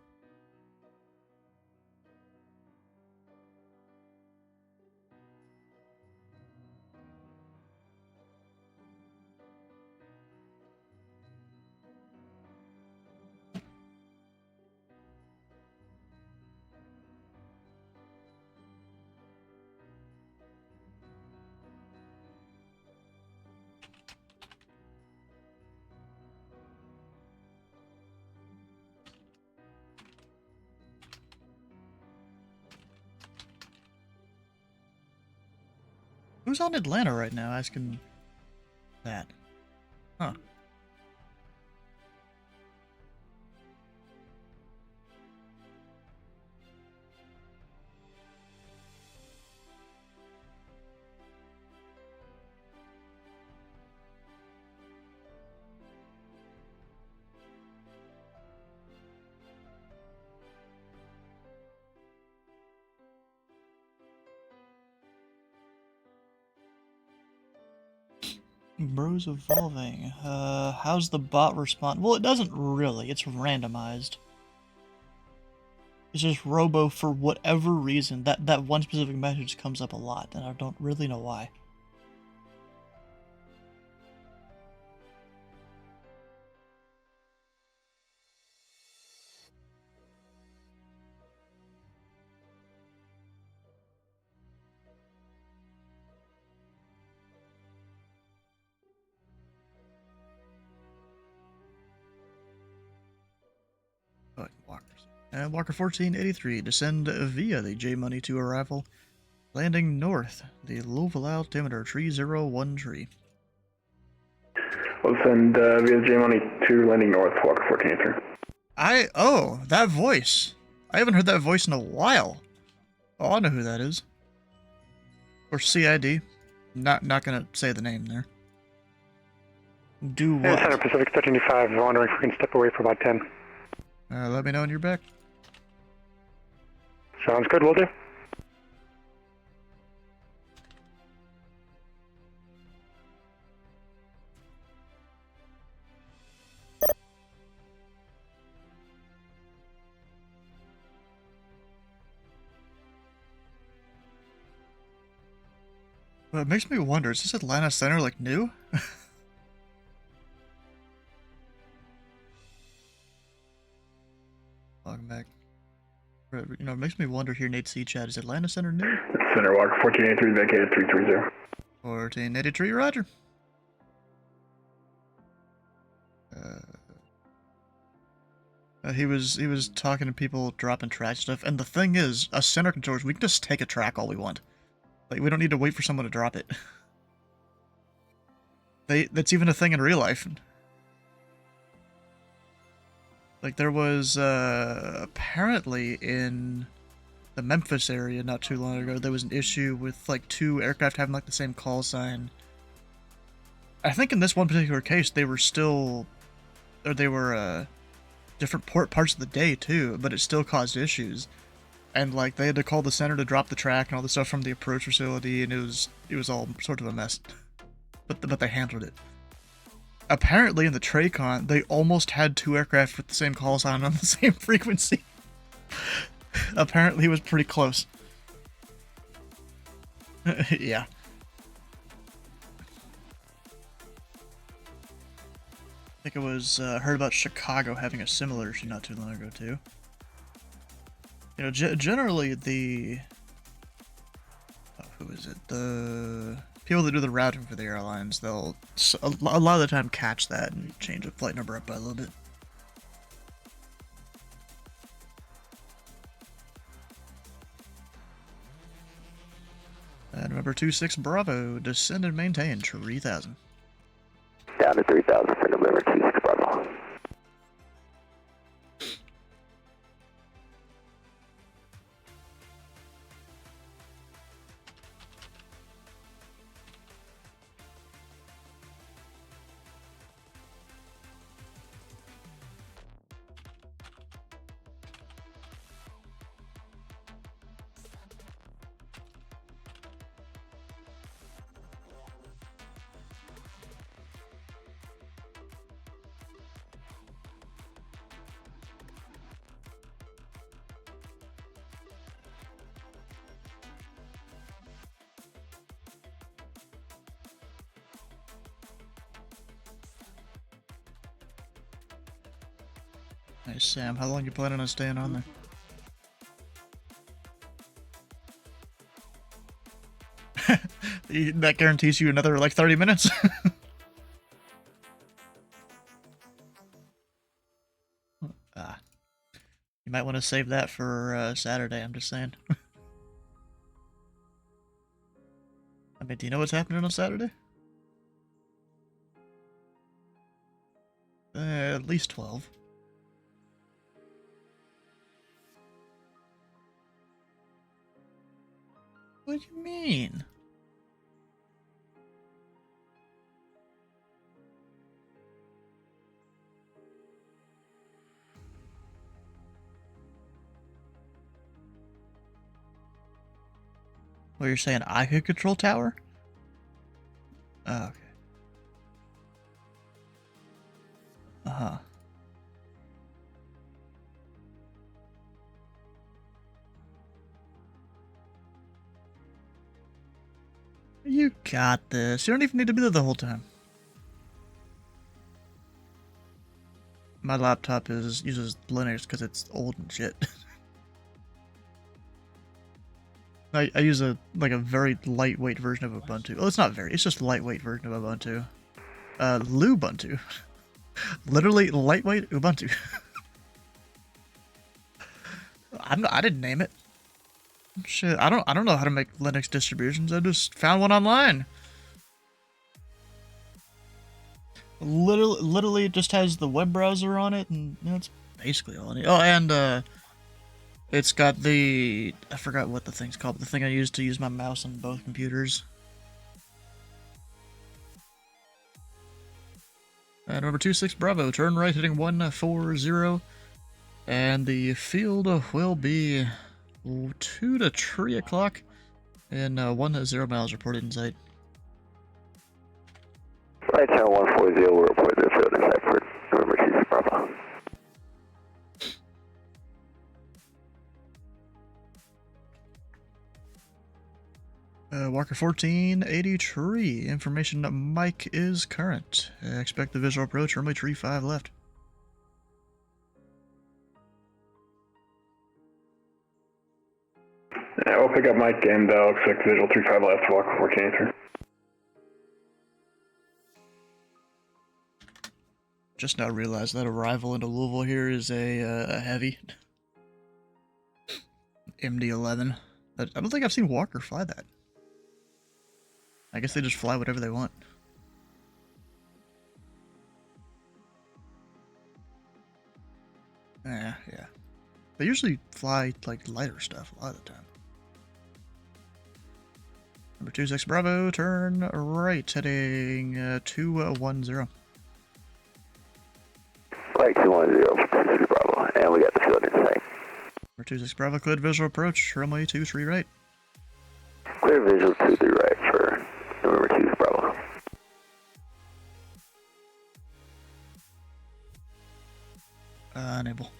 Who's on Atlanta right now asking that? Huh. bros evolving. How's the bot respond? Well, it doesn't really. It's randomized. It's just robo for whatever reason. That one specific message comes up a lot, and I don't really know why. Walker 1483, descend via the J-Money to arrival. Landing north, the Louisville altimeter, 301 tree. We'll send via J-Money to landing north, Walker 1483. Oh, that voice. I haven't heard that voice in a while. Oh, I know who that is. Or CID. Not gonna say the name there. Do what? Center Pacific 1325, wondering if we can step away for about 10. Let me know when you're back. Sounds good, will do. Well, it makes me wonder, is this Atlanta Center, like, new? Welcome back. You know, it makes me wonder here, Nate C. Chat, is Atlanta Center new? Center Walker 1483, vacated 330. 1483, roger. He was talking to people dropping track stuff, and the thing is, us center controllers, we can just take a track all we want. Like, we don't need to wait for someone to drop it. That's even a thing in real life. Like, there was, apparently in the Memphis area not too long ago, there was an issue with, like, 2 aircraft having, like, the same call sign. I think in this one particular case, they were still, or they were, different parts of the day, too, but it still caused issues. And, like, they had to call the center to drop the track and all the stuff from the approach facility, and it was all sort of a mess. But they handled it. Apparently, in the Tracon, they almost had 2 aircraft with the same call sign on the same frequency. Apparently, it was pretty close. Yeah. I think it was, heard about Chicago having a similar issue not too long ago, too. You know, generally, who is it? The people that do the routing for the airlines, they'll a lot of the time catch that and change the flight number up by a little bit. And November 26 Bravo, descend and maintain 3000. Down to 3000 for November 26 Bravo. Hey Sam, how long you planning on staying on there? That guarantees you another, like, 30 minutes? You might want to save that for Saturday, I'm just saying. I mean, do you know what's happening on Saturday? At least 12. What do you mean? Well, you're saying I could control tower? Oh, okay. Uh-huh. You got this. You don't even need to be there the whole time. My laptop uses Linux because it's old and shit. I use a very lightweight version of Ubuntu. Well, it's not very. It's just a lightweight version of Ubuntu. Lubuntu. Literally lightweight Ubuntu. I didn't name it. Shit, I don't know how to make Linux distributions. I just found one online. Literally it just has the web browser on it, and that's basically all I need. Oh, and it's got I forgot what the thing's called, but the thing I use to use my mouse on both computers. And number 26 Bravo, turn right heading 140, and the field will be 2 to 3 o'clock, and 10 miles reported in sight. Right, channel 140 will report the field in sight for November 26 Bravo. Walker 1483, information Mike is current. Expect the visual approach, runway 35 left. Yeah, we'll pick up Mike and expect visual 35 left, Walker 1483. Just now realized that arrival into Louisville here is a heavy MD-11. I don't think I've seen Walker fly that. I guess they just fly whatever they want. Yeah. They usually fly like lighter stuff a lot of the time. Number 26 Bravo, turn right, heading 210. Right, 210 for 26 Bravo, and we got the field in sight. Number 26 Bravo, cleared visual approach, runway 23 right. Clear visual 23 right for November 26 Bravo. Unable.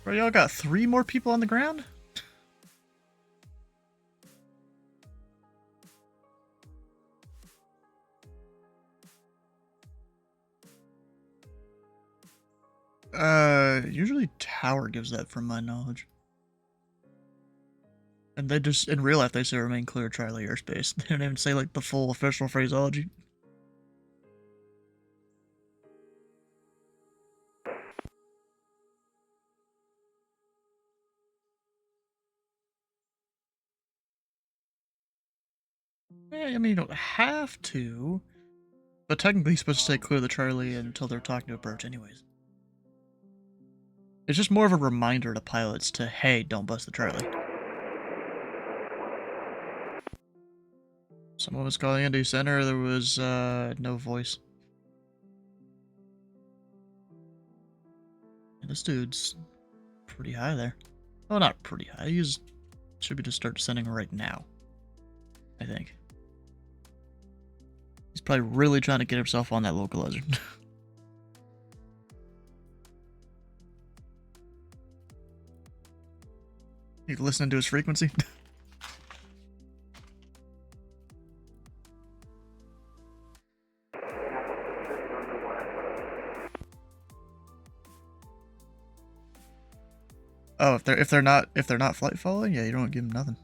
Bro, y'all got 3 more people on the ground? Usually Tower gives that from my knowledge. And they just, in real life, they say remain clear, Charlie airspace. They don't even say, like, the full official phraseology. Yeah, I mean, you don't have to. But technically, you're supposed to stay clear of the Charlie until they're talking to approach anyways. It's just more of a reminder to pilots to, hey, don't bust the Charlie. Someone was calling Indy Center, there was no voice. And this dude's pretty high there. Oh, not pretty high. Should be just start descending right now, I think. He's probably really trying to get himself on that localizer. You listening to his frequency? Oh, if they're not flight following, yeah, you don't give them nothing.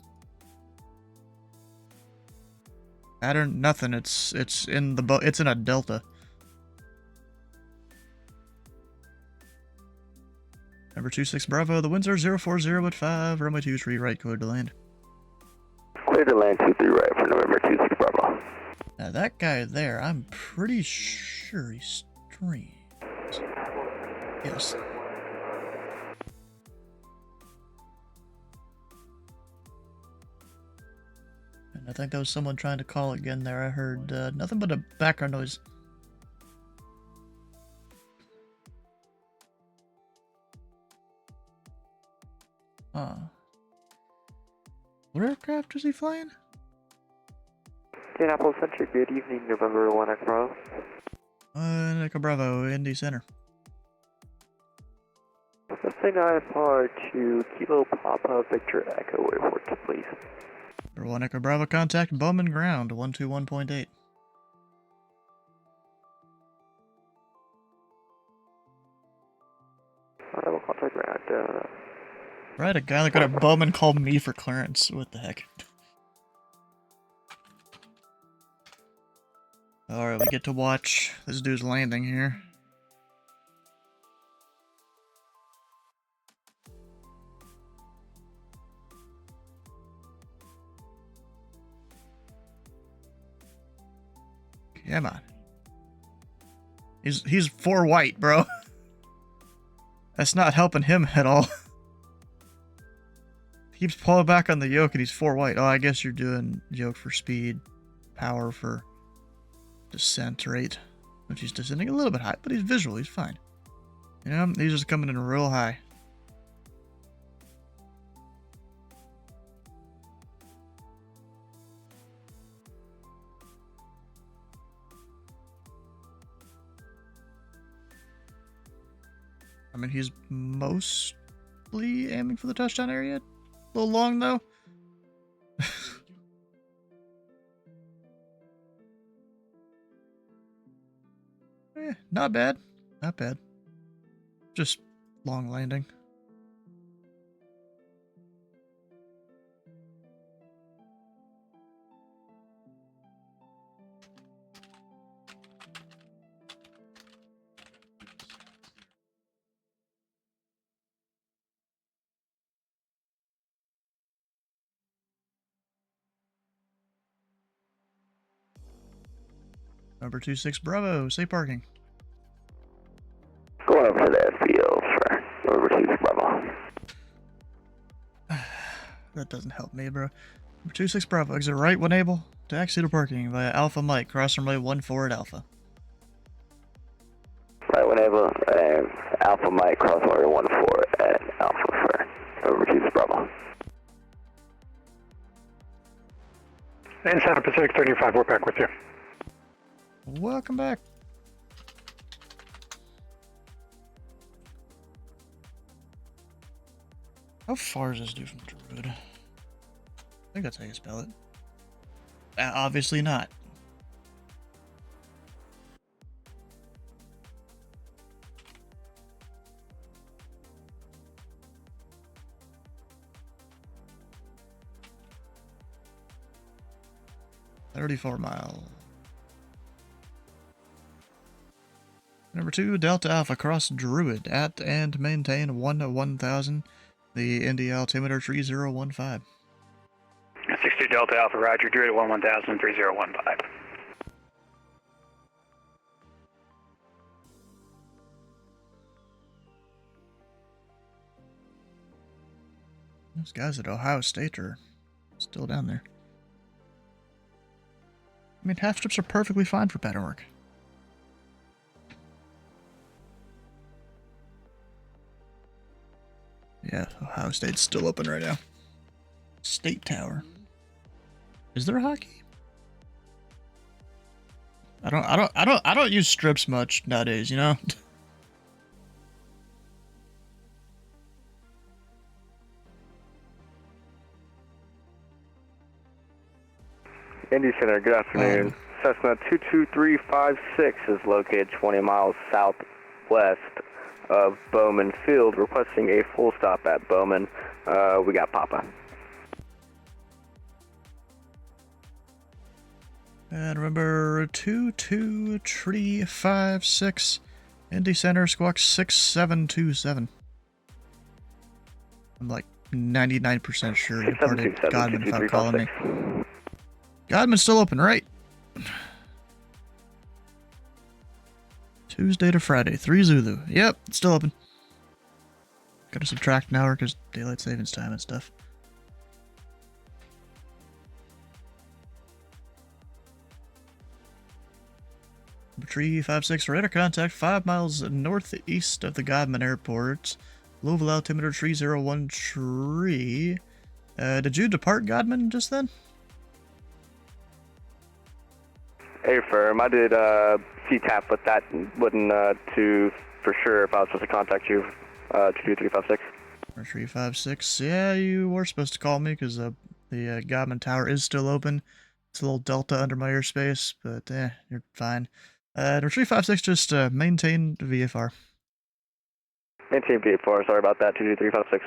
Pattern, nothing. It's in the it's in a delta. Number 26 Bravo, the winds are 040 at 5, runway 23 right, clear to land. Clear to land 23 right for November 26 Bravo. Now that guy there, I'm pretty sure he streams. Yes. And I think there was someone trying to call again there. I heard nothing but a background noise. What aircraft is he flying? Indianapolis Center, good evening, November 1 Echo Bravo. Echo Bravo, Indy Center. Thing I par to Kilo Papa Victor Echo Airport, please. For 1 Echo Bravo, contact Bowman Ground, 121.8. I will contact ground. Right, a guy that got a Bowman called me for clearance. What the heck? Alright, we get to watch this dude's landing here. Come on. He's 4 white, bro. That's not helping him at all. He keeps pulling back on the yoke and he's 4 white. Oh, I guess you're doing yoke for speed, power for descent rate. Which he's descending a little bit high, but he's visual, he's fine. You know, he's just coming in real high. I mean, he's mostly aiming for the touchdown area. A little long, though. Not bad. Not bad. Just long landing. Number 26 Bravo, safe parking. Going up to the FBO for number 26 Bravo. That doesn't help me, bro. Number 26 Bravo, exit right when able. Taxi to parking via Alpha Mike, cross runway 14 at Alpha. Right when able, Alpha Mike, cross runway 14 at Alpha for number 26 Bravo. And Santa Pacific 35, we're back with you. Welcome back. How far is this dude from Druid? I think that's how you spell it. Obviously not. $34 miles. Number 2, Delta Alpha, cross Druid at and maintain 1000. The Indy altimeter 3015. 62 Delta Alpha, roger, Druid at 1000, 3015. Those guys at Ohio State are still down there. I mean, half strips are perfectly fine for pattern work. Yeah, Ohio State's still open right now. State Tower. Is there hockey? I don't use strips much nowadays, you know? Indy Center, good afternoon. Cessna 22356 is located 20 miles southwest of Bowman Field, requesting a full stop at Bowman. We got Papa. And remember, 22356, Indy Center, squawk 6727. I'm like 99% sure you parted Godman without calling me. Godman's still open, right? Tuesday to Friday, 3 Zulu. Yep, it's still open. Gotta subtract an hour because daylight savings time and stuff. Number 356, radar contact 5 miles northeast of the Godman Airport. Louisville altimeter 301 tree. Did you depart Godman just then? Hey, firm. I did CTAP, but that wouldn't to for sure if I was supposed to contact you. 22356. 356. Yeah, you were supposed to call me because the Godman Tower is still open. It's a little delta under my airspace, but you're fine. 356, just maintain the VFR. Maintain VFR. Sorry about that. 22356.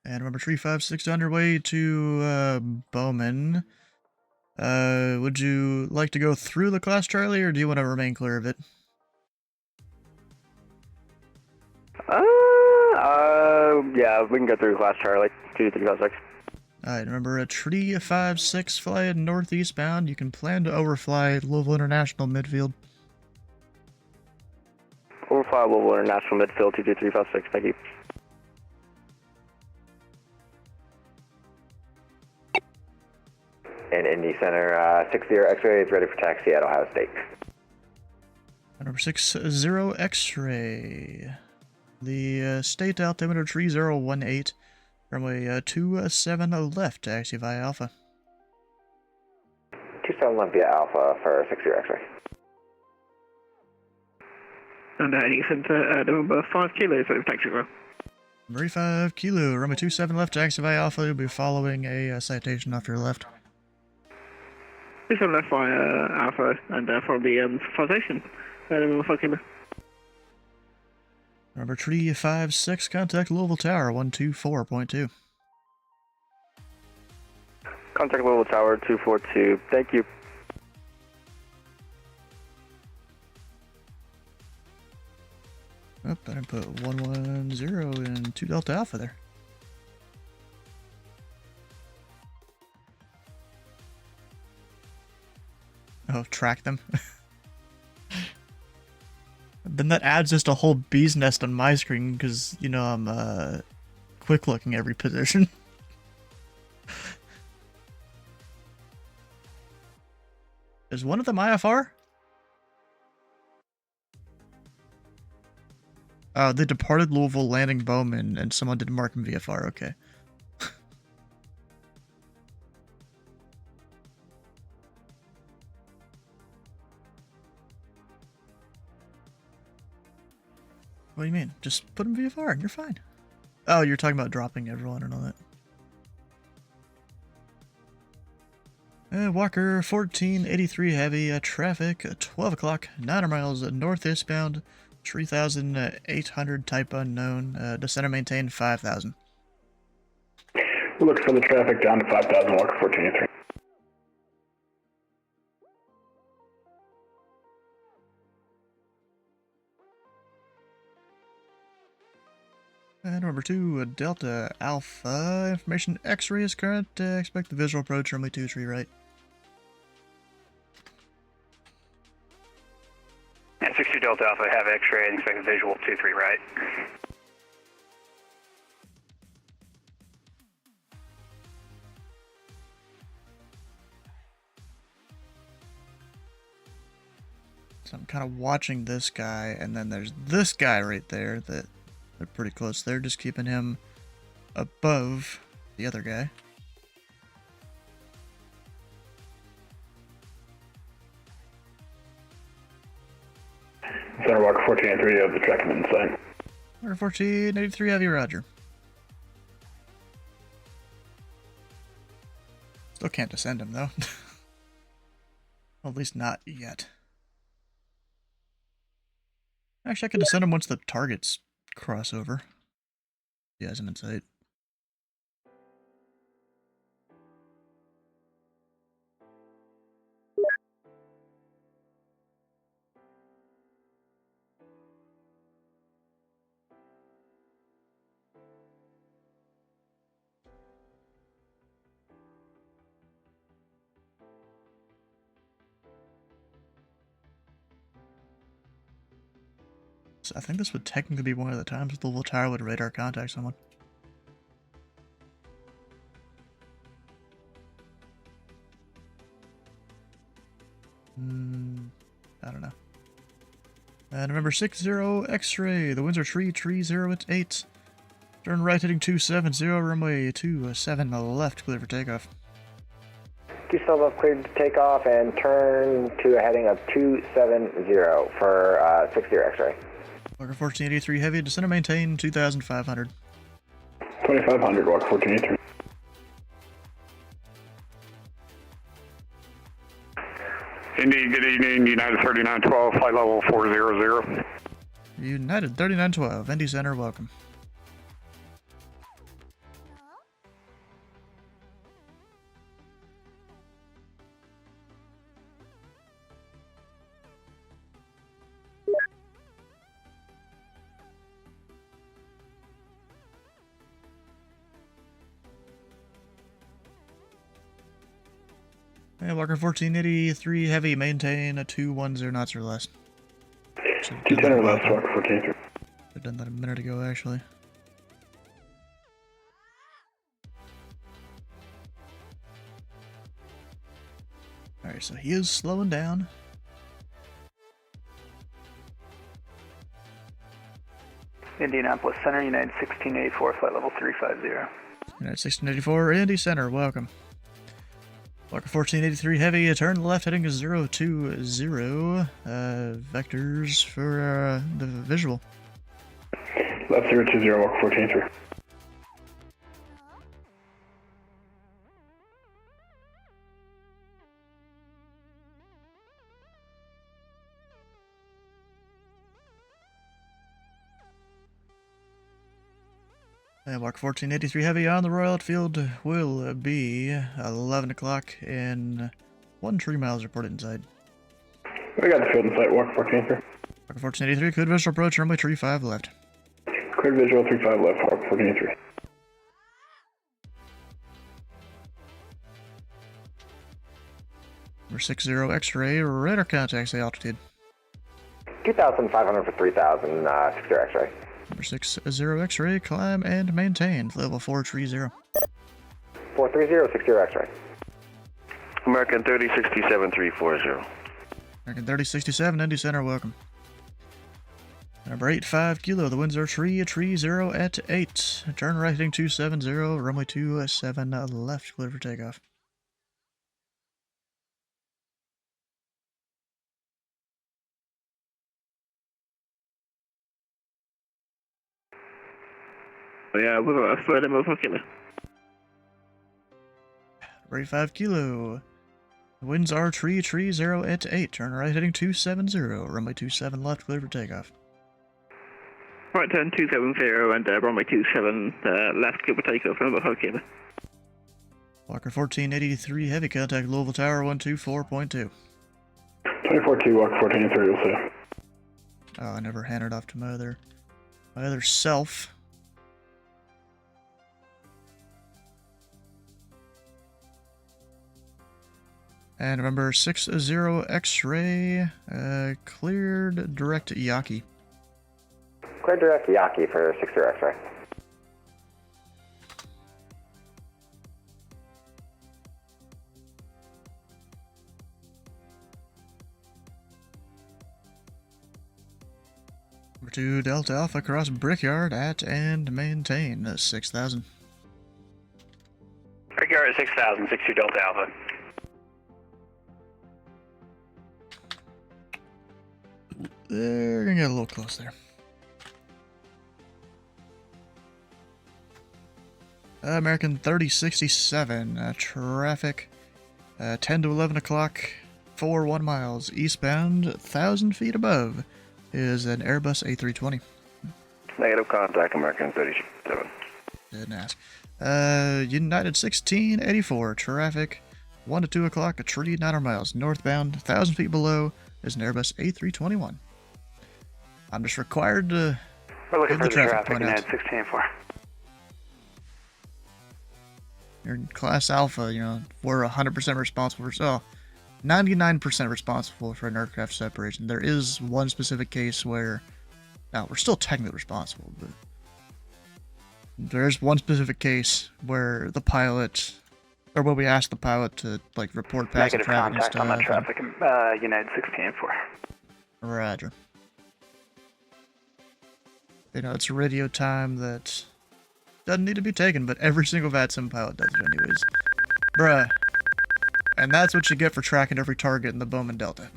And remember, 356 underway to Bowman. Would you like to go through the class, Charlie, or do you want to remain clear of it? Yeah, we can go through class, Charlie. 22356. Alright, remember, a 356 flying northeastbound. You can plan to overfly Louisville International midfield. Overfly Louisville International midfield. 22356. Thank you. And Indy Center, 60 X-ray is ready for taxi at Ohio State. Number 60 X-ray. The state altimeter 3018. Runway 27 left, taxi via Alpha. 27 left via Alpha for 60 X-ray. And Indy Center, number 5 kilos, so taxi row. Number 5 kilo, runway 27 left, taxi via Alpha. You'll be following a citation off your left. 27 left via Alpha, and from the citation, number 5 kilo. Number 356, contact Louisville Tower 124.2. Contact Louisville Tower 242. Thank you. Oh, I didn't put 110 and 2 Delta Alpha there. Oh, track them. Then that adds just a whole bee's nest on my screen because, you know, I'm quick looking every position. Is one of them IFR? Oh, they departed Louisville landing Bowman and someone didn't mark him VFR, okay. What do you mean? Just put him VFR and you're fine. Oh, you're talking about dropping everyone and all that. Walker 1483 heavy traffic 12 o'clock 9 miles northeastbound 3,800 type unknown. Descend and maintain 5,000. We'll look for the traffic down to 5,000 Walker 1483. And number 2, Delta Alpha. Information X-ray is current. Expect the visual approach runway 23 right. And 62 Delta Alpha, have X-ray and expect the visual 23 right. So I'm kind of watching this guy, and then there's this guy right there that they're pretty close there, just keeping him above the other guy. Center Walker 1483 of the tracking in sight. Walker 1483 heavy, roger. Still can't descend him though. Well, at least not yet. Actually, I could descend him once the targets cross over. He has him in sight. So I think this would technically be one of the times the Louisville Tower would radar contact someone. I don't know. November 60 X-ray. The winds are 330 at 8. Turn right heading 270, runway 27 left, clear for takeoff. 27 left, cleared to takeoff, and turn to a heading of 270 for 60 X-ray. Walker 1483 heavy, descend and maintain 2,500. 2,500, Walker 1483. Indy, good evening, United 3912, flight level 400. United 3912, Indy Center, welcome. Yeah, Walker 1483 heavy, maintain 210 knots or less. 210 or less, Walker 1483. I've done that a minute ago, actually. Alright, so he is slowing down. Indianapolis Center, United 1684, flight level 350. United 1684, Indy Center, welcome. Walker 1483 heavy, turn left heading is 020. Vectors for the visual. Left 020, Walker 1483. Walker 1483 heavy on the Royal Outfield will be 11 o'clock and 3 miles reported inside. We got the field in sight, Walker 1483. Walker 1483, cleared visual approach, runway 35 left. Cleared visual 35 left, Walker 1483. Number 60 X-ray, radar contact, say altitude. 2,500 for 3,000, 60 X-ray. Number 60 X-ray, climb and maintain, level 430. 430, 60 X-ray. American 3067340. American 3067, Indy Center, welcome. Number 85 Kilo, the winds are 330 at 8. Turn right heading 270, runway 27 left, clear for takeoff. Yeah, we've got a further motherfucker. 85 Kilo. The winds are 330 at 8. Turn right heading 270, runway 27 left, clear for takeoff. Right turn 270 and runway 27 left, clear for takeoff. Remember, okay. Walker 1483 heavy, contact Louisville Tower 124.2. 242, Walker 1483, you'll see. Oh, I never handed off to my other self. And remember, 60 X-ray, cleared direct Yaki. Cleared direct Yaki for 60 X-ray. Number 2 Delta Alpha, cross Brickyard at and maintain 6,000. Brickyard at 6,000, 62 Delta Alpha. They're gonna get a little close there. American 3067, traffic, 10 to 11 o'clock, 1 miles, eastbound, 1,000 feet above, is an Airbus A320. Negative contact, American 37. Didn't ask. United 1684, traffic, 1 to 2 o'clock, a tree, 900 miles, northbound, 1,000 feet below, is an Airbus A321. I'm just required to We're looking for the traffic, point United out. 1684. You're in Class Alpha, we're 100% responsible for, 99% responsible for an aircraft separation. There is one specific case where, now we're still technically responsible, but there is one specific case where the pilot, or when we asked the pilot to, report past Negative traffic and contact stuff. on that traffic, United 1684. Roger. You know, it's radio time that doesn't need to be taken, but every single VATSIM pilot does it anyways. Bruh. And that's what you get for tracking every target in the Bowman Delta.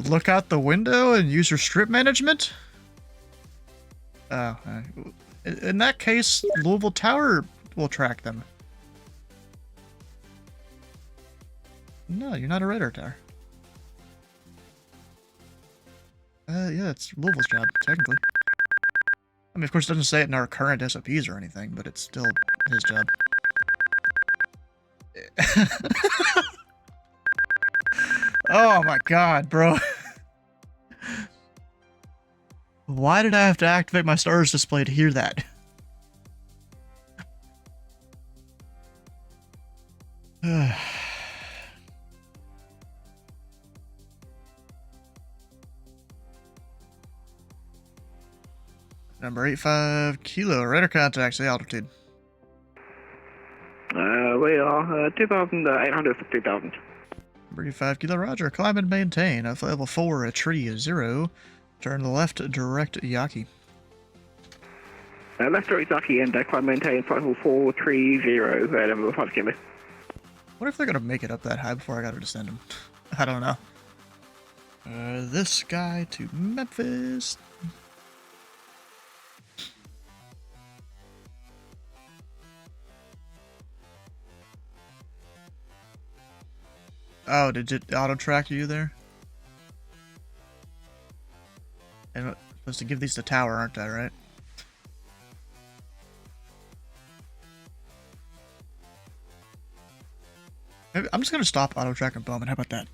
Look out the window and use your strip management? Oh, in that case, Louisville Tower will track them. No, you're not a radar tower. Yeah, it's Louisville's job, technically. I mean, of course, it doesn't say it in our current SOPs or anything, but it's still his job. Oh my god, bro. Why did I have to activate my stars display to hear that? Number 85, Kilo, radar contact, say altitude. We are 2,850,000. Number 85, Kilo, roger, climb and maintain, flight level 4, a tree, 0, turn left, direct Yaki. Left direct Yaki and climb maintain, flight level 430, level 5 kilo. What if they're gonna make it up that high before I gotta descend them? I don't know. This guy to Memphis. Oh, did it auto-track you there? And I'm supposed to give these to Tower, aren't I, right? Maybe, I'm just gonna stop auto-tracking Bowman, how about that?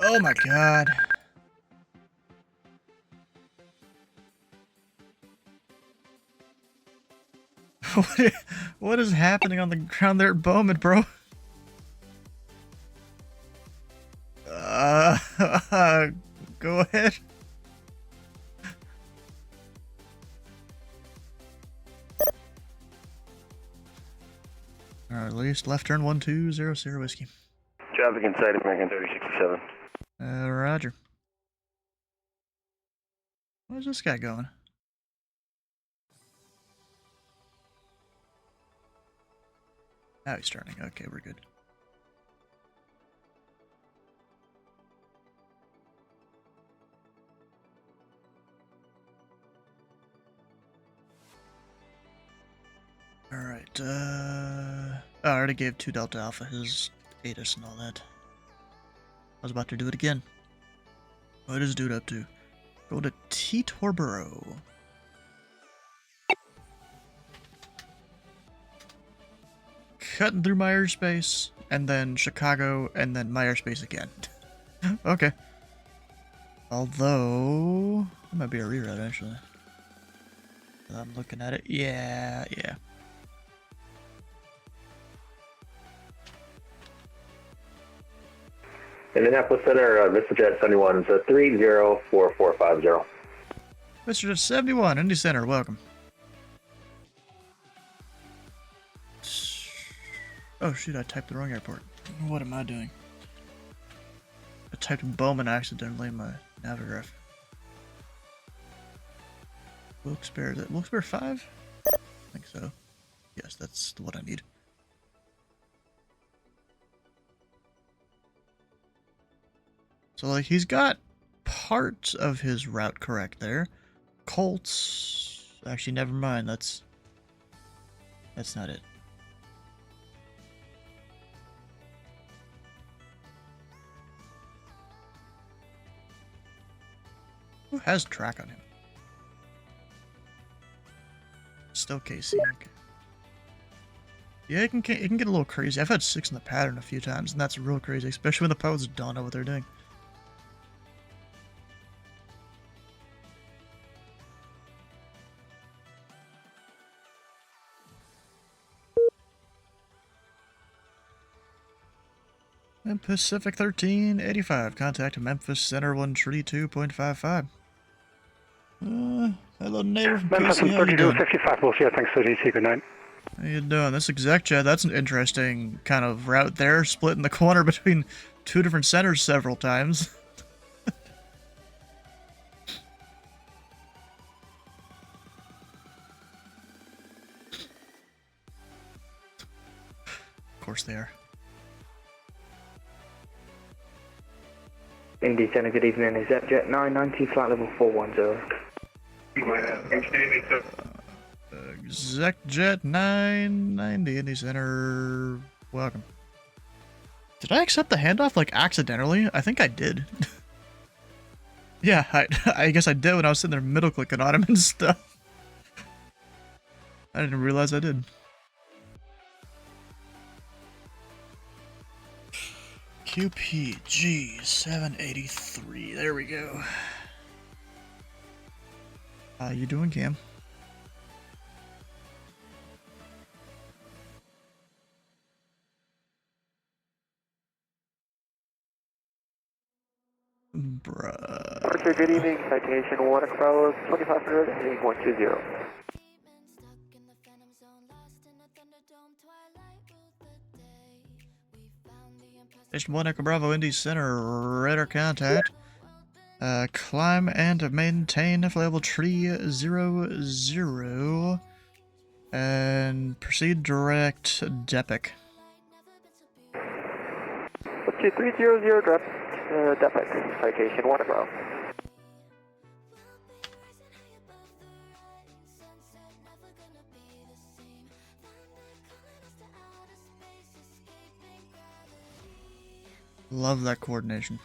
Oh my god. What is happening on the ground there at Bowman, bro? Go ahead. Alright, released. Left turn 1200 whiskey. Traffic inside American 3067. Roger. Where's this guy going? Now he's turning. Okay, we're good. Alright, oh, I already gave 2 Delta Alpha his ATIS and all that. I was about to do it again. What is dude up to? Go to Torboro. Cutting through my airspace, and then Chicago, and then my airspace again. Okay. Although, it might be a reroute, actually. I'm looking at it. Yeah. Indianapolis Center, Mr. Jet 71 is 304450. Mr. Jet 71, Indy Center, welcome. Oh shoot, I typed the wrong airport. What am I doing? I typed in Bowman accidentally in my Navigraph. Wilkes-Barre, is that Wilkes-Barre 5? I think so. Yes, that's what I need. So, like, he's got parts of his route correct there. Colts... Actually, never mind. That's not it. Who has track on him? Still KC. Okay. Yeah, it can get a little crazy. I've had 6 in the pattern a few times, and that's real crazy, especially when the pilots don't know what they're doing. And Pacific 1385, contact Memphis Center 132.55. Hello, neighbor from Memphis KC. How you doing? 3255, we'll see you. Thanks, CDC. Good night. How you doing? This exec jet, that's an interesting kind of route there, split in the corner between two different centers several times. Of course they are. Indy Center, good evening. Is that Jet 990, flight level 410? Exec jet 990, Indy Center. Welcome. Did I accept the handoff, like, accidentally? I think I did. Yeah, I guess I did when I was sitting there middle-clicking on him and stuff. I didn't realize I did. QPG 783. There we go. How you doing, Cam? Bruh. Archer, good evening. Citation 1 across 2500 and 120. Station 1 Echo Bravo Indy Center, radar contact. Climb and maintain level 300 and proceed direct Depic. 2300 direct Depic. Citation 1 across. Love that coordination.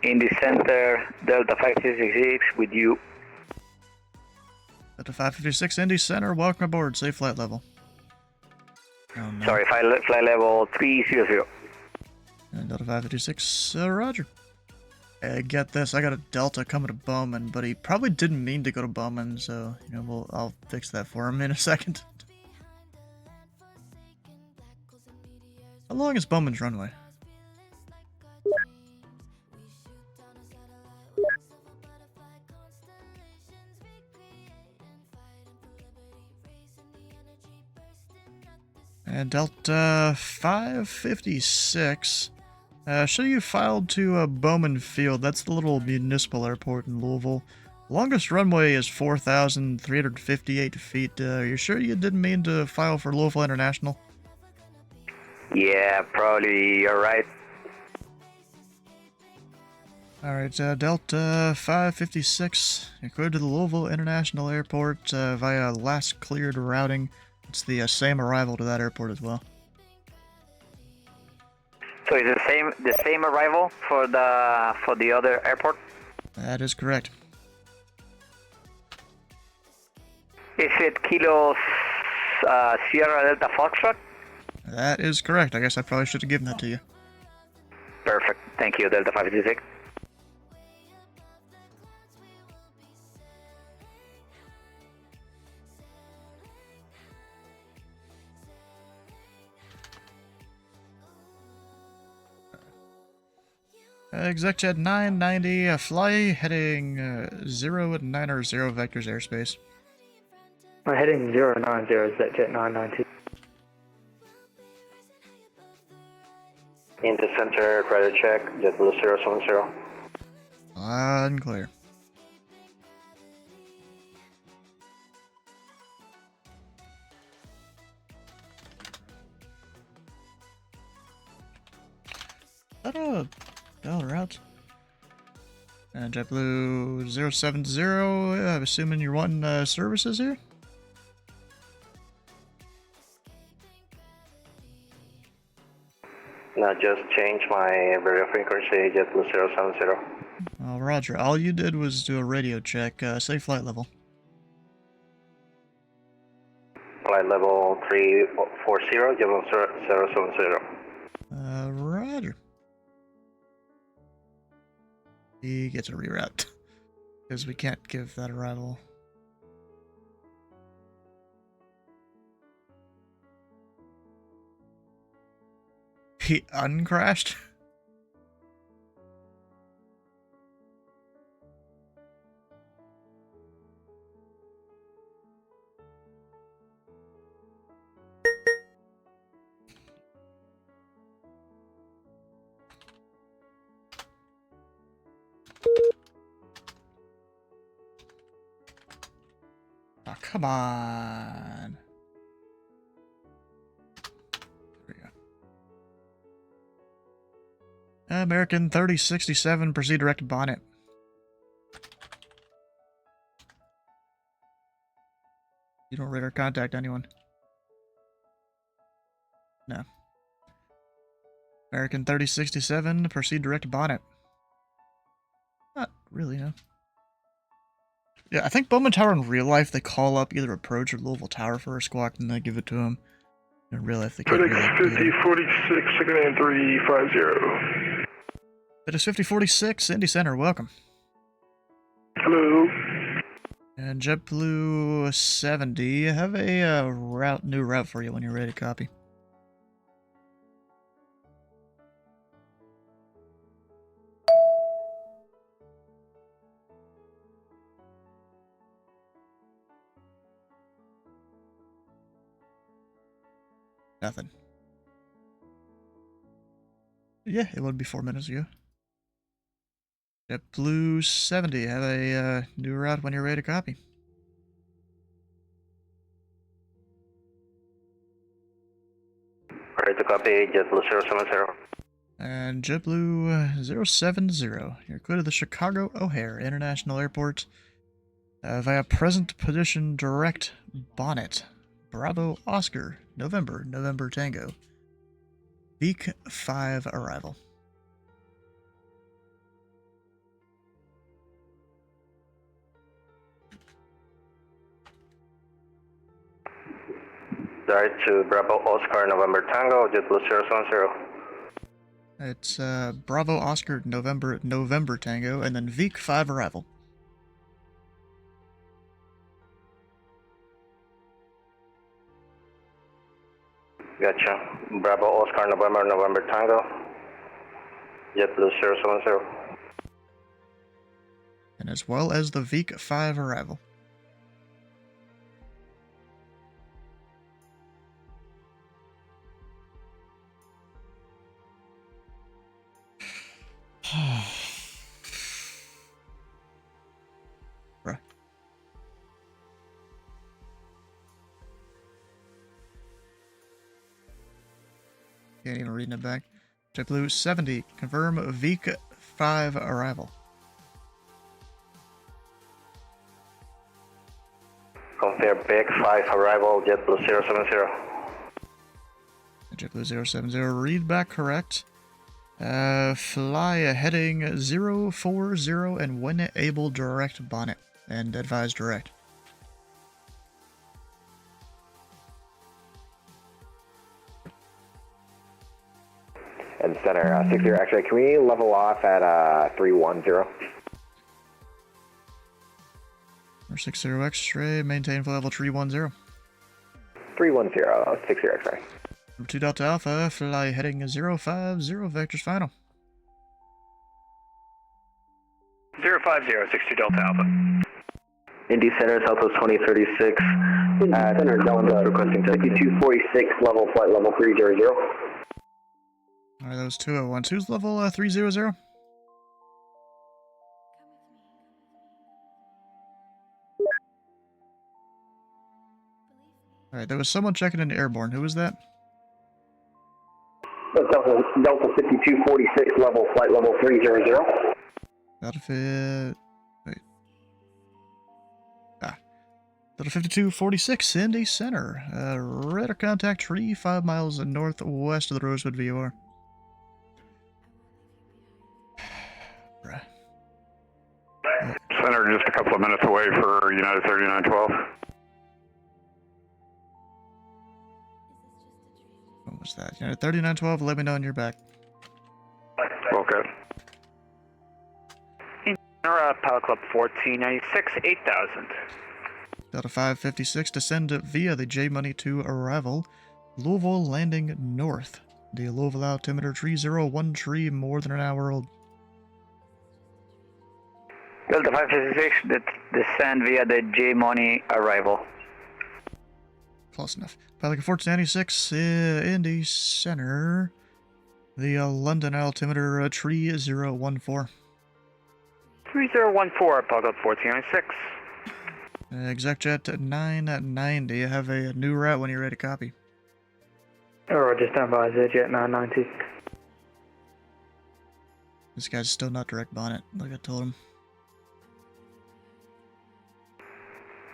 Indy Center, Delta 566 with you. Delta 556 Indy Center, welcome aboard. Safe flight level. Oh, no. Sorry, flight level 300. And Delta 556, roger. Get this, I got a Delta coming to Bowman, but he probably didn't mean to go to Bowman, so, you know, I'll fix that for him in a second. How long is Bowman's runway? And Delta 556. Show you filed to Bowman Field. That's the little municipal airport in Louisville. Longest runway is 4,358 feet. You sure you didn't mean to file for Louisville International? Yeah, probably you're right. Alright, Delta 556. You're cleared to the Louisville International Airport via last cleared routing. It's the same arrival to that airport as well. So it's the same arrival for the other airport? That is correct. Is it Kilo Sierra Delta Foxtrot? That is correct. I guess I probably should have given that to you. Perfect. Thank you, Delta 556. ExecJet 990, fly heading 090 vectors airspace. Heading 090, ExecJet 990. Indy Center, credit check, JetBlue 070. Loud and clear. Is that a Bell route? And JetBlue 070, I'm assuming you're wanting services here? No, just change my radio frequency, JetBlue 070. Roger. All you did was do a radio check. Safe flight level. Flight level 340, JetBlue 070. Roger. He gets a reroute. Because we can't give that arrival. He uncrashed? Oh, come on. There we go. American 3067, proceed direct to bonnet. You don't radar contact anyone. No. American 3067, proceed direct to bonnet. Not really, no. Yeah, I think Bowman Tower in real life, they call up either Approach or Louisville Tower for a squawk, and they give it to him. In real life, they can't really do that. 5046, second and 350. That is 5046, Indy Center, welcome. Hello. And JetBlue 70, I have a new route for you when you're ready to copy. Nothing. Yeah, it would be 4 minutes ago. JetBlue 70, have a new route when you're ready to copy. Ready to copy, JetBlue 070. And JetBlue 070, you're clear to the Chicago O'Hare International Airport via present position direct bonnet. Bravo Oscar, November Tango. Beak 5 arrival. Direct to Bravo Oscar, November Tango, JetBlue 070. It's Bravo Oscar, November Tango, and then Beak 5 arrival. Gotcha. Bravo Oscar, November Tango, JetBlue 070. And as well as the Beak 5 arrival. Bruh. Can't even read it back. JetBlue 70, confirm Beak 5 arrival. Confirm Beak 5 arrival, JetBlue 070. JetBlue 070, read back correct. Fly a heading 040 and when able direct bonnet. And advise direct. And center 60, actually, can we level off at 310? Or 60 X-ray, maintain for level 310. 310, 60 X-ray. Number 2 Delta Alpha, fly heading 050, vectors final. 050, 62 Delta Alpha. Indy Center, Southwest 2036. Indy Center, Delta, requesting 5246, level, flight level 300. Alright, that was 2012's level 300. Alright, there was someone checking into airborne. Who was that? Delta 5246, level, flight level 300. Delta wait. Delta 5246, Indy Center. Radar contact tree 5 miles northwest of the Rosewood VOR. Bruh. Center just a couple of minutes away for United 3912. What was that? United 3912, let me know when you're back. Okay. Pilot Club 1496, 8000. Delta 556, descend via the J Money 2 arrival. Louisville landing north. The Louisville altimeter 301 more than an hour old. Delta 556, descend via the J Money arrival. Close enough. Pilot 1496, Indy Center. The London altimeter 3014. 3014, Pilot Club 1496. ExecJet 990. I have a new route when you're ready to copy. Roger, stand by, ExecJet 990. This guy's still not direct bonnet, like I told him.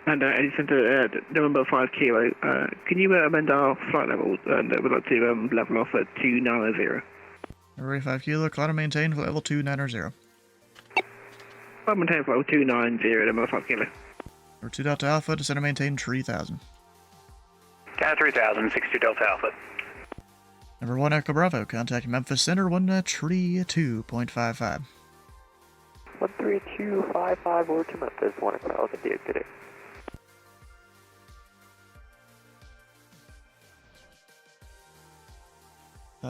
And Indy Center, November 5 Kilo, can you amend our flight level? And we'd like to level off at 290. November 5 Kilo, climb and maintain for level 290. Climb and maintain for level 290, November 5 Kilo. Number 2 Delta Alpha, descend and maintain 3000. 3000, 62 Delta Alpha. Number 1 Echo Bravo, contact Memphis Center 132.55. 13255 over to Memphis, 1 Echo Alpha, good day.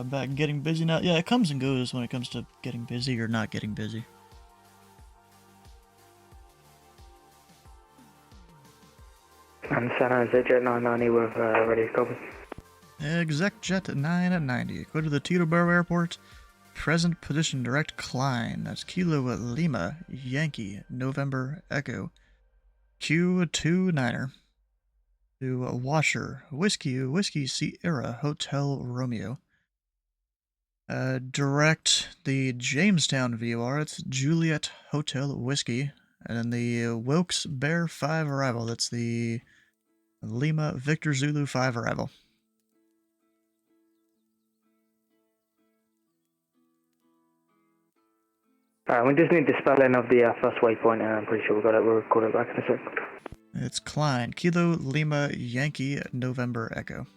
Back getting busy now. Yeah, it comes and goes when it comes to getting busy or not getting busy. And Center, ExecJet 990 with ready to copy. ExecJet 990. Go to the Teterboro Airport. Present position direct climb. That's Kilo Lima Yankee November Echo Q29er to Washer Whiskey Sierra Hotel Romeo. Direct the Jamestown VOR. It's Juliet Hotel Whiskey, and then the Wilkes Bear 5 arrival. That's the Lima Victor Zulu 5 arrival. We just need the spelling of the first waypoint, and I'm pretty sure we got it. We'll record it back in a sec. It's Klein, Kilo Lima Yankee November Echo.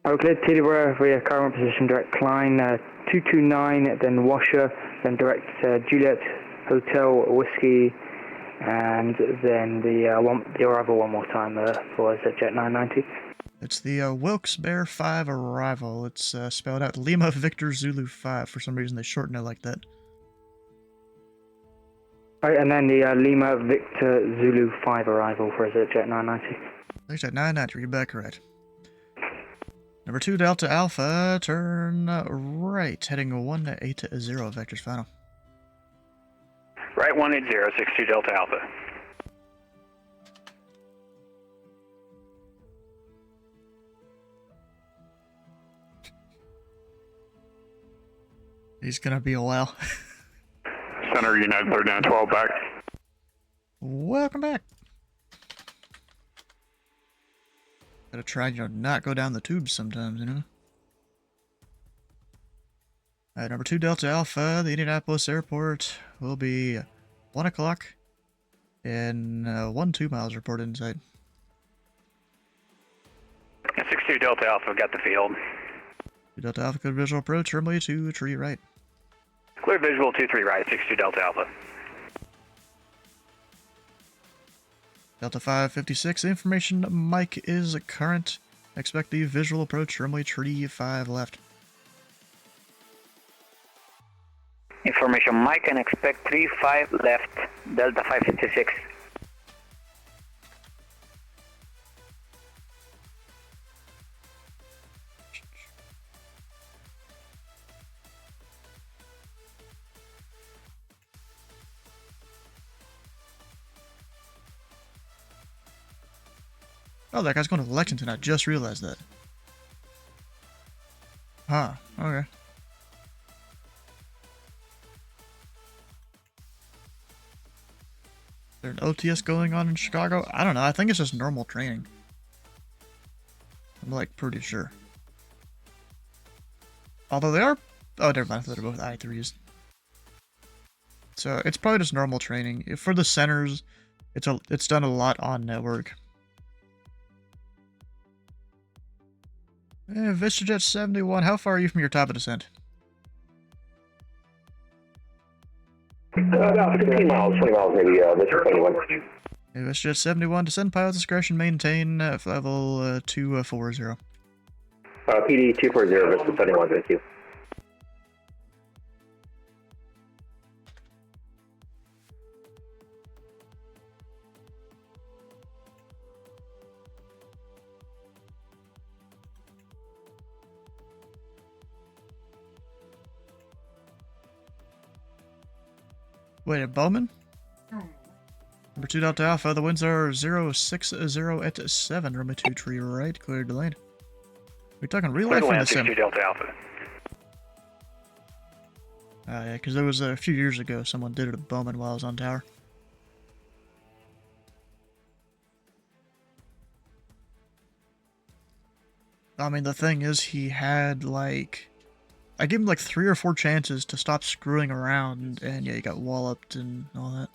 Okay, Teterboro via current position, direct Klein 229, then Washer, then direct Juliet Hotel Whiskey, and then the arrival one more time for ExecJet 990. It's the Wilkes Bear 5 arrival. It's spelled out Lima Victor Zulu 5. For some reason they shorten it like that. Alright, and then the Lima Victor Zulu 5 arrival for ExecJet 990. ExecJet 990, read back correct. Number 2 Delta Alpha, turn right, heading 180 vectors final. Right 180, 62 Delta Alpha. He's gonna be a while. Center United 3912 back. Welcome back. Gotta try, not go down the tubes sometimes, Alright, number 2 Delta Alpha, the Indianapolis airport will be 1 o'clock and 2 miles reported inside. 62 Delta Alpha, got the field. 2 Delta Alpha, good visual approach, runway 2, tree right. Clear visual 23 right, 62 Delta Alpha. Delta 556, information mic is current. Expect the visual approach, runway tree 5 left. Information Mike, and expect 35 left, Delta 556. Oh, that guy's going to Lexington, I just realized that. Huh, okay. Is there an OTS going on in Chicago? I don't know, I think it's just normal training. I'm like pretty sure. Although they are... Oh, never mind, I thought they were both I-3s. So, it's probably just normal training. For the centers, it's done a lot on network. VistaJet 71, how far are you from your top of descent? About 15 miles, 20 miles maybe, Vista 21. VistaJet 71, descend pilot's discretion, maintain level 240. PD 240, Vista 71, thank you. Wait, at Bowman? Number 2 Delta Alpha, the winds are 060 at 7, runway 2 tree right, cleared to land. We're talking real life in the sim. 62 Delta Alpha. Yeah, because there was a few years ago someone did it at Bowman while I was on tower. I mean, the thing is, he had, like... I gave him, like, 3 or 4 chances to stop screwing around, and yeah, he got walloped and all that.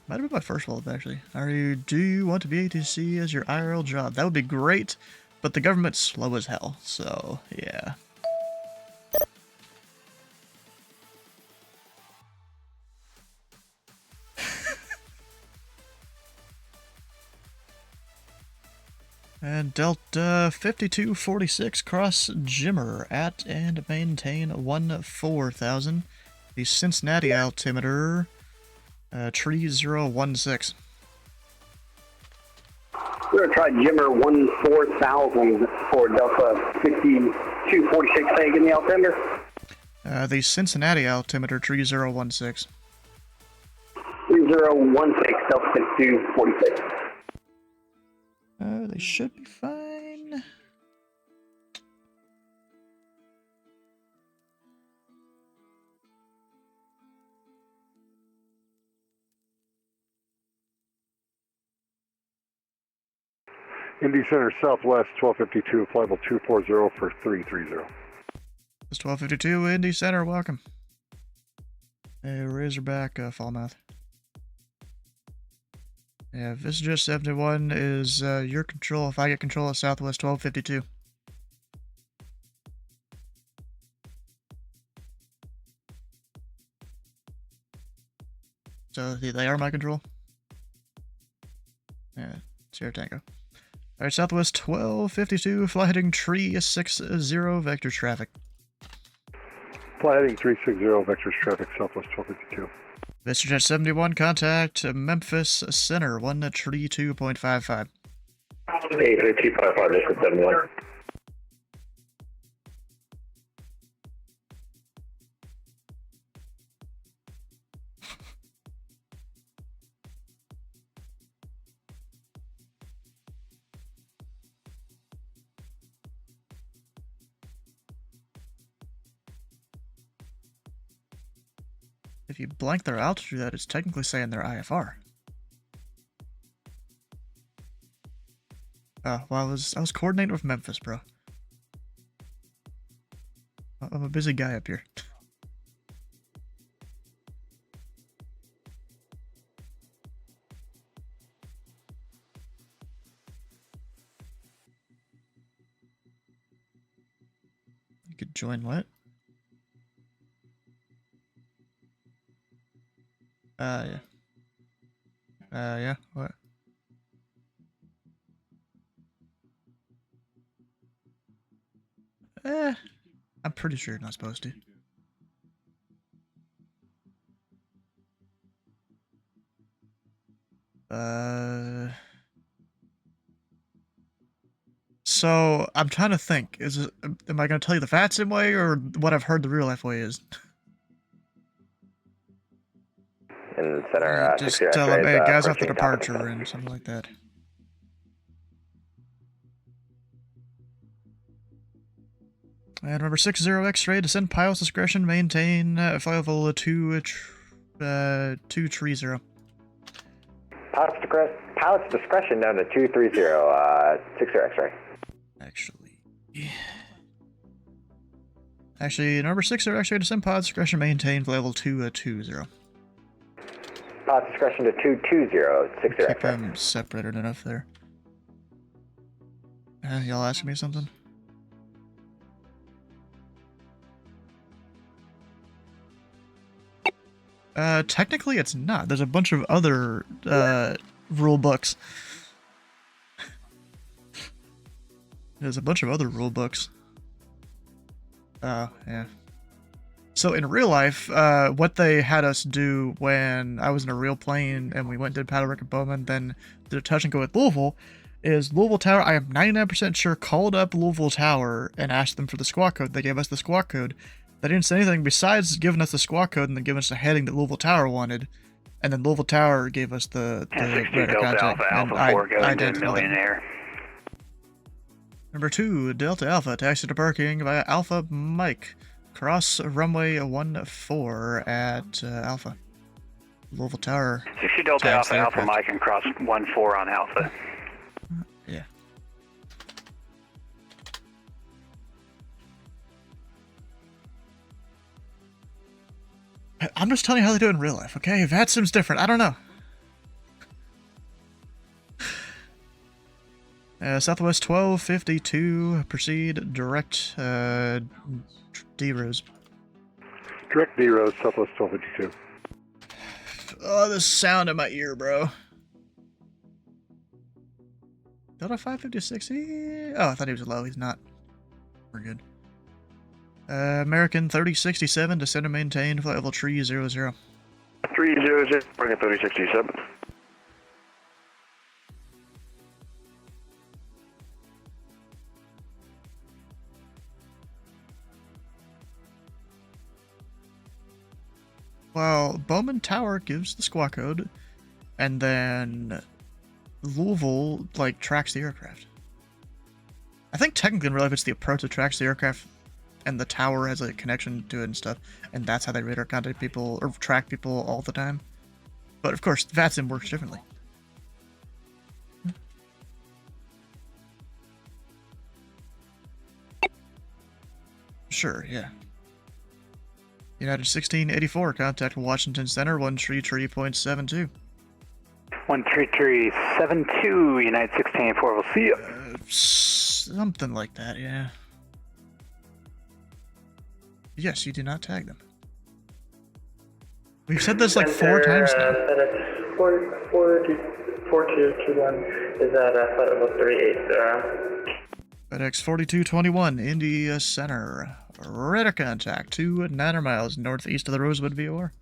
Might have been my first wallop, actually. Do you want to be ATC as your IRL job? That would be great, but the government's slow as hell, so, yeah. And Delta 5246 cross Jimmer at and maintain 14,000. The Cincinnati altimeter, tree 016. We're going to try Jimmer 14,000 for Delta 5246. Say again the altimeter? The Cincinnati altimeter, tree 016. 3016, Delta 5246. They should be fine. Indy Center Southwest 1252, flight 240 for 330. It's 1252, Indy Center, welcome. Hey, Razorback, Fallmouth. Yeah, Visitor 71 is your control if I get control of Southwest 1252. So they are my control? Yeah, Sierra Tango. Alright, Southwest 1252, fly heading tree 60, vector traffic. Fly heading 360, vectors traffic, Southwest 1252. VistaJet 71, contact Memphis Center, 132.55. Hey, 3255, Mission 71. If you blank their altitude, that is technically saying their IFR. Well, I was coordinating with Memphis, bro. I'm a busy guy up here. You could join what? Yeah. Yeah, what? I'm pretty sure you're not supposed to. So, I'm trying to think. Am I going to tell you the fat sim way, or what I've heard the real life way is? In center, just tell them, hey, guys off the departure, and something like that. And remember, 60 X-ray, descend pilot's discretion, maintain flight level 230. Pilot's discretion down to 230, 60 X-ray. Actually, number 60 X-ray, descend pilot's discretion, maintain flight level 220. Pilot's discretion to 220, 60 X-ray. Keep them separated enough there. Y'all asking me something? Technically it's not. There's a bunch of other, rule books. There's a bunch of other rule books. Yeah. So in real life, what they had us do when I was in a real plane and we went and did paddle wreck at Bowman, then did a touch and go with Louisville, is Louisville Tower, I am 99% sure, called up Louisville Tower and asked them for the squawk code. They gave us the squawk code. They didn't say anything besides giving us the squawk code and then giving us the heading that Louisville Tower wanted. And then Louisville Tower gave us the 62 radar Delta contact. Alpha, And Alpha 4 going to didn't know that. Millionaire. Number 2, Delta Alpha, taxi to parking via Alpha Mike. Cross runway 14 at Alpha. Louisville Tower. 60 Delta Alpha, Alpha Mike, and cross 14 on Alpha. Yeah. I'm just telling you how they do it in real life, okay? VATSIM's different. I don't know. Southwest 1252, proceed direct D-Rose. Direct D-Rose, Southwest 1252. Oh, the sound in my ear, bro. Delta 556? Oh, I thought he was low. He's not. We're good. American 3067, descend and maintain, flight level 300. 300, American 3067. Well, Bowman Tower gives the squawk code, and then Louisville, like, tracks the aircraft. I think technically in real life it's the approach that tracks the aircraft, and the tower has a connection to it and stuff, and that's how they radar contact people, or track people all the time. But of course, VATSIM works differently. Sure, yeah. United 1684, contact Washington Center, 133.72. 13372, United 1684, we'll see you. Something like that, yeah. Yes, you do not tag them. We've said this like 4 times now. FedEx 4221 is at flight level 380. FedEx 4221, Indy Center. Radar contact 200 miles northeast of the Rosewood VOR.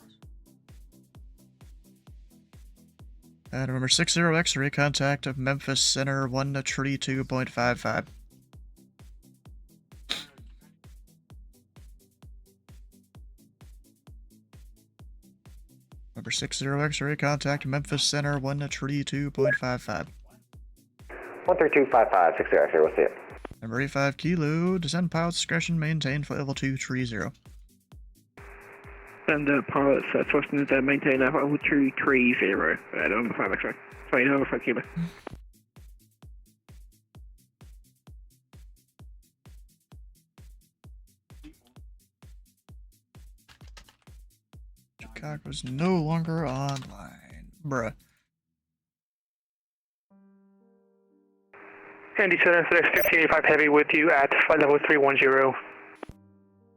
And remember 60 X-ray contact of Memphis Center 132.55. Number 60 X-ray contact Memphis Center 132.55. 13255, 60 X-ray, we'll see it. Number 85 Kilo, descend pilot's discretion, maintain flight level 230. And pilots, thrusting is maintain flight level 230. Number 5 X-ray. Sorry, number 5 Kilo. Chicago's no longer online. Bruh. Indy Center, FedEx 1585 Heavy with you at flight level 310.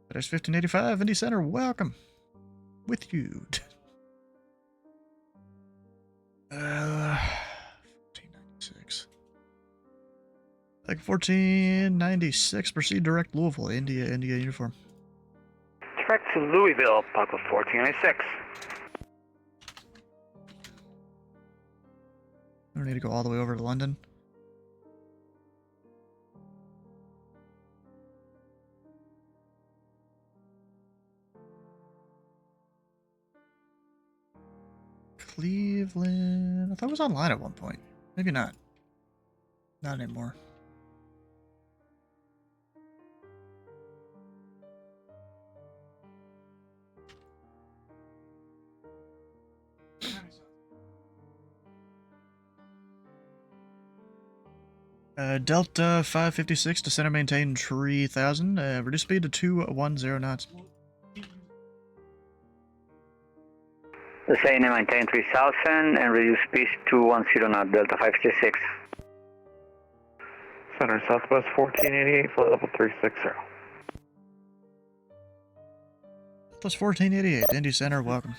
FedEx 1585, Indy Center, welcome. With you. 1496. Like 1496, proceed direct Louisville, India uniform. Direct to Louisville, Buckle 1496. I don't need to go all the way over to London. Cleveland. I thought it was online at one point. Maybe not. Not anymore. Delta 556 to center maintain 3000. Reduce speed to 210 knots. The same maintain 3000 and reduce speed to 10 knot, Delta 566. Center Southwest 1488, flight level 360. Plus 1488, Indy Center, welcome.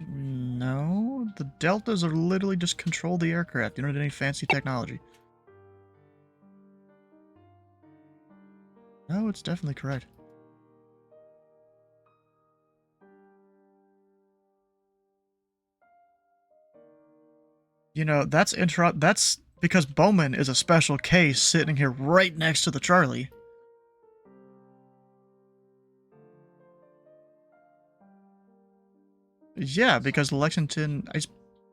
No, the Deltas are literally just control the aircraft. You don't need any fancy technology. No, it's definitely correct. You know, that's because Bowman is a special case sitting here right next to the Charlie. Yeah, because Lexington is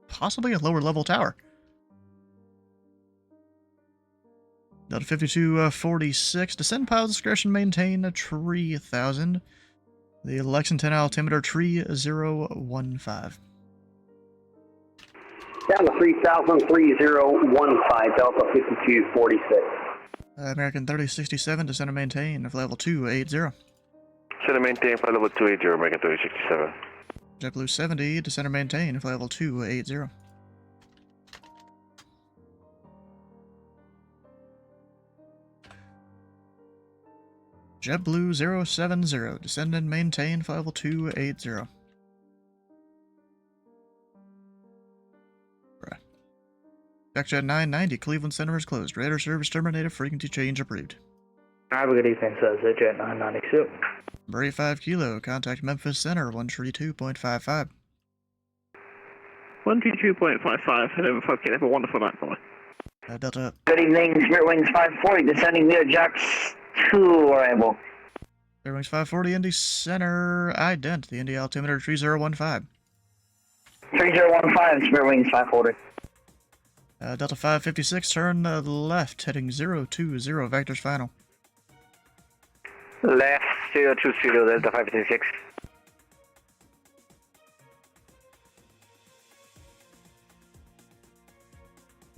possibly a lower level tower. Delta 5246, descend pile discretion, maintain a 3000. The Lexington altimeter 3015. Down to 3,000, 3015, Delta 5246. American 3067, descend and maintain, flight level 280. Descend and maintain, flight level 280, American 3067. JetBlue 70, descend and maintain, flight level 280. JetBlue 070, descend and maintain, flight level 280. TechJet 990, Cleveland Center is closed. Radar service terminated, frequency change approved. Have a good evening, sir. Jet 992. Bray 5 Kilo, contact Memphis Center 132.55. 122.55, head over 5K, have a wonderful night, boy. Delta. Good evening, Spirit Wings 540, descending near Jacks 2 arrival. Spirit Wings 540, Indy Center, ident, the Indy altimeter 3015. 3015, Spirit Wings 540. Delta 556, turn left, heading 020, vectors final. Left 020, Delta 556.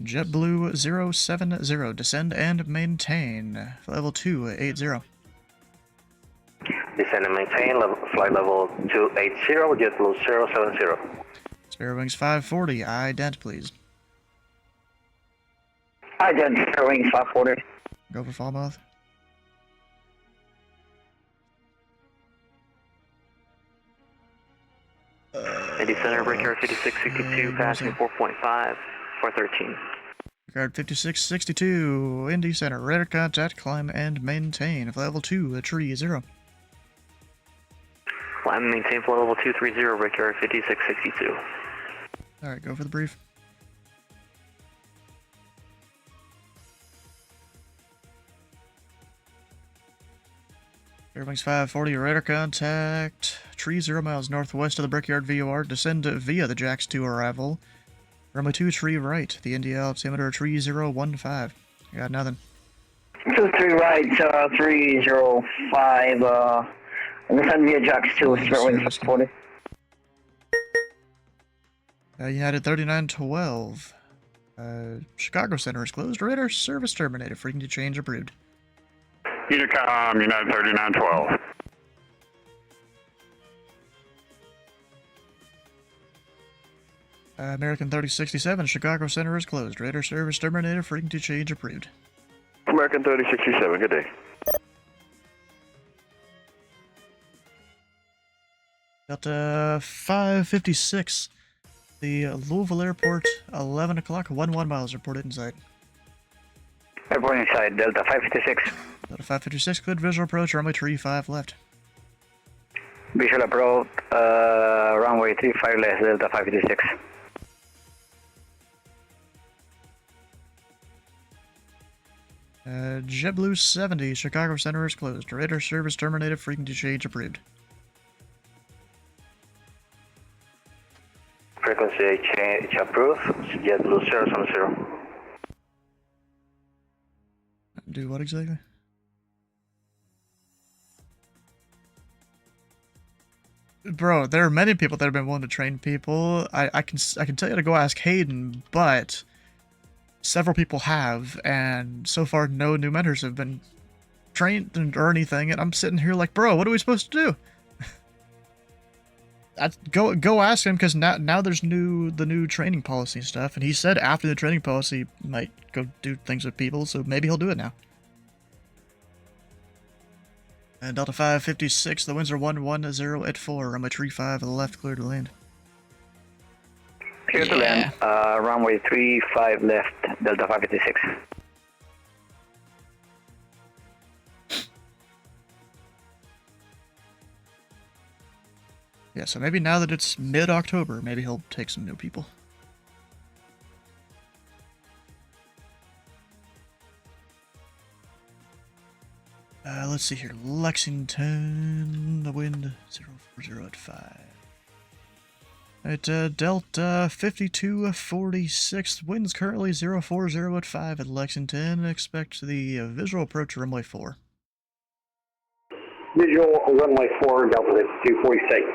JetBlue 070, descend and maintain, level 280. Descend and maintain, flight level 280, JetBlue 070. Spirit Wings 540, ident please. Ident, Spirit Wings 540. Go for Falmouth. Indy Center, Brickyard 5662, passing 4.5, 413. Brickyard 5662, Indy Center, radar contact, climb and maintain, level 230. Climb and maintain flight level 230, Brickyard 5662. Alright, go for the brief. Airwings 540, radar contact, tree 0 miles northwest of the Brickyard VOR, descend via the Jacks 2 arrival, runway 2 tree right, the Indy altimeter 3015. I got nothing. 23 right, 305, descend via Jacks 2, Spirit Wings 540. United 3912, Chicago Center is closed, radar service terminated, frequency change approved. Unicom, United 3912. American 3067, Chicago Center is closed. Radar service terminated, frequency change approved. American 3067, good day. Delta 556, the Louisville Airport, 11 o'clock, 11 miles reported inside. Airport inside, Delta 556. Delta 556, good visual approach, runway 35 left. Visual approach, runway 35 left, Delta 556. JetBlue 70, Chicago Center is closed. Radar service terminated, frequency change approved. Frequency change approved, JetBlue 070. Do what exactly? Bro, there are many people that have been willing to train people. I can tell you to go ask Hayden, but several people have, and so far no new mentors have been trained or anything, and I'm sitting here like, bro, what are we supposed to do? Go ask him, because now there's the new training policy stuff, and he said after the training policy he might go do things with people, so maybe he'll do it now. And Delta 556, the winds are 110 at 4, runway 35 on the left, clear to land. Clear to land, runway 35 left, Delta 556. Yeah, so maybe now that it's mid-October, maybe he'll take some new people. Let's see here. Lexington, the wind 040 at 5. Alright, Delta 5246, winds currently 040 at 5 at Lexington. Expect the visual approach runway 4. Visual runway 4, Delta 5246.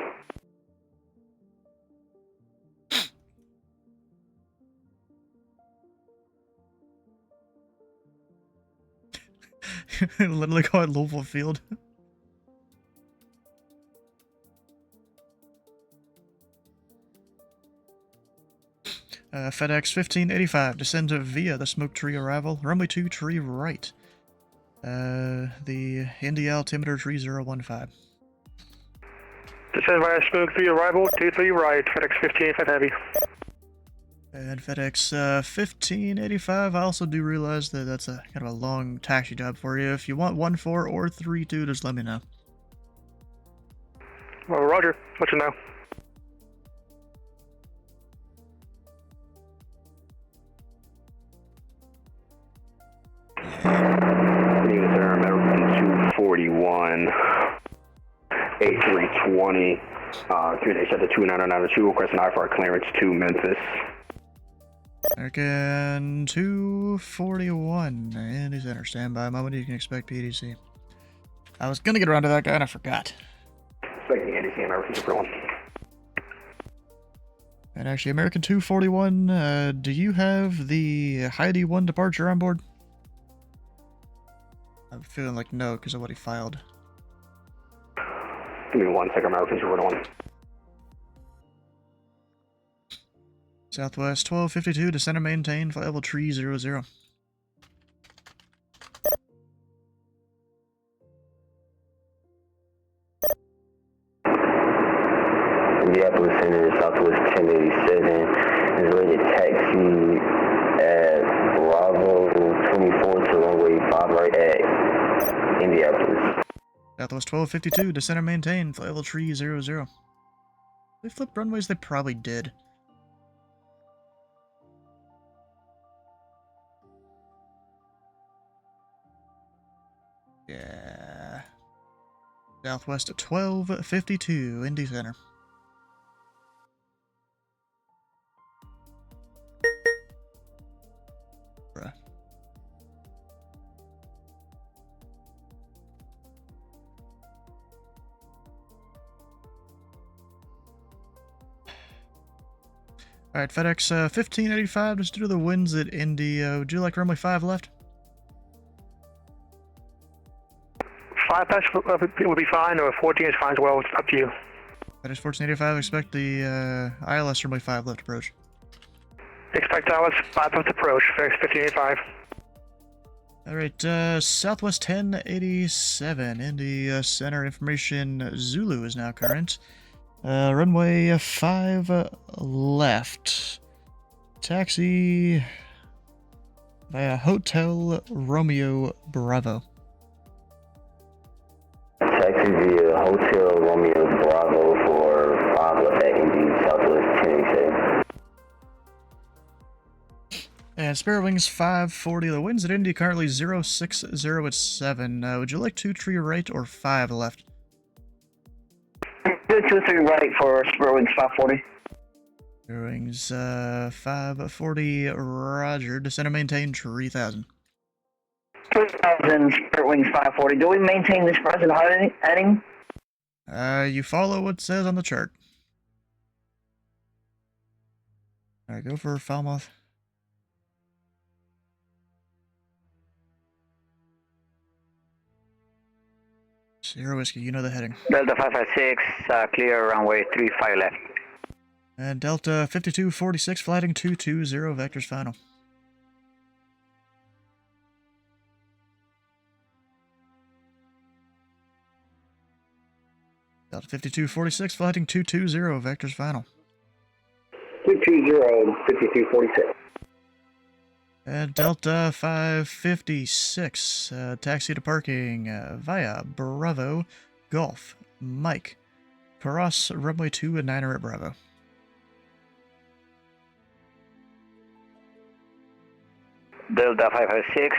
Literally call it Louisville Field. FedEx 1585, descend via the smoke tree arrival. Runway 2, tree right. The Indy altimeter 3015. Descend via smoke tree arrival, 23 right, FedEx 1585 heavy. And FedEx 1585, I also do realize that that's a kind of a long taxi job for you. If you want 14 or 32, just let me know. Well, roger. Let you know. Indy Center, American 241, 8320, 3 days at the 2992, requesting IFR clearance to Memphis. American 241, Indy Center, standby. Moment you can expect PDC. I was gonna get around to that guy and I forgot. Expecting Indy Center, American 241. And actually, American 241, do you have the Heidi 1 departure on board? I'm feeling like no, because of what he filed. Give me 1 second, American 241. Southwest 1252, descend and maintain, flight level 300. Indianapolis Center, Southwest 1087, is ready to taxi at Bravo 24 to runway 5 right at Indianapolis. Southwest 1252, descend and maintain, flight level 300. They flipped runways? They probably did. Yeah. Southwest 1252, Indy Center. Bruh. Alright, FedEx 1585, just due to the winds at Indy, would you like runway 5 left? 5 dash would be fine, or 14 is fine as well. It's up to you. FedEx 1485, expect the ILS runway 5 left approach. Expect ILS 5 left approach, FedEx 1585. Alright, Southwest 1087, Indy Center information Zulu is now current. Runway 5 left. Taxi via Hotel Romeo Bravo. Taxi via Hotel Romeo Bravo for 5 left at Indy Southwest 1087. And Spirit Wings 540, the winds at Indy currently 060 at 7. Would you like 2 tree right or 5 left? 2-3 right for Spirit Wings 540. Spirit Wings 540, roger. Descend and maintain 3000. 3000 Spirit Wings 540. Do we maintain this present heading? You follow what it says on the chart. Alright, go for Falmouth. Sierra Whiskey, you know the heading. Delta 556, clear runway 35 left. And Delta 5246, flighting 220, vectors final. Delta 5246, flighting 220, vectors final. 220, 5246. And Delta 556, taxi to parking via Bravo, Golf, Mike, cross runway 2 and 9 at Bravo. Delta 556,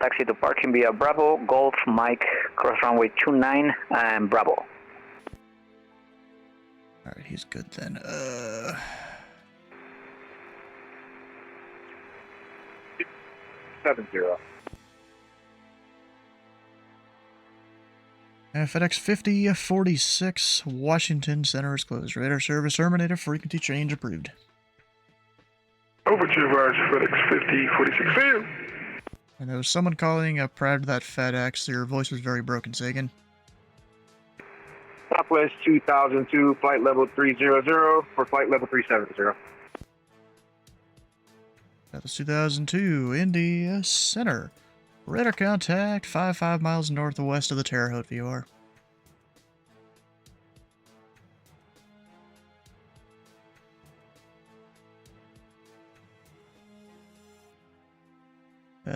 taxi to parking via Bravo, Golf, Mike, cross runway 29, and Bravo. Alright, he's good then. 70. FedEx 5046, Washington Center is closed. Radar service terminated. Frequency change approved. Overture, Roger, FedEx 5046, fail. And there was someone calling prior to that FedEx. Your voice was very broken. Say again. Southwest 2002, flight level 300 for flight level 370. That was 2002, Indy Center. Radar contact 55 miles northwest of the Terre Haute VOR.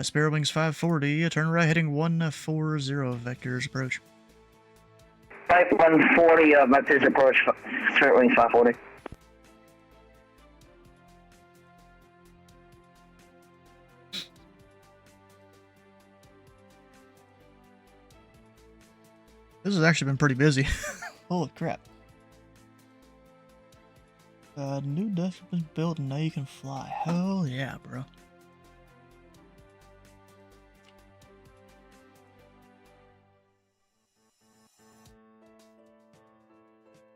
Sparrow Wings 540, turn right heading 140, vectors approach. Type 140, vectors approach, Sparrow Wings 540. This has actually been pretty busy. Holy crap. New desk has been built and now you can fly. Hell yeah, bro.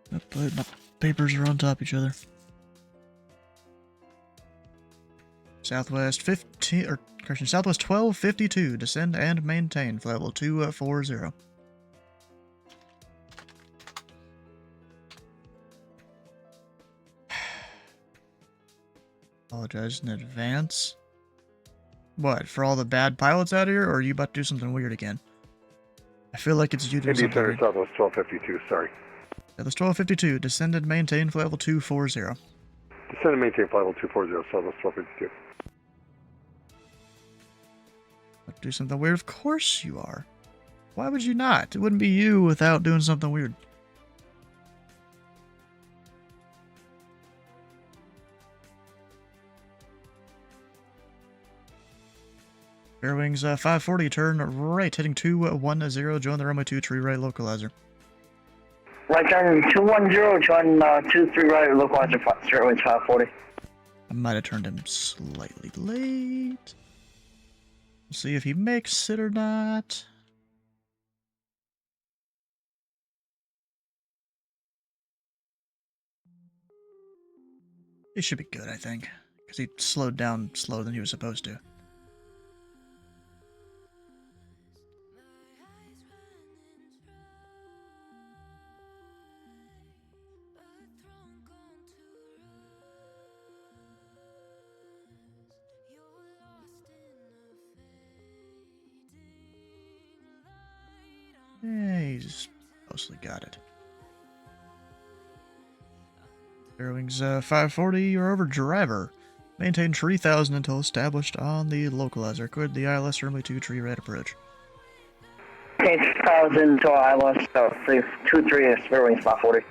But my papers are on top of each other. Southwest 1252, descend and maintain, flight level 240. Apologize in advance. What, for all the bad pilots out here, or are you about to do something weird again? I feel like it's you doing Indy something Center, weird. Southwest 1252, sorry. Yeah, that's 1252, descend and maintain, flight level 240. Descend and maintain flight level 240, Southwest 1252. About to do something weird? Of course you are. Why would you not? It wouldn't be you without doing something weird. Airwings 540, turn right, heading 210, join the runway 23 right localizer. Right turn 210, join 23 right localizer, Sparrow Wings 540. I might have turned him slightly late. We'll see if he makes it or not. It should be good, I think, because he slowed down slower than he was supposed to. Yeah, he's mostly got it. Airwings 540, you're over driver. Maintain 3000 until established on the localizer. Quit the ILS runway 23 right approach. Okay, 3000 to ILS, 23 Sparrow Wings 540.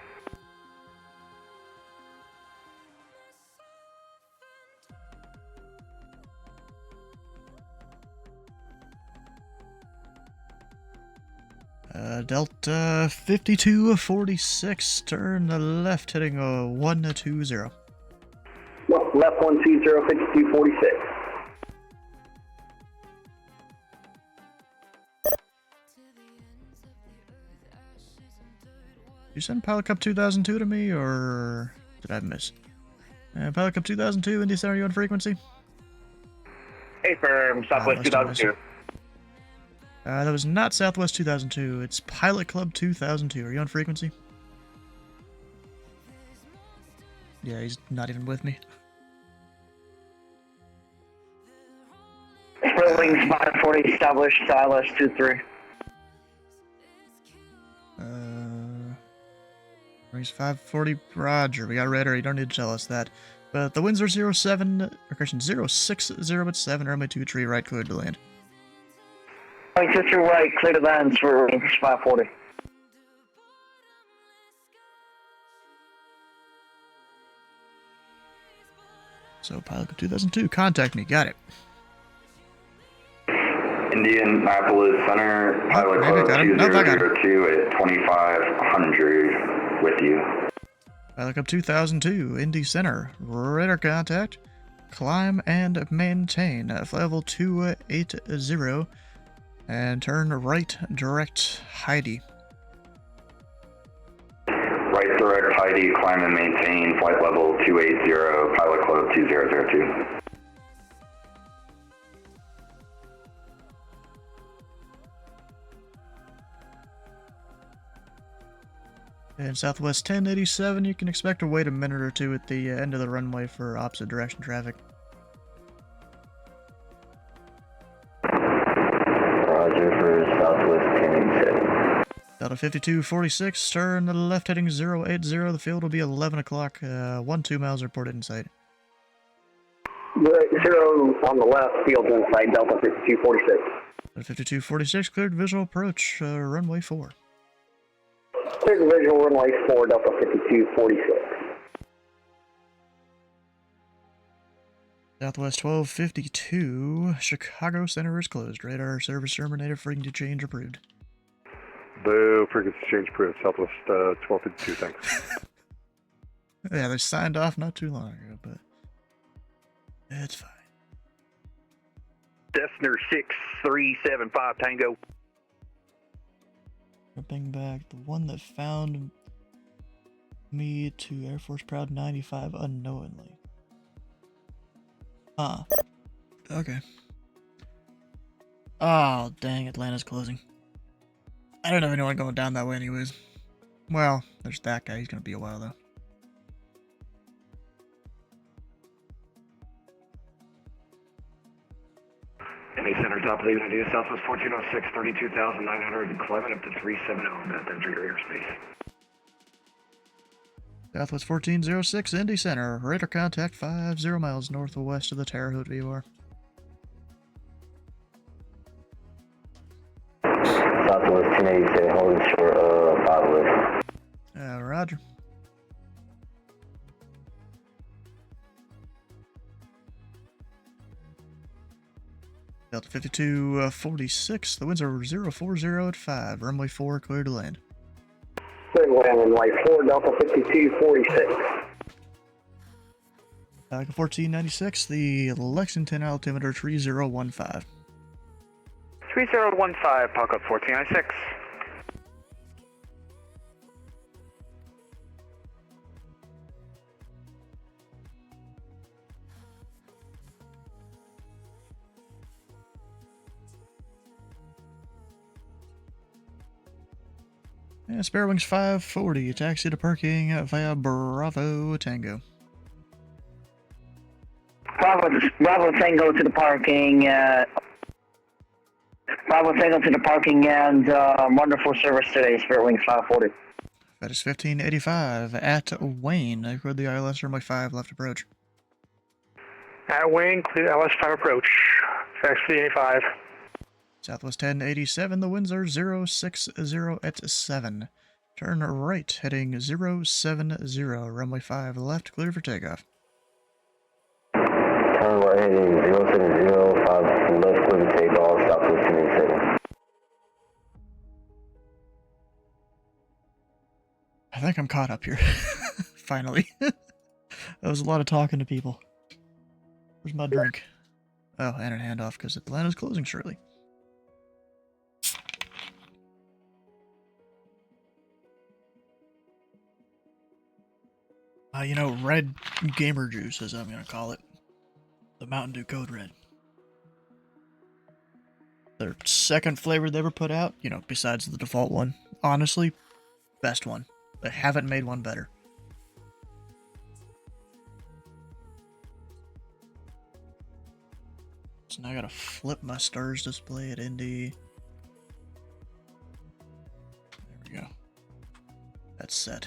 Delta 5246, turn left heading 120. Well, left 120, 5246. You send Pilot Cup 2002 to me, or did I miss? Pilot Cup 2002, Indy Center, you on frequency? Hey, firm, Southwest 2002. That was not Southwest 2002. It's Pilot Club 2002. Are you on frequency? Yeah, he's not even with me. Sparrow Wings 540, established, ILS 23. Wings 540, roger. We got radar. You don't need to tell us that. But the winds are 07, or correction, 060 at 7, runway 23 right, cleared to land. Right, 23 right, clear to land, Sparrow Wings 540. So, Pilot 2002, contact me. Got it. Indianapolis Center, pilot club 2002 at 2500 with you. Pilot Club 2002, Indy Center, radar contact, climb and maintain, flight level 280, and turn right direct Heidi. Right direct Heidi, climb and maintain, flight level 280, pilot club 2002. And Southwest 1087, you can expect to wait a minute or two at the end of the runway for opposite direction traffic. Roger for Southwest 1087. Delta 5246, turn left heading 080, the field will be 11 o'clock, 12 miles reported in sight. 0 on the left, field in sight, Delta 5246. Delta 5246, cleared visual approach, runway 4. Cleared visual runway 4, Delta 5246. Southwest 1252, Chicago Center is closed. Radar service terminated, frequency change approved. Boo, frequency change approved. Southwest 1252, thanks. Yeah, they signed off not too long ago, but it's fine. Cessna 6375 Tango. Jumping back, the one that found me to Air Force Proud 95 unknowingly. Huh. Okay. Oh, dang, Atlanta's closing. I don't have anyone going down that way anyways. Well, there's that guy, he's gonna be a while though. Indy Center, top leaving idea, Southwest 1406, 32,900, climbing up to 370, about to enter your airspace. Southwest 1406, Indy Center, radar contact 50 miles northwest of the Terre Haute VOR. Southwest 1087, holding short of 5 west. Roger. Delta 5246, the winds are 040 at 5, runway 4 clear to land. Clear to land runway 4, Delta 5246. 1496, the Lexington altimeter 3015. 3015, Pop-Up 1496. Yeah, Spare Wings 540, taxi to parking via Bravo Tango. Bravo Tango to the parking. Bravo Tango to the parking, and wonderful service today, Spirit Wings 540. That is 1585 at Wayne. I heard the ILS runway 5 left approach. At Wayne, clear LS5 approach. FX 85. Southwest 1087, the winds are 060 at 7. Turn right, heading 070, runway 5 left, clear for takeoff. Turn right, heading 070, 5 left, clear for takeoff, Southwest 1087. I think I'm caught up here. Finally. That was a lot of talking to people. Where's my drink? Oh, and a handoff because Atlanta's closing shortly. You know, red gamer juice, as I'm going to call it. The Mountain Dew Code Red. Their second flavor they ever put out, you know, besides the default one. Honestly, best one. They haven't made one better. So now I gotta flip my stars display at Indy. There we go. That's set.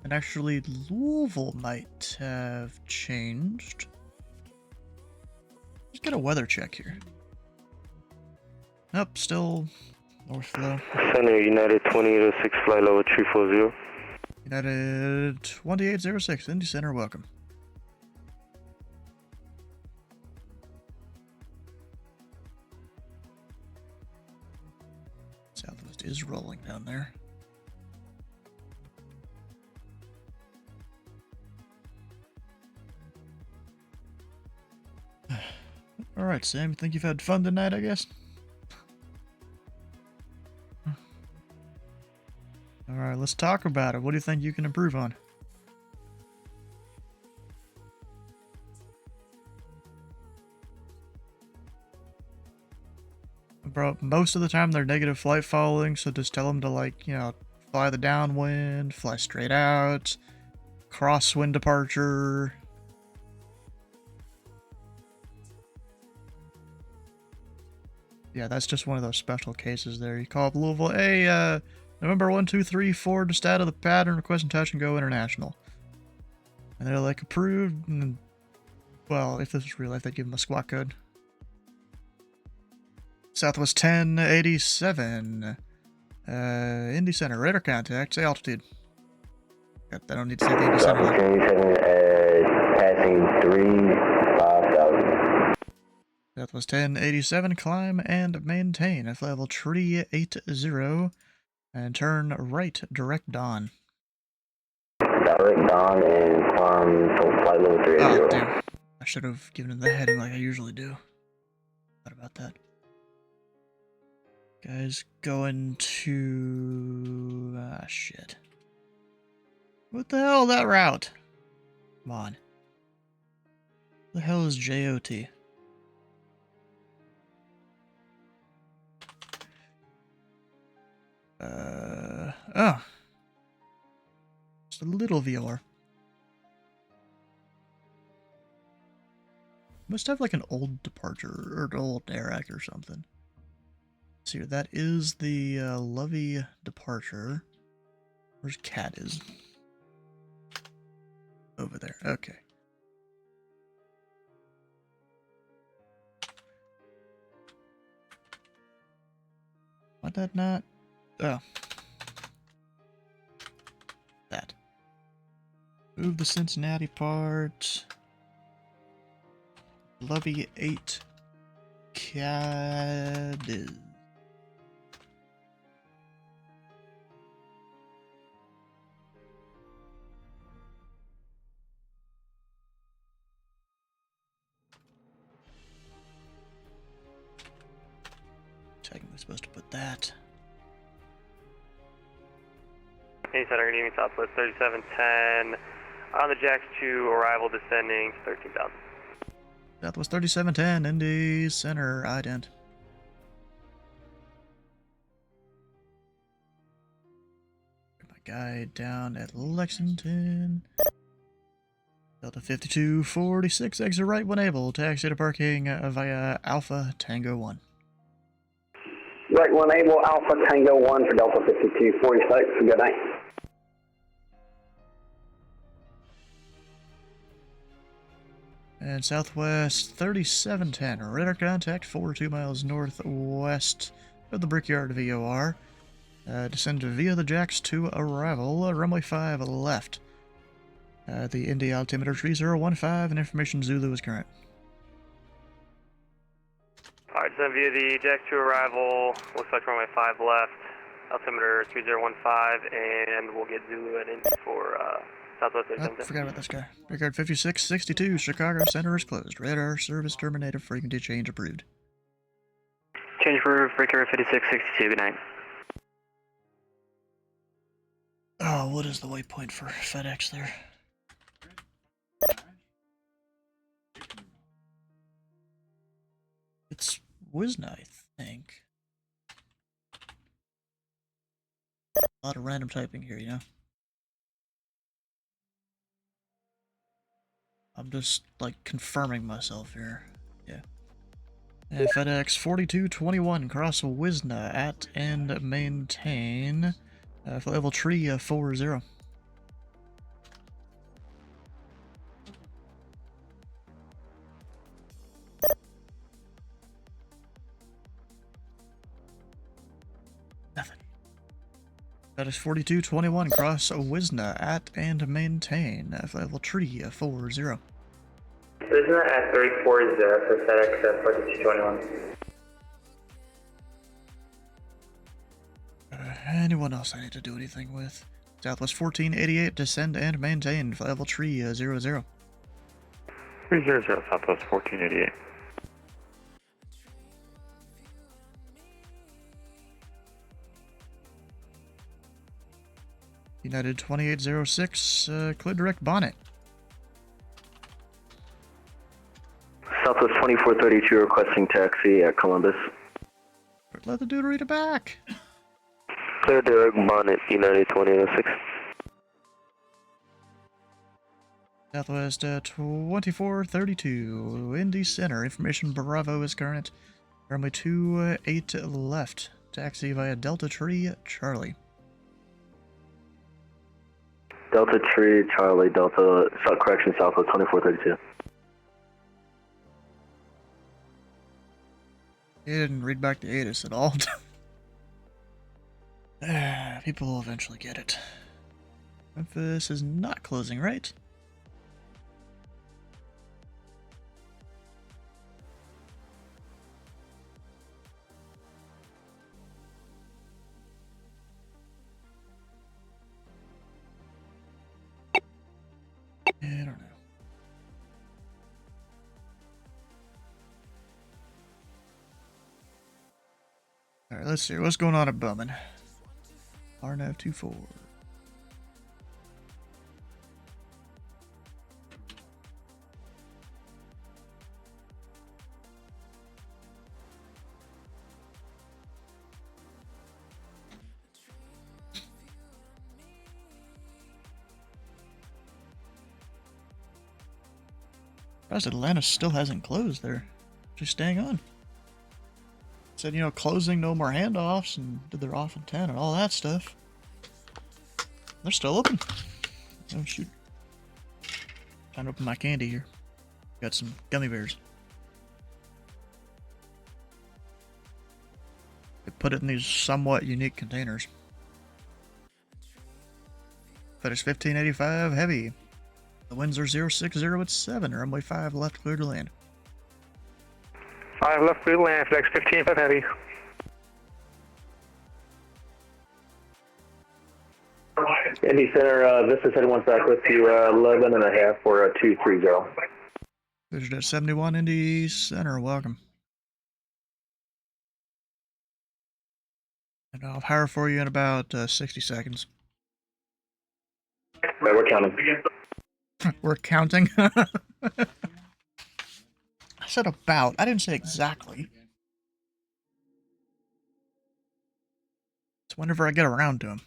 And actually, Louisville might have changed. Let's get a weather check here. Nope, still north low. Center, United 2006, flight level 340. United 2806, Indy Center, welcome. is rolling down there. Alright, Sam, you think you've had fun tonight, I guess? Alright, let's talk about it. What do you think you can improve on? Bro, most of the time they're negative flight following, so just tell them to, like, you know, fly the downwind, fly straight out, crosswind departure. Yeah, that's just one of those special cases there. You call up Louisville, hey, November 1234, just out of the pattern, requesting touch and go international. And they're like, approved, and, well, if this was real life, they'd give them a squawk code. Southwest 1087. Indy Center, radar contact, say altitude. I don't need to say the Indy Center. Southwest 1087, passing 35,000. Southwest 1087, climb and maintain at level 380, and turn right, direct dawn. Direct dawn and climb to flight level 30. Oh, damn. I should have given him the heading like I usually do. Thought about that. Guys, going to... shit. What the hell, that route? Come on. What the hell is JOT? Oh. Just a little VOR. Must have like an old departure, or an old AirAC or something. Let's see, that is the Lovey departure. Where's Cat is? Over there, okay. Why that not? Oh. That. Move the Cincinnati part. Lovey 8. Cat is. Technically supposed to put that. Indy Center, good evening, Southwest 3710. On the Jacks 2, arrival descending 13,000. Southwest 3710, Indy Center, ident. My guy down at Lexington. Delta 5246, exit right when able. Taxi to parking via Alpha Tango 1. Right one able, Alpha Tango 1 for Delta 5246. Good night. And Southwest 3710, radar contact 42 miles northwest of the Brickyard VOR. Descend via the Jacks to arrival, runway 5 left. The Indy altimeter 3015 and information Zulu is current. Alright, descend via the Jacks 2 arrival, looks like runway 5 left, altimeter 3015, and we'll get Zulu at Indy for Southwest 3710. Forgot about this guy. Brickyard 5662, Chicago Center is closed. Radar service terminated, frequency change approved. Change for Brickyard 5662, good night. Oh, what is the waypoint for FedEx there? It's Wisna, I think. A lot of random typing here, you know? I'm just, like, confirming myself here. Yeah. FedEx 4221, cross Wisna at and maintain for level 340. Nothing. FedEx 4221, cross Wisna at and maintain for level 340. Wisna at 340 for FedEx 4221. Anyone else I need to do anything with? Southwest 1488, descend and maintain. Flight level 300. 300, Southwest 1488. United 2806, clear direct bonnet. Southwest 2432 requesting taxi at Columbus. Let the dude read it back. Clear direct bonnet, United 2806. Southwest 2432, Indy Center. Information Bravo is current. Runway 28 left. Taxi via Delta Tree, Charlie. Delta Tree, Charlie, Delta, correction, Southwest 2432. He didn't read back the ATIS at all. People will eventually get it. Memphis is not closing, right? I don't know. Alright, let's see. What's going on at Bowman? RNAV 24. Surprised Atlanta still hasn't closed there. Just staying on. Said, you know, closing, no more handoffs, and did their off in 10 and all that stuff. They're still open. Oh, shoot. Time to open my candy here. Got some gummy bears. They put it in these somewhat unique containers. FedEx 1585 heavy. The winds are 060 at 7. Runway 5 left, clear to land. 5 left, clear to land. FedEx 1585 heavy. Indy Center, this is heading 1 back with you, 11 and a half for 230. Vision at 71 Indy Center, welcome. And I'll hire for you in about 60 seconds. We're counting. We're counting? I said about. I didn't say exactly. It's whenever I get around to him.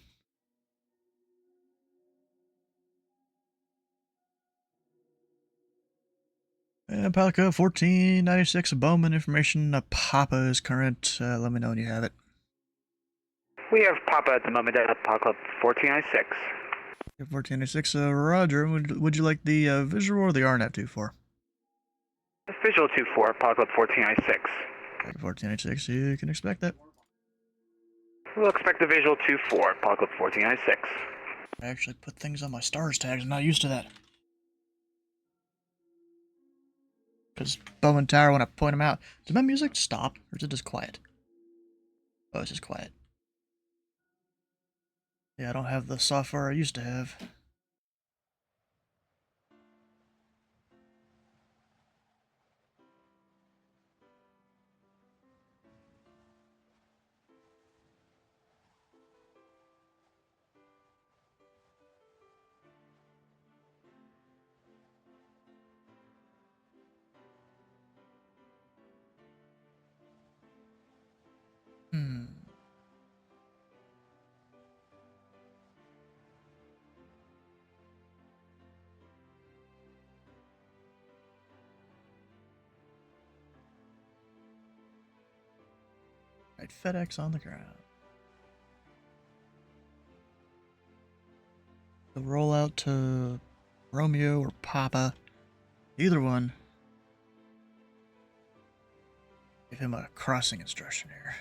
And pilot code 1496 Bowman information. Papa is current. Let me know when you have it. We have Papa at the moment at pilot club 1496. 1496, Roger. Would you like the visual or the RNAV 24? Visual 24, pilot club 1496. 1496, you can expect that. We'll expect the visual 24, pilot club 1496. I actually put things on my stars tags. I'm not used to that. Because Bowman Tower, when I point them out, did my music stop or is it just quiet? Oh, it's just quiet. Yeah, I don't have the software I used to have. Right, FedEx on the ground. The rollout to Romeo or Papa, either one. Give him a crossing instruction here.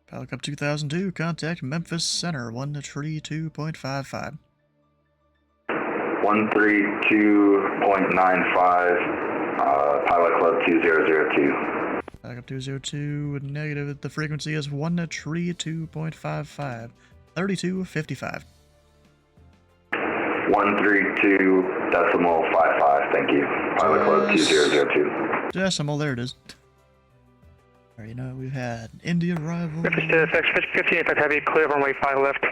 Pilot Cup 2002, contact Memphis Center, 132.55. 132.95, Pilot Club 2002. Back up 202, negative. The frequency is 132.55. 3255. 132.55, thank you. Pilot close 2002. Decimal, there it is. Alright, you know, we've had Indy arrival. FedEx 1585 Heavy, clear runway 5 left.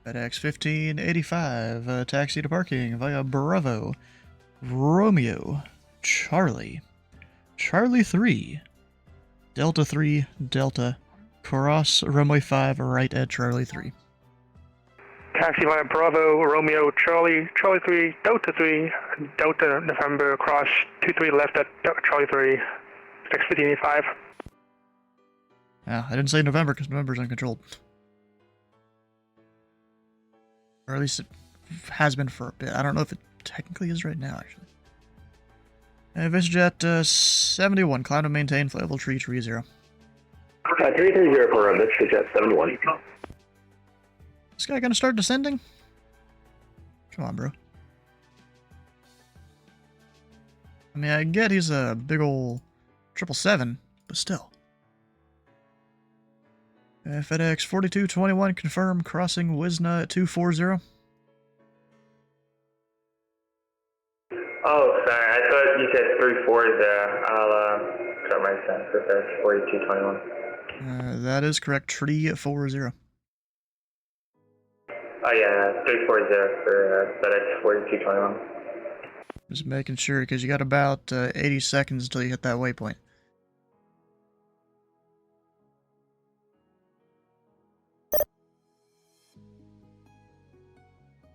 FedEx 1585, taxi to parking via Bravo, Romeo, Charlie, Charlie 3, Delta 3, Delta, cross runway 5, right at Charlie 3. Taxi via Bravo, Romeo, Charlie, Charlie 3, Delta 3, Delta November, cross 23 left at Charlie 3, FedEx 1585. Yeah, I didn't say November because November's uncontrolled. Or at least it has been for a bit. I don't know if it technically is right now, actually. VistaJet 71, climb to maintain flight level 330. 330 for VistaJet 71. This guy gonna start descending? Come on, bro. I mean, I get he's a big ol' 777, but still. FedEx 4221, confirm crossing Wisna at 240. Oh, sorry, I thought you said 340. I'll start my sense for FedEx 4221. That is correct, 340. Oh yeah, 340 for FedEx 4221. Just making sure, because you got about 80 seconds until you hit that waypoint.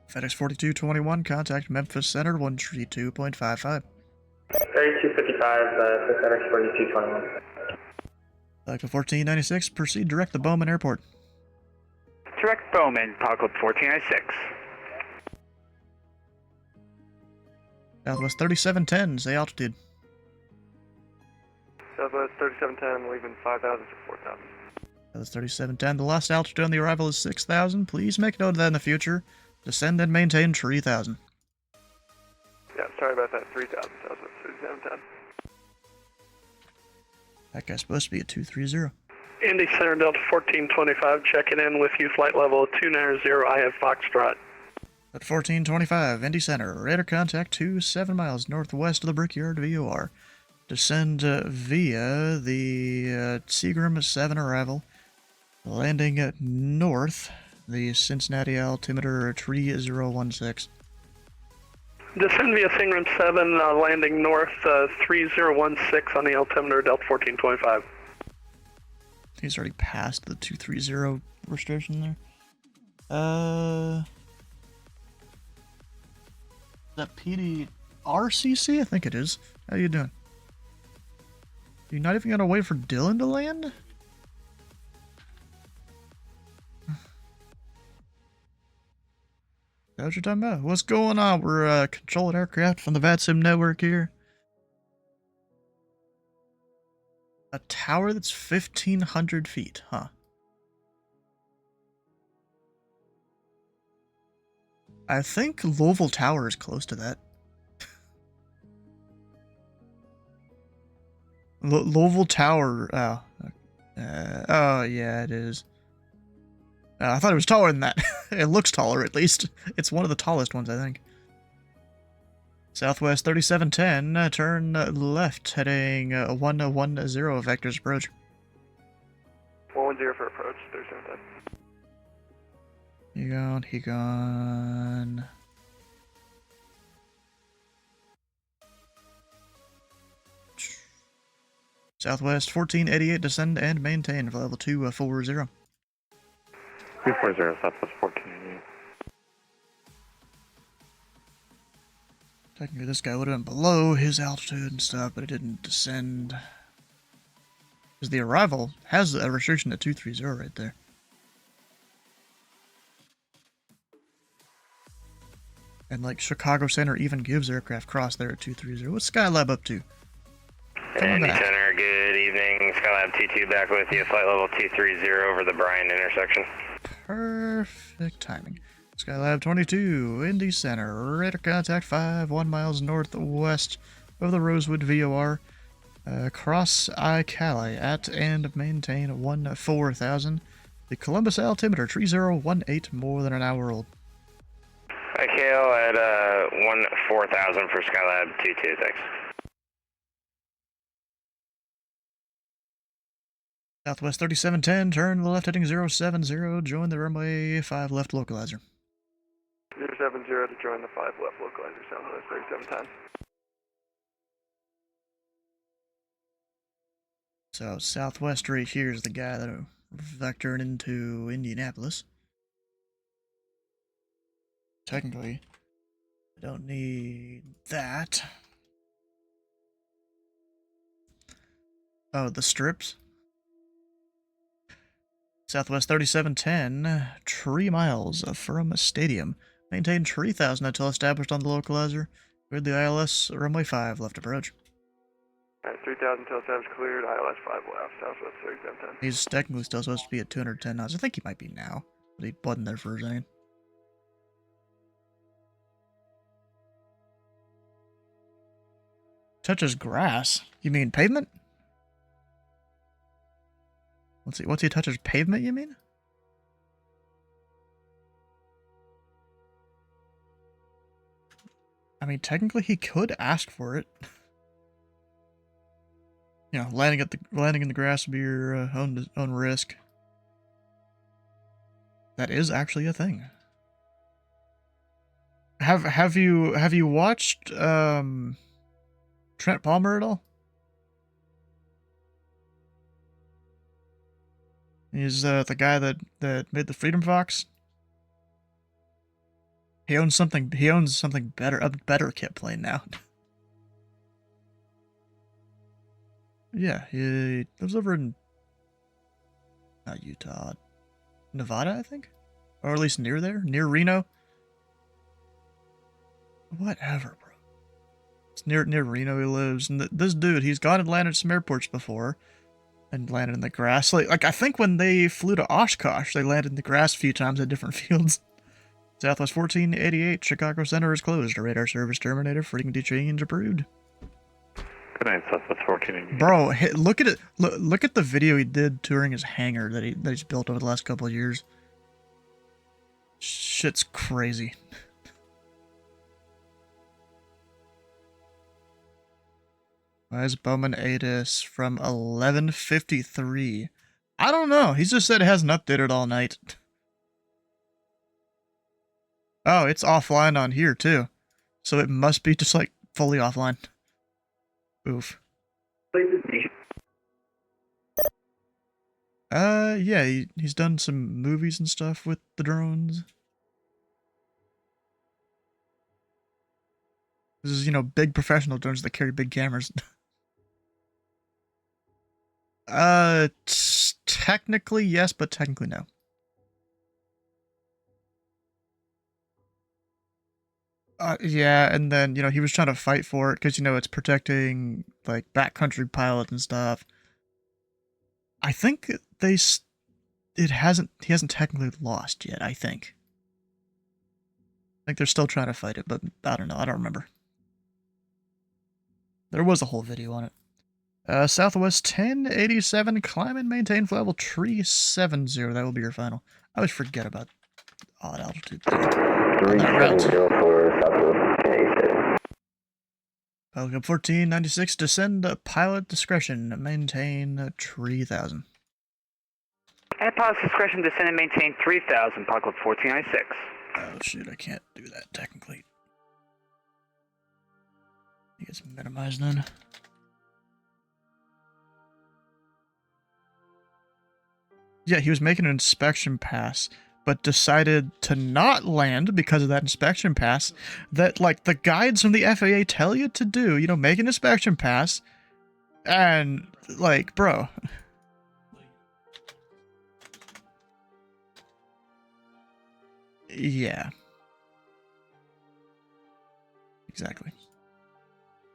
FedEx 4221, contact Memphis Center 132.55. 3255 for FedEx 4221. Back to 1496, proceed direct to Bowman Airport. Direct Bowman, pilot club 1496. Southwest 3710, say altitude. Southwest 3710, leaving 5,000 to 4,000. Southwest 3710, the last altitude on the arrival is 6,000. Please make note of that in the future. Descend and maintain 3,000. Yeah, sorry about that. 3,000, Southwest 3710. That guy's supposed to be at 230. Indy Center Delta 1425, checking in with you, flight level 290, I have Foxtrot. At 1425, Indy Center, radar contact 27 miles northwest of the Brickyard VOR. Descend via the Seagram 7 arrival, landing at north, the Cincinnati altimeter 3016. Descend via Seagram 7, landing north 3016 on the altimeter Delta 1425. He's already passed the 230 restriction there. Is that PDRCC? I think it is. How you doing? You're not even gonna wait for Dylan to land? That's what you're talking about. What's going on? We're controlling aircraft from the VATSIM network here. A tower that's 1,500 feet, huh? I think Louisville Tower is close to that. Louisville Tower, oh yeah, it is. I thought it was taller than that. It looks taller, at least. It's one of the tallest ones, I think. Southwest 3710, turn left, heading 110, vectors approach. 110 for approach, 3710. He gone. Southwest 1488, descend and maintain for level 240. 240, Southwest 1488. Technically, this guy would have been below his altitude and stuff, but it didn't descend. Because the arrival has a restriction at 230 right there. And like Chicago Center even gives aircraft cross there at 230. What's Skylab up to? Indy Center, good evening. Skylab T2 back with you. Flight level 230 over the Bryan intersection. Perfect timing. Skylab 22, Indy Center, radar contact 1 miles northwest of the Rosewood VOR. Cross Cali at and maintain 14,000. The Columbus altimeter 3018, more than an hour old. IKL at 14,000 for Skylab 22, thanks. Southwest 3710, turn to the left heading 070, join the runway 5 left localizer. 070 to join the 5 left localizer, Southwest 3710. So Southwest right here is the guy that are vectoring into Indianapolis. Technically, I don't need that. Oh, the strips? Southwest 3710, 3 miles from a stadium. Maintain 3,000 until established on the localizer. Cleared the ILS, runway 5, left approach. Alright, 3,000 until established cleared, ILS 5 left, Southwest 3710. He's technically still supposed to be at 210 knots. I think he might be now, but he wasn't there for a second. Touches grass? You mean pavement? What's he touches pavement, you mean? I mean, technically he could ask for it. You know, landing in the grass would be your own risk. That is actually a thing. Have you watched Trent Palmer at all? He's the guy that made the Freedom Fox. He owns something better, a better kit plane now. Yeah, he lives over in not Utah, Nevada, I think, or at least near there, near Reno. Whatever, bro. It's near Reno he lives, and this dude, he's gone and landed some airports before, and landed in the grass. Like I think when they flew to Oshkosh, they landed in the grass a few times at different fields. Southwest 1488, Chicago Center is closed. Radar service terminated. Frequency change approved. Good night, Southwest 1488. Bro, look at it. Look at the video he did touring his hangar that he's built over the last couple of years. Shit's crazy. Why is Bowman ATIS from 11:53? I don't know. He just said it hasn't updated all night. Oh, it's offline on here too. So it must be just like fully offline. Oof. Yeah, he's done some movies and stuff with the drones. This is, you know, big professional drones that carry big cameras. Technically yes, but technically no. Yeah, and then, you know, he was trying to fight for it because, you know, it's protecting, like, backcountry pilots and stuff. I think he hasn't technically lost yet, I think. I think they're still trying to fight it, but I don't know, I don't remember. There was a whole video on it. Southwest 1087, climb and maintain flight level 370, that will be your final. I always forget about odd altitude. 370 for Southwest 1087. Welcome 1496, descend pilot discretion, maintain 3000. At pilot discretion, descend and maintain 3000, pilot club 1496. Oh shoot, I can't do that technically. I think it's minimized then. Yeah, he was making an inspection pass, but decided to not land because of that inspection pass that, like, the guides from the FAA tell you to do, you know, make an inspection pass, and, like, bro. Yeah. Exactly.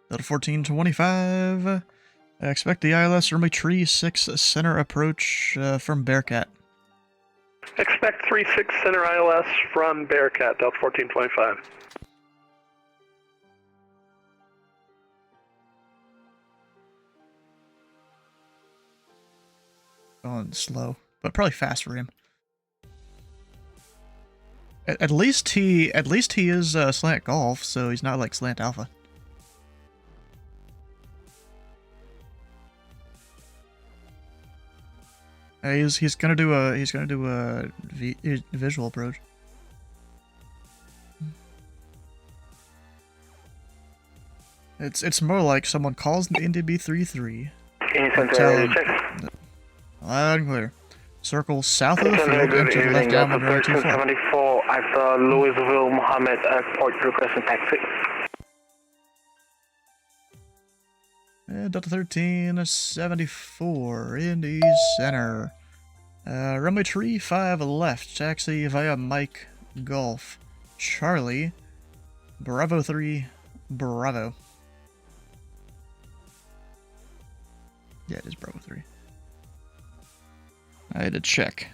Delta 1425. Expect the ILS runway 36 center approach from Bearcat. Expect 36 center ILS from Bearcat, Delta 1425. Going slow, but probably fast for him. At least he is slant golf, so he's not like slant alpha. He's gonna do a visual approach. It's more like someone calls the Indy B33. Loud and clear. Circle south of the field, enter left downwind runway 24. 1374 after Louisville Mohammed Airport requesting taxi. Delta 1374, Indy Center. Runway 35 left, taxi via Mike Golf. Charlie, Bravo 3, Bravo. Yeah, it is Bravo 3. I had to check.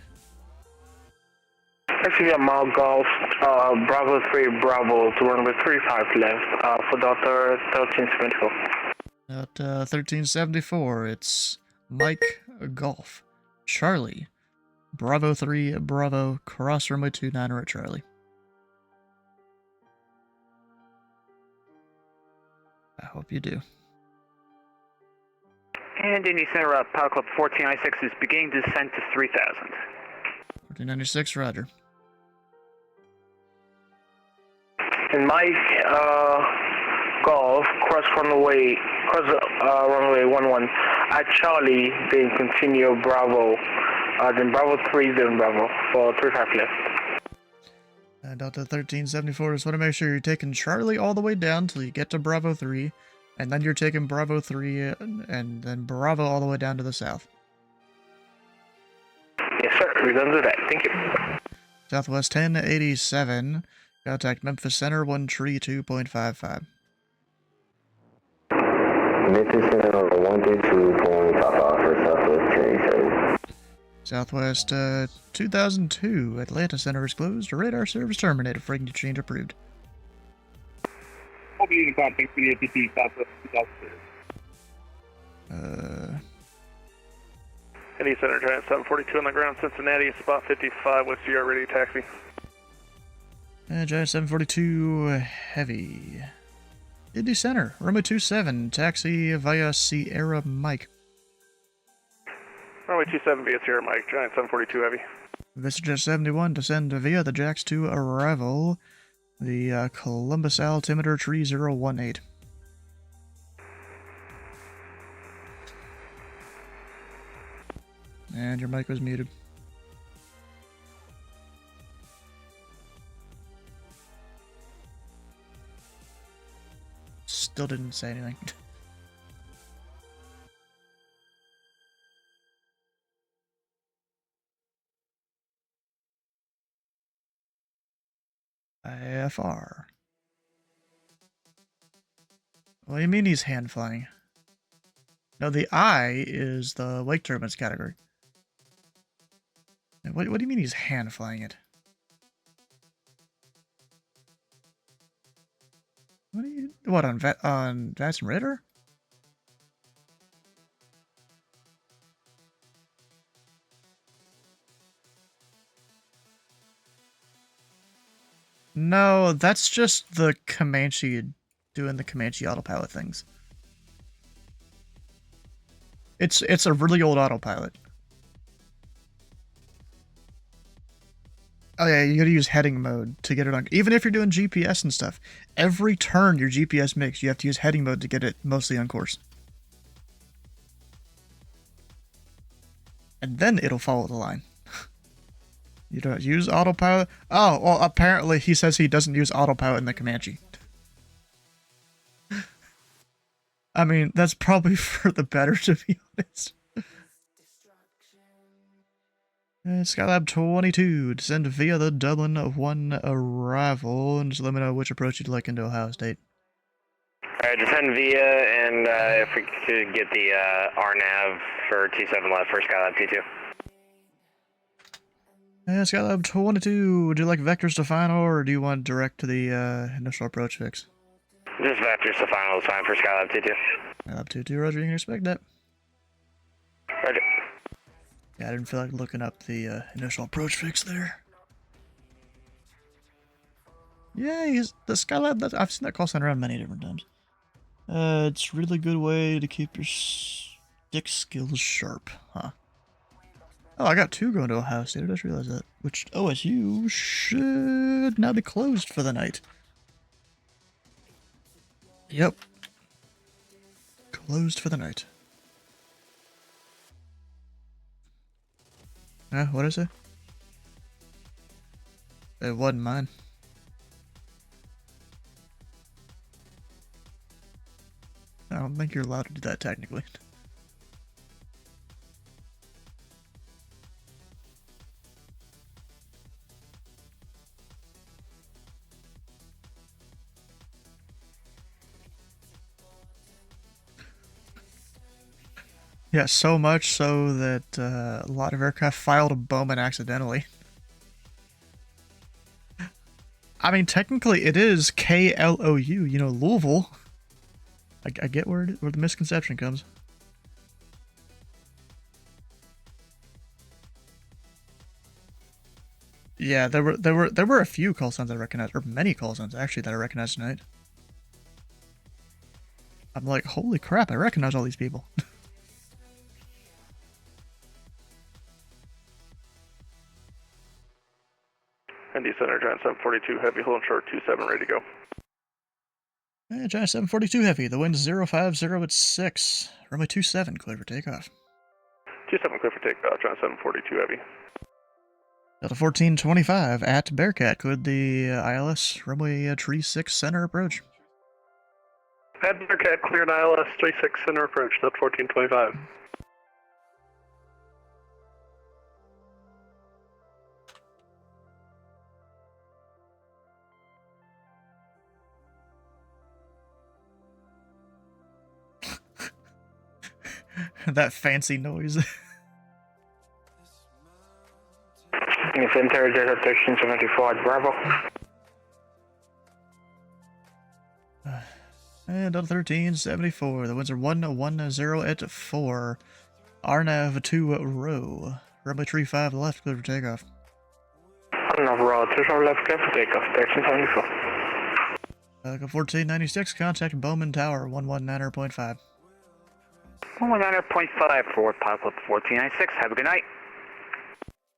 Taxi via Mike Golf, Bravo 3, Bravo to runway 35 left for Delta 1374. At 1374, it's Mike Golf. Charlie, Bravo 3, Bravo, cross runway 29 at Charlie. I hope you do. And Indy Center, Power Club 1496 is beginning descent to 3000. 1496, roger. And Mike Golf, cross runway 11 at Charlie, then continue Bravo, then Bravo 3, then Bravo for 35 left. Delta 1374, just want to make sure you're taking Charlie all the way down till you get to Bravo 3, and then you're taking Bravo 3 and then Bravo all the way down to the south. Yes, sir. We're going to do that. Thank you. Southwest 1087, contact Memphis Center 132.55. Memphis Center 132.55 for Southwest 1087. Southwest 2002, Atlanta Center is closed. Radar service terminated. Frequency change approved. Indy Center, Giant 742 on the ground, Cincinnati, spot 55 with CR ready taxi. Giant 742 heavy. Indy Center, runway 27, taxi via Sierra Mike. Runway 27 via Sierra Mike, Giant 742 heavy. VistaJet 71, descend via the Jax 2 arrival. The Columbus altimeter 3018. And your mic was muted. Still didn't say anything. IFR. What do you mean he's hand flying? No, the I is the wake turbines category. What do you mean he's hand flying it? What on Vats and Ritter? No, that's just the Comanche doing the Comanche autopilot things. It's a really old autopilot. Oh yeah, you gotta use heading mode to get it on. Even if you're doing GPS and stuff, every turn your GPS makes, you have to use heading mode to get it mostly on course. And then it'll follow the line. You don't use autopilot? Oh, well, apparently he says he doesn't use autopilot in the Comanche. I mean, that's probably for the better, to be honest. Skylab 22, descend via the Dublin 1 arrival, and just let me know which approach you'd like into Ohio State. Alright, descend via, and if we could get the RNAV for T7 left for Skylab T2. Skylab 22, would you like vectors to final, or do you want direct to the initial approach fix? Just vectors to final is fine for Skylab T2. Skylab 22, roger, you can expect that. Roger. Yeah, I didn't feel like looking up the initial approach fix there. Yeah, the Skylab, I've seen that call sign around many different times. It's a really good way to keep your stick skills sharp, huh? Oh, I got 2 going to Ohio State. I just realized that. Which OSU should now be closed for the night. Yep. Closed for the night. What did I say? It wasn't mine. I don't think you're allowed to do that technically. Yeah, so much so that a lot of aircraft filed a Bowman accidentally. I mean, technically it is KLOU, you know, Louisville. I get where the misconception comes. Yeah, there were a few call signs I recognized, or many call signs actually that I recognized tonight. I'm like, holy crap, I recognize all these people. Indy Center, Giant 742 Heavy, hold short 27, ready to go. Yeah, Giant 742 Heavy, the wind's 050 at 6. Runway 27, clear for takeoff. 27, clear for takeoff, Giant 742 Heavy. Delta 1425 at Bearcat, cleared the ILS, runway 36 center approach. At Bearcat, cleared ILS 36 center approach, Delta 1425. That fancy noise. Indy Center, Delta 1374 at Bravo. And Delta 1374, the winds are 110 at 4. RNAV 2 row. Runway 35 left, clear for takeoff. RNAV row 2 left, clear for takeoff, 1374. 1496, contact Bowman Tower, 119.5. 119.5 for pilot 1496. Have a good night.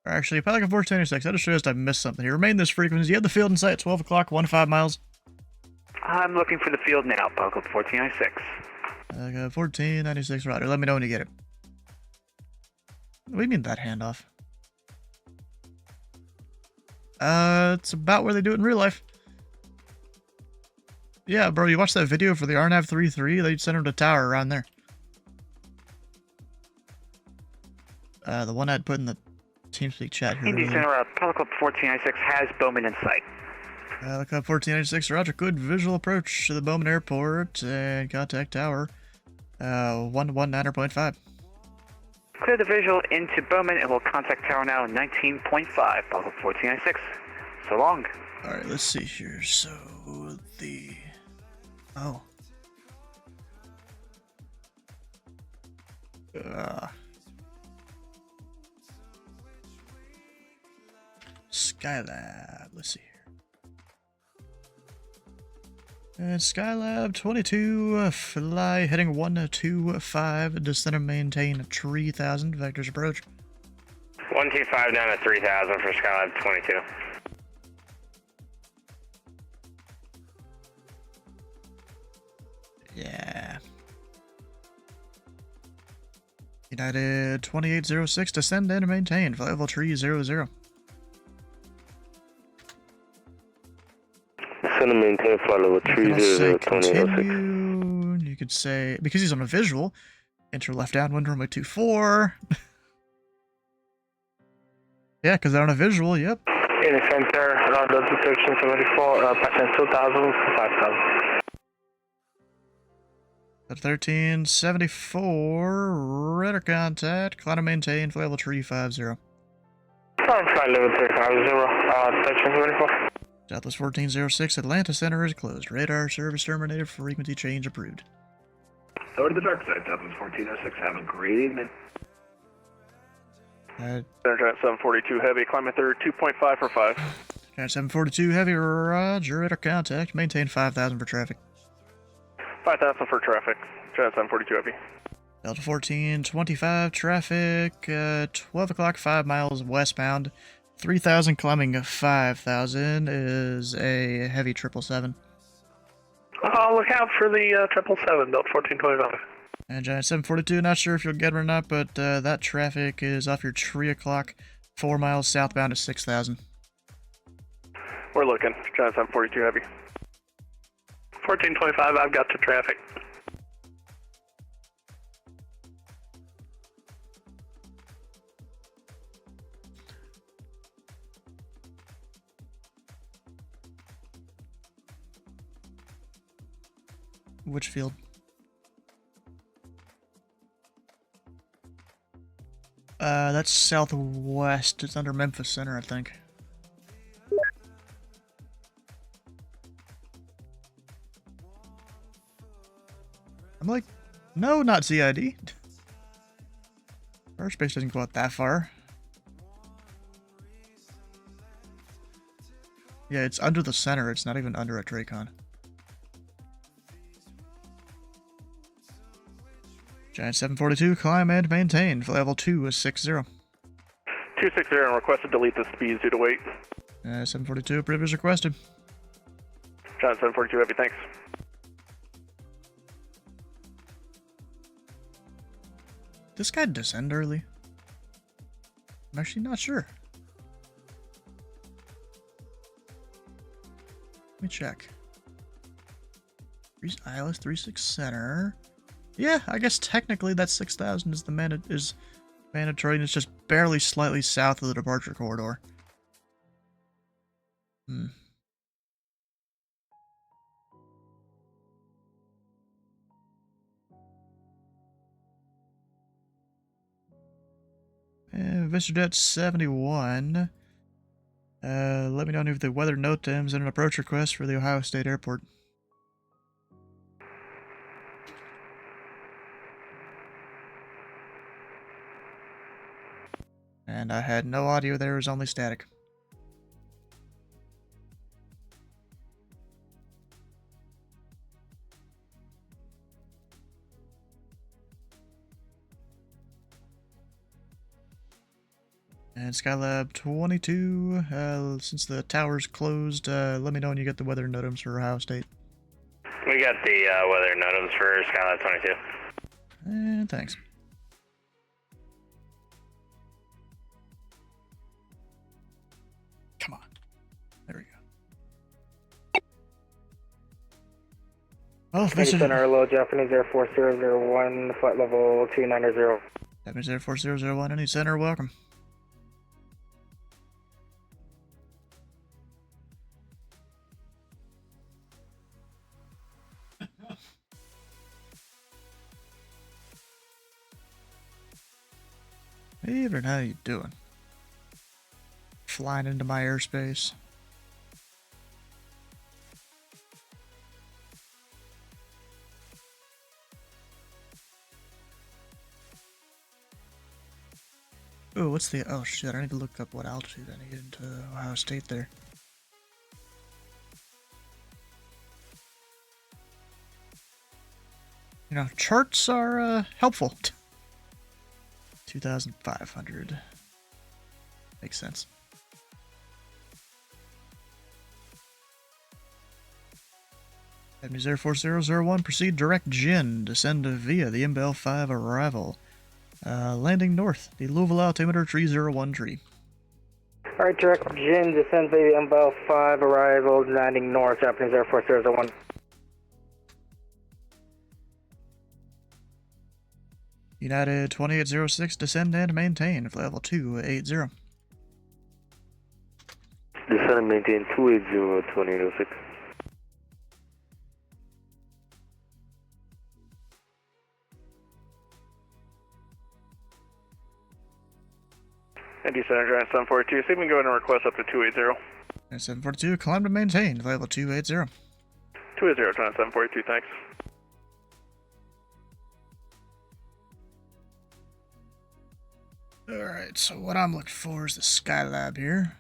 Actually, pilot 1496, I just realized I missed something here. Remain this frequency. You have the field in sight at 12 o'clock, 15 miles. I'm looking for the field now, pilot 1496. 1496, roger. Let me know when you get it. What do you mean that handoff? It's about where they do it in real life. Yeah, bro, you watched that video for the RNAV 33? They sent him to tower around there. The one I'd put in the TeamSpeak chat here. Indy Center, pilot 1496 has Bowman in sight. Pilot 1496, roger. Good visual approach to the Bowman Airport and contact tower. 119.5. Clear the visual into Bowman and we'll contact tower now 19.5, pilot 1496. So long. Alright, let's see here. So, the... Oh. Skylab. Let's see here. And Skylab 22, fly heading 125, descend and maintain 3000, vectors approach. 125 down at 3000 for Skylab 22. Yeah. United 2806, descend and maintain, flight level 300. Descend and maintain flight level 300, 2806. You could say, because he's on a visual, enter left downwind runway 24. Yeah, because they're on a visual, yep. Indy Center, Delta 1374, passing 2000 for 5000. 1374, radar contact, climb and maintain, flight level 350. Flight level 350, 1374. Southwest 1406, Atlanta Center is closed. Radar service terminated, frequency change approved. Over to the dark side, Southwest 1406, have a great evening. Center Giant 742 Heavy, climbing through 2.5 for 5. Giant 742 Heavy, roger, radar contact, maintain 5,000 for traffic. 5,000 for traffic, Giant 742 Heavy. Delta 1425 traffic, 12 o'clock, 5 miles westbound, 3,000 climbing 5,000 is a heavy 777. I'll look out for the 777, Delta 1425. And Giant 742, not sure if you'll get it or not, but that traffic is off your 3 o'clock, 4 miles southbound to 6,000. We're looking, Giant 742 Heavy. 1425, I've got the traffic. Which field? That's southwest. It's under Memphis Center, I think. I'm like, no, not CID. Airspace doesn't go out that far. Yeah, it's under the center. It's not even under a Tracon. Giant 742, climb and maintain. Level 2 is 60. 260 and request to delete the speeds due to weight. 742, approved as requested. Giant 742 Heavy, thanks. This guy descend early? I'm actually not sure. Let me check. ILS 36 center. Yeah, I guess technically that 6,000 is the mandatory, and it's just barely slightly south of the departure corridor. VistaJet 71. Let me know if the weather NOTAMs and an approach request for the Ohio State Airport. And I had no audio there, it was only static. And Skylab 22, since the tower's closed, let me know when you get the weather NOTAMs for Ohio State. We got the weather NOTAMs for Skylab 22. And thanks. Come on. There we go. Well, this is Center, low Japanese Air Force 001, flight level 290. Japanese Air Force 001, Indy Center, welcome. Hey, Everett, how you doing? Flying into my airspace. Oh, what's the... Oh, shit, I need to look up what altitude I need into Ohio State there. You know, charts are, helpful. 2,500. Makes sense. Japanese Air Force 001, proceed direct Jin, descend via the MBL 5 arrival. Landing north, the Louisville altimeter 301 Alright, direct Jin, descend via the MBL 5 arrival, landing north, Japanese Air Force 001. United 2806, descend and maintain, level 280. Descend and maintain 280, 2806. Indy Center, Giant 742, see if we can go ahead and request up to 280. 742, climb to maintain, level 280. 280, Giant 742, thanks. Alright, so what I'm looking for is the Skylab here.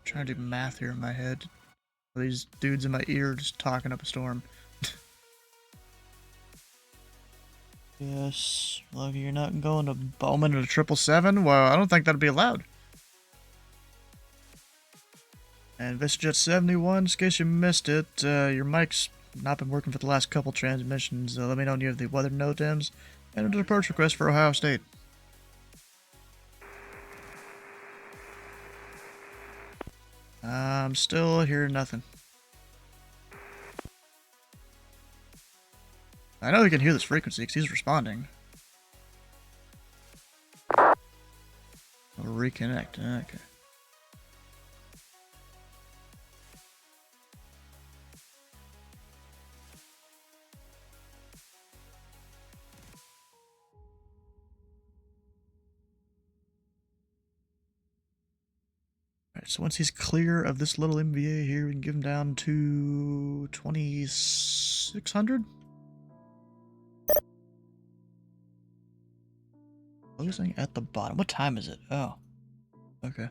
Trying to do math here in my head. These dudes in my ear just talking up a storm. Yes, lucky you're not going to Bowman at a 777. Well, I don't think that'd be allowed. And VistaJet 71, in case you missed it, your mic's not been working for the last couple transmissions. Let me know when you have the weather NOTAMs and a departure request for Ohio State. I'm still hearing nothing. I know you can hear this frequency because he's responding. We'll reconnect. Okay. Alright, so once he's clear of this little MVA here, we can give him down to 2,600. Closing at the bottom. What time is it? Oh. Okay.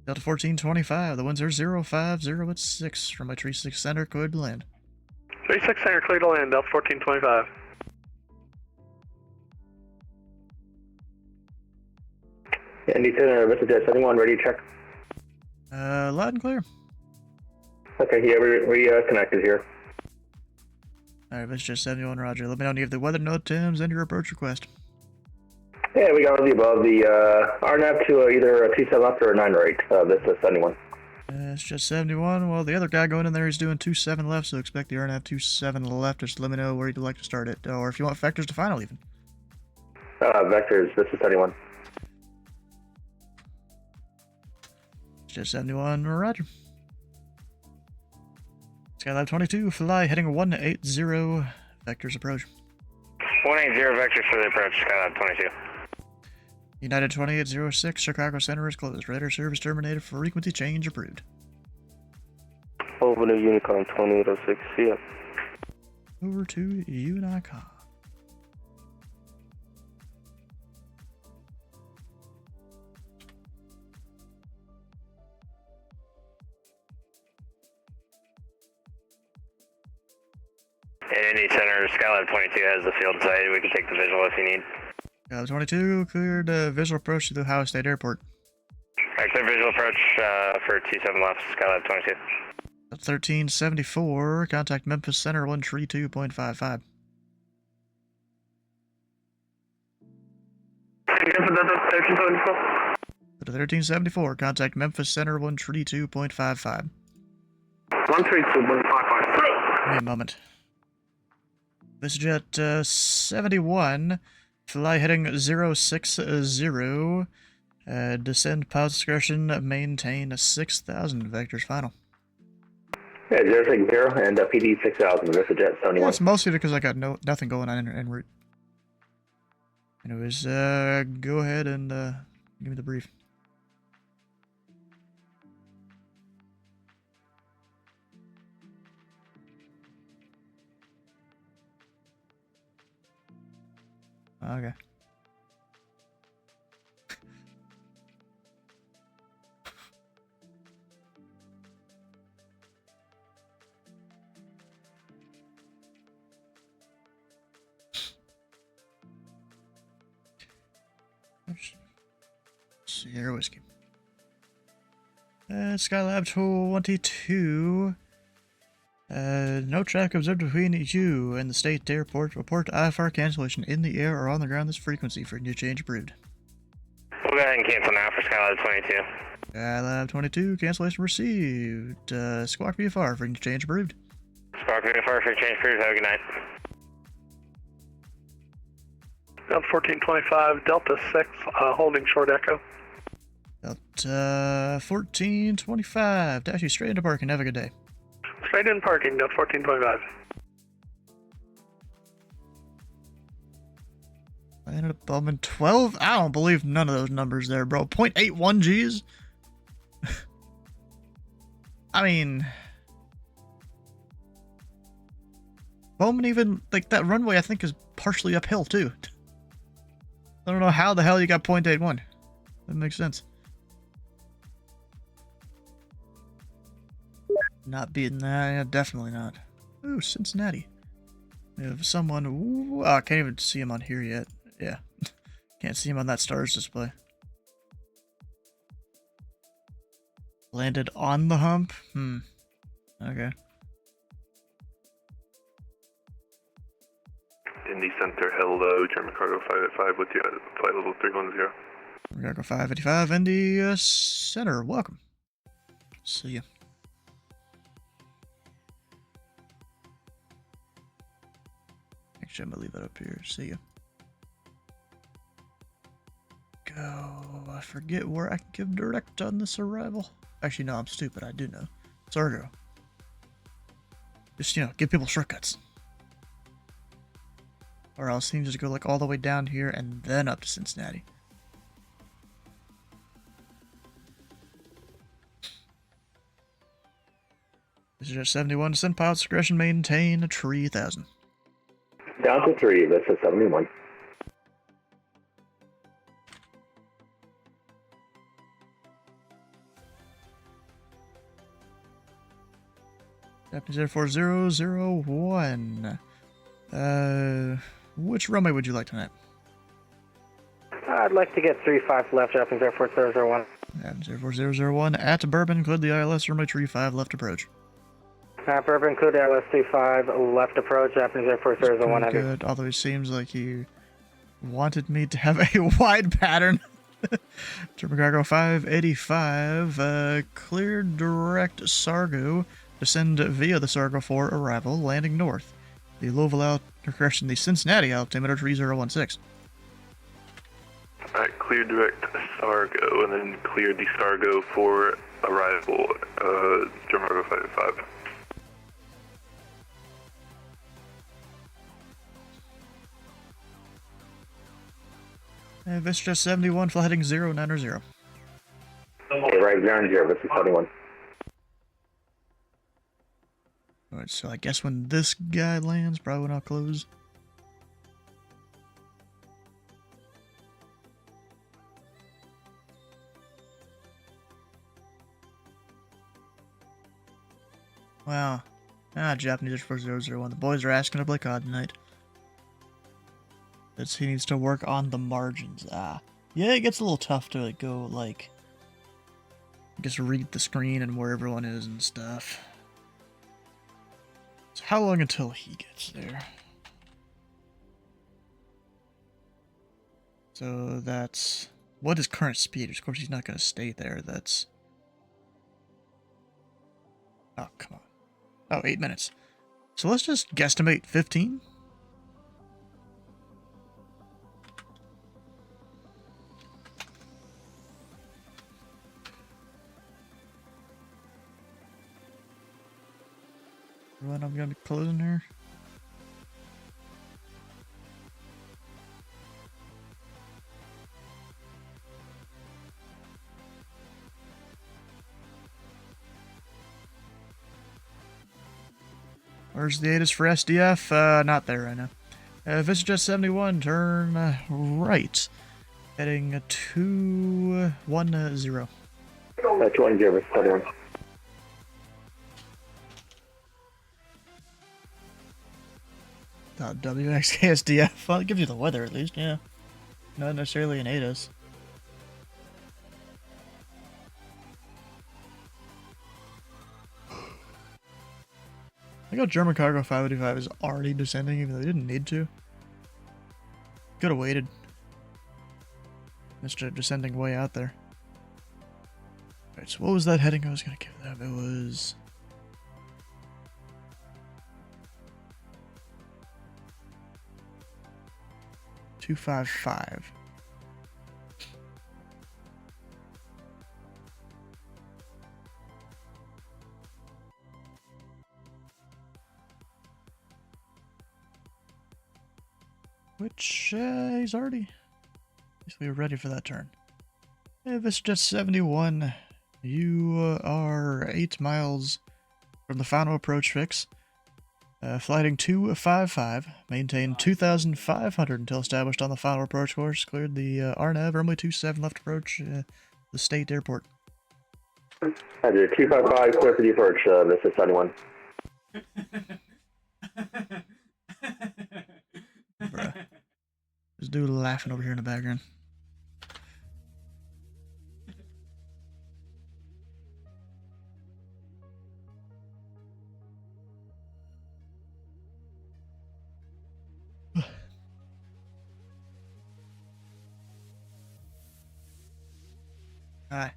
Delta 1425. The winds are 050 at 6 from my 36 center. Cleared to land. 36 center, clear to land. Delta 1425. Indy Center, VistaJet 71, ready to check? Loud and clear. Okay, yeah, we connected here. Alright, VistaJet 71, roger. Let me know when you have the weather NOTAMs and your approach request. Yeah, we got the above. The RNAV to either a 27 left or a 9 right, Vista 71. It's just 71. Well, the other guy going in there is doing 27 left, so expect the RNAV 27 left. Just let me know where you'd like to start it, or if you want vectors to final even. Vectors, Vista 71. It's just 71, roger. Skylab 22, fly heading 180, vectors approach. 180 vectors for the approach, Skylab 22. United 2806, Chicago Center is closed. Radar service terminated. Frequency change approved. Over to Unicom 2806, see ya. Over to Unicom. Indy Center, Skylab 22 has the field site. We can take the visual if you need. Skylab 22 cleared visual approach to the Ohio State Airport. Alright, clear visual approach for 27 left, Skylab 22. 1374, contact Memphis Center 132.55. Again for the 1374. 1374, contact Memphis Center 132.55. 132.55. Give me a moment. VistaJet 71, fly heading 060, descend pause discretion, maintain 6,000 vectors final. Yeah, 060 and PD 6000, VistaJet 71. Yeah, it's mostly because I got nothing going on en route. Anyways, go ahead and give me the brief. Okay. Sierra Whiskey. Skylab 22. No track observed between you and the state airport. Report IFR cancellation in the air or on the ground. This frequency for new change approved. We'll go ahead and cancel now for Skylab 22. Skylab 22, cancellation received. Squawk VFR for new change approved. Squawk VFR for change approved. Have a good night. Delta 1425, Delta 6, holding short echo. Delta 1425, dash you straight into parking. Have a good day. Straight in parking, Delta 1425. Landed at Bowman 12? I don't believe none of those numbers there, bro. 0.81 Gs? I mean... Bowman even, like, that runway I think is partially uphill, too. I don't know how the hell you got 0.81. That makes sense. Not beating that, yeah, definitely not. Ooh, Cincinnati. We have someone, ooh, I can't even see him on here yet. Yeah, can't see him on that stars display. Landed on the hump? Okay. Indy Center, hello, German Cargo 585 with you at flight level 310. Cargo 585, Indy Center, welcome. See ya. Actually, I'm gonna leave that up here. See ya. Go. I forget where I can give direct on this arrival. Actually, no, I'm stupid. I do know. Sargo. Just, give people shortcuts. Or else you can just go like all the way down here and then up to Cincinnati. This is just 71. Descent pilot discretion. Maintain 3000. Down to 3. This is 71. Japanese Air Force 001. Which runway would you like tonight? I'd like to get 35 left, Japanese Air Force 001. Japanese Air Force 001 at Bourbon, include the ILS runway 35 left approach. Bourbon, include the ILS 35 left approach, Japanese Air Force 001 heavy. Good, although it seems like he wanted me to have a wide pattern. German Cargo 585, clear direct Sargo, descend via the Sargo for arrival, landing north. The Louisville the Cincinnati altimeter 3016. Alright, clear direct Sargo, and then clear the Sargo for arrival, German Cargo 585. Vistra 71, flight heading 090. Okay, right, 090, Vistra 71. Alright, so I guess when this guy lands, probably when I'll close. Wow. Japanese Air Force 001. The boys are asking to play COD tonight. He needs to work on the margins. Yeah, it gets a little tough to go, like, I guess read the screen and where everyone is and stuff. So how long until he gets there? So that's... What is current speed? Of course he's not going to stay there. That's... Oh, come on. Oh, 8 minutes. So let's just guesstimate 15? When I'm gonna be closing here. Where's the ATIS for SDF? Not there right now. VistaJet 71, turn right. Heading 210. 210, 71. WXKSDF. Well, it gives you the weather at least, yeah. Not necessarily an ATIS. I got German Cargo 585 is already descending, even though they didn't need to. Could have waited. Instead of descending way out there. Alright, so what was that heading I was going to give them? It was... 255. Which, he's already basically ready for that turn. Hey, VistaJet 71, you are 8 miles from the final approach fix. Flighting 255, maintain 2,500 until established on the final approach course. Cleared the RNAV, runway 27 left approach, the state airport. Roger, 255, clear for the approach, Mr. 71. Bruh. This dude laughing over here in the background. Hi.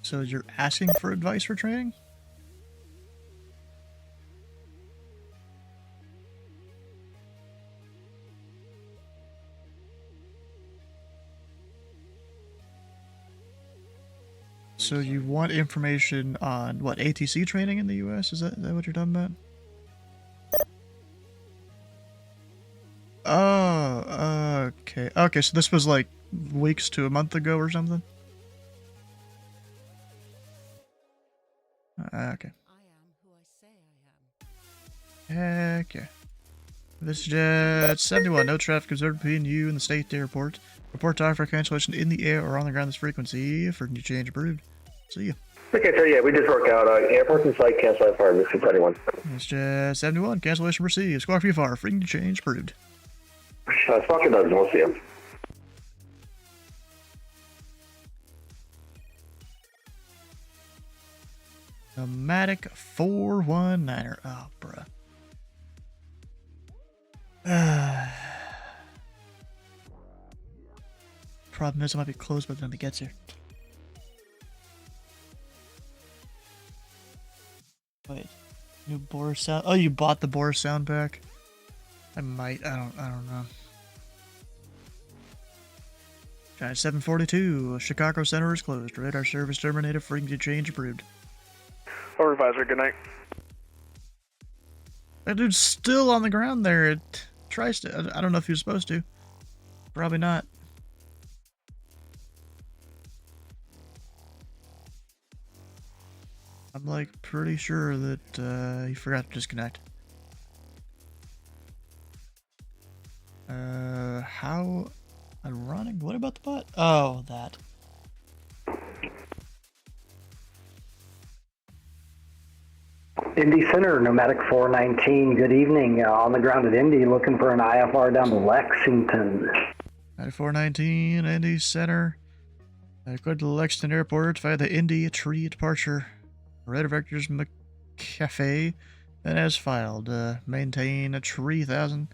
So you're asking for advice for training? So you want information on what, ATC training in the US? Is that what you're talking about? Oh, okay. Okay, so this was like weeks to a month ago or something? Okay. Heck yeah. VistaJet 71, no traffic observed between you and the state airport. Report to for cancellation in the air or on the ground this frequency. Frequency change approved. See ya. Okay, so yeah, we just worked out. Airport in sight, cancel that fire, Mr. 71. VistaJet 71, cancellation received. Squawk VFR, frequency change approved. Squawk a dozen, we'll see you. Nomadic 419er. Oh, bruh. Problem is, I might be closed by the time it gets here. Wait, new Boris sound. Oh, you bought the Boris sound pack? I might. I don't know. Giant 742. Chicago Center is closed. Radar service terminated. Frequency change approved. Over advisor. Good night. That dude's still on the ground there. It tries to. I don't know if he was supposed to. Probably not. I'm like pretty sure that he forgot to disconnect. How ironic. What about the bot? Oh, that. Indy Center, Nomadic 419. Good evening. On the ground at Indy, looking for an IFR down to Lexington. 9419, Indy Center. Go to Lexington Airport via the Indy Tree departure. Radar vectors McCafe. And as filed, maintain a 3000.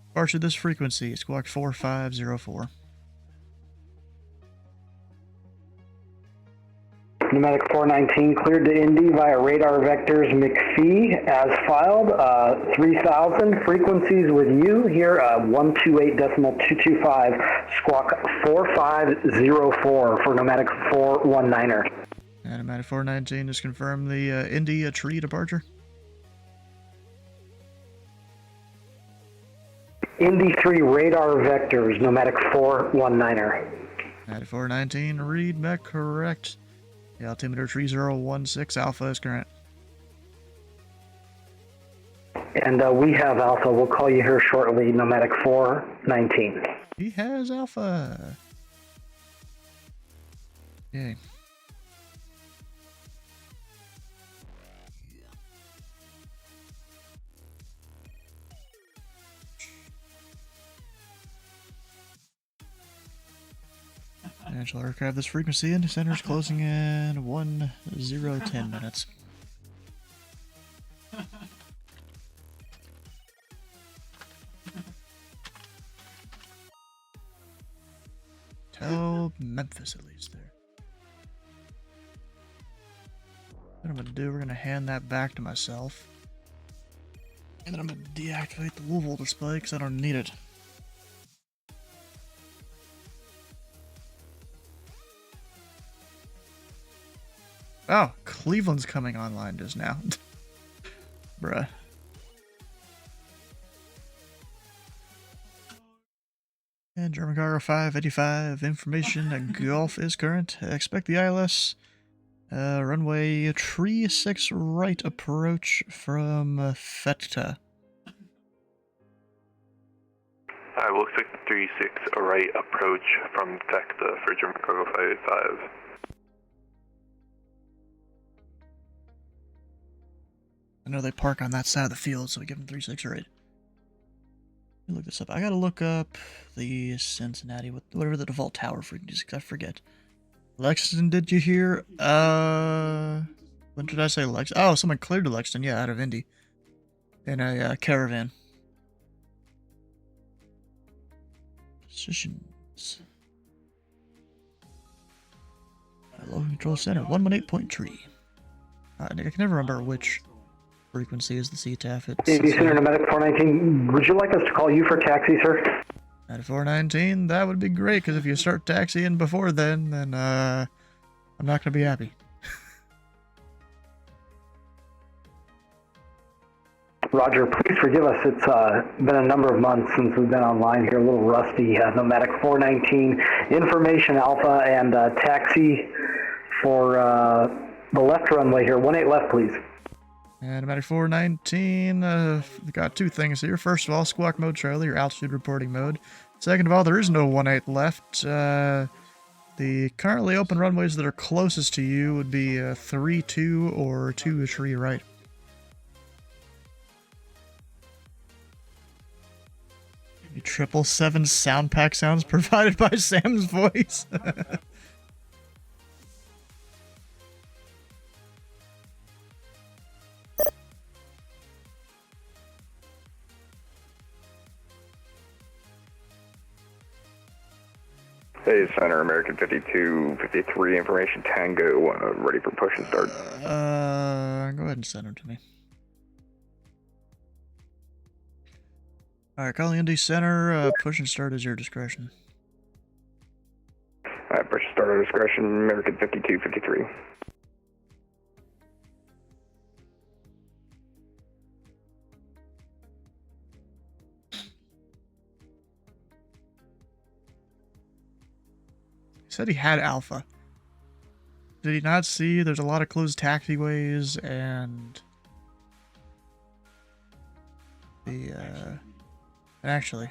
Departure this frequency, squawk 4504. Nomadic 419 cleared to Indy via radar vectors McPhee as filed. 3000 frequencies with you here. 128.225 squawk 4504 for Nomadic 419er. And Nomadic 419 just confirm the Indy Tree departure. Indy 3 radar vectors, Nomadic 419er. Nomadic 419, read back correct. The altimeter 3016, Alpha is current. And we have Alpha. We'll call you here shortly, Nomadic 419. He has Alpha. Yay. And shall archive this frequency into centers closing in 1010 minutes. Tell Memphis at least there. What I'm gonna do, we're gonna hand that back to myself. And then I'm gonna deactivate the Louisville display because I don't need it. Oh, Cleveland's coming online just now. Bruh. And German cargo 585, information, Gulf is current. Expect the ILS, runway 36 right approach from Fetta. I will expect the 36 right approach from Tecta for German cargo 585. I know they park on that side of the field, so we give them 36 right. Let me look this up. I gotta look up the Cincinnati, whatever the default tower frequency is, I forget. Lexington, did you hear? When did I say Lexington? Oh, someone cleared to Lexington, yeah, out of Indy. In a caravan. Positions. Local control center, 118.3. I can never remember which frequency is the CTAF. It's Indy Center, Nomadic 419. Would you like us to call you for taxi, sir? At 419, that would be great, because if you start taxiing before then I'm not going to be happy. Roger, please forgive us. It's been a number of months since we've been online here, a little rusty. Nomadic 419, information alpha, and taxi for the left runway here. 18 left, please. And Nomadic 419, we've got two things here. First of all, squawk mode Charlie, your altitude reporting mode. Second of all, there is no 18 left. The currently open runways that are closest to you would be 32 or 23 right. The 777 sound pack sounds provided by Sam's voice. Hey, Center, American 52, 53, information Tango, ready for push and start. Go ahead and send them to me. Alright, calling Indy Center, push and start is your discretion. Alright, push and start at discretion, American 52, 53. He said he had Alpha. Did he not see there's a lot of closed taxiways and the actually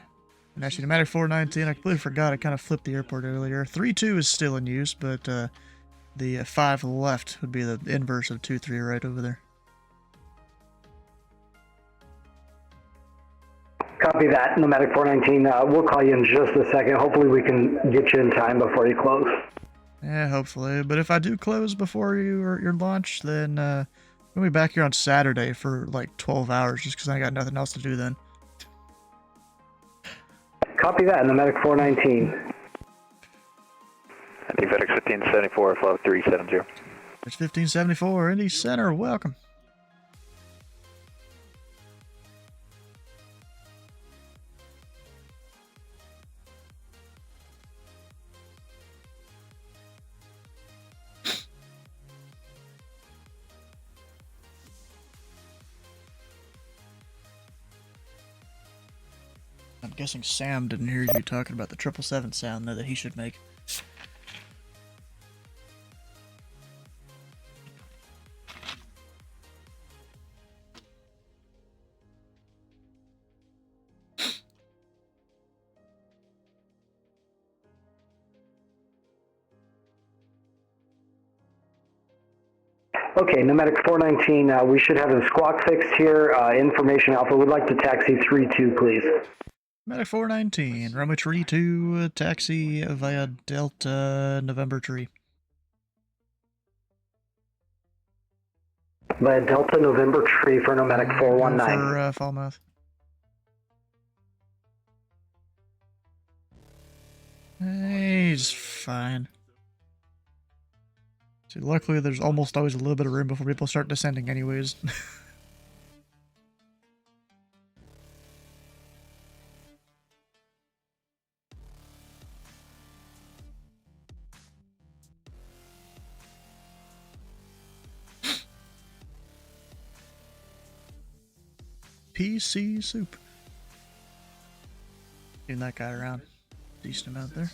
Nomadic 419, I completely forgot, I kind of flipped the airport earlier. 32 is still in use, but the 5 left would be the inverse of 23 right over there. Copy that, Nomadic 419. We'll call you in just a second. Hopefully we can get you in time before you close. Yeah, hopefully. But if I do close before your launch, then we'll be back here on Saturday for like 12 hours just because I got nothing else to do then. Copy that, Nomadic 419. FedEx 1574, flow 370. It's 1574, Indy Center, welcome. I'm guessing Sam didn't hear you talking about the 777 sound that he should make. Okay, Nomadic 419, we should have a squawk fixed here. Information Alpha, would like to taxi 32, please. Nomadic 419, runway 32, taxi via Delta November Tree. Via Delta November Tree for Nomadic 419. For Falmouth. He's fine. See, luckily there's almost always a little bit of room before people start descending anyways. PC soup. Getting that guy around. Decent amount there.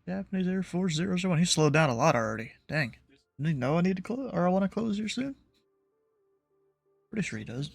Japanese Air Force 001. He slowed down a lot already. Dang. Didn't he know I need to close, or I want to close here soon? Pretty sure he does.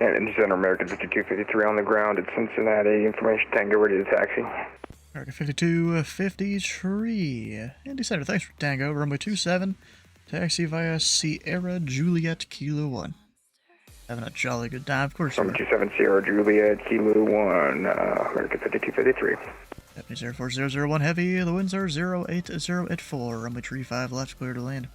And Indy Center, American 5253 on the ground at Cincinnati. Information Tango, ready to taxi. American 5253. Indy Center, thanks for Tango. Runway 27. Taxi via Sierra Juliet Kilo 1. Having a jolly good time, of course. Runway 27 Sierra Juliet Kilo 1, American 5253. Japanese Air Force 001 Heavy. The winds are 08084. Runway 35 left, clear to land.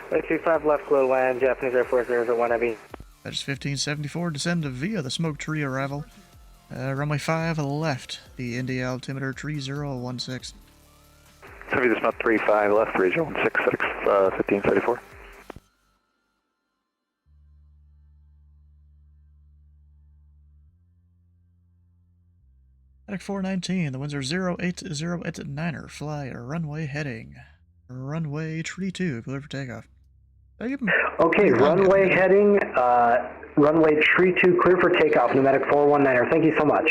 Runway 35 left, clear to land. Japanese Air Force 001 Heavy. That is 1574. Descend via the smoke tree arrival. Runway 5 left. The Indy altimeter 3016. Heavy, this not 35 left, regional 16, 1534. Attic 419, the winds are 08089er. Fly runway heading. Runway tree 2, clear for takeoff. Okay, runway heading, runway tree 2, clear for takeoff, pneumatic 419er. Thank you so much.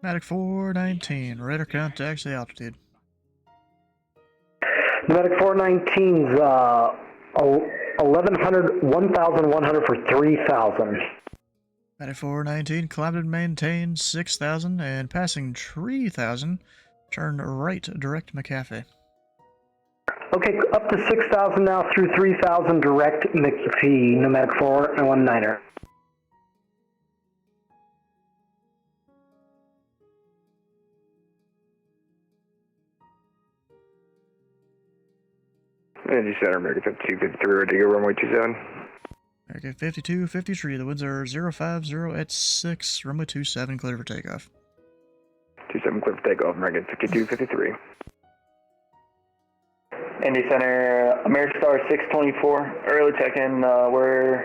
Pneumatic 419, radar count taxi altitude. Pneumatic 419's 1,100 for 3,000. Pneumatic 419, climbed and maintained 6,000, and passing 3,000, turn right, direct McAfee. Okay, up to 6,000 now through 3,000, direct McPhee, pneumatic 419er. Indy Center, American 5253, ready to go runway 27. American 5253, the winds are 050 at 6, runway 27, clear for takeoff. 27 clear for takeoff, American 5253. Indy Center, Ameristar 624, early check-in, we're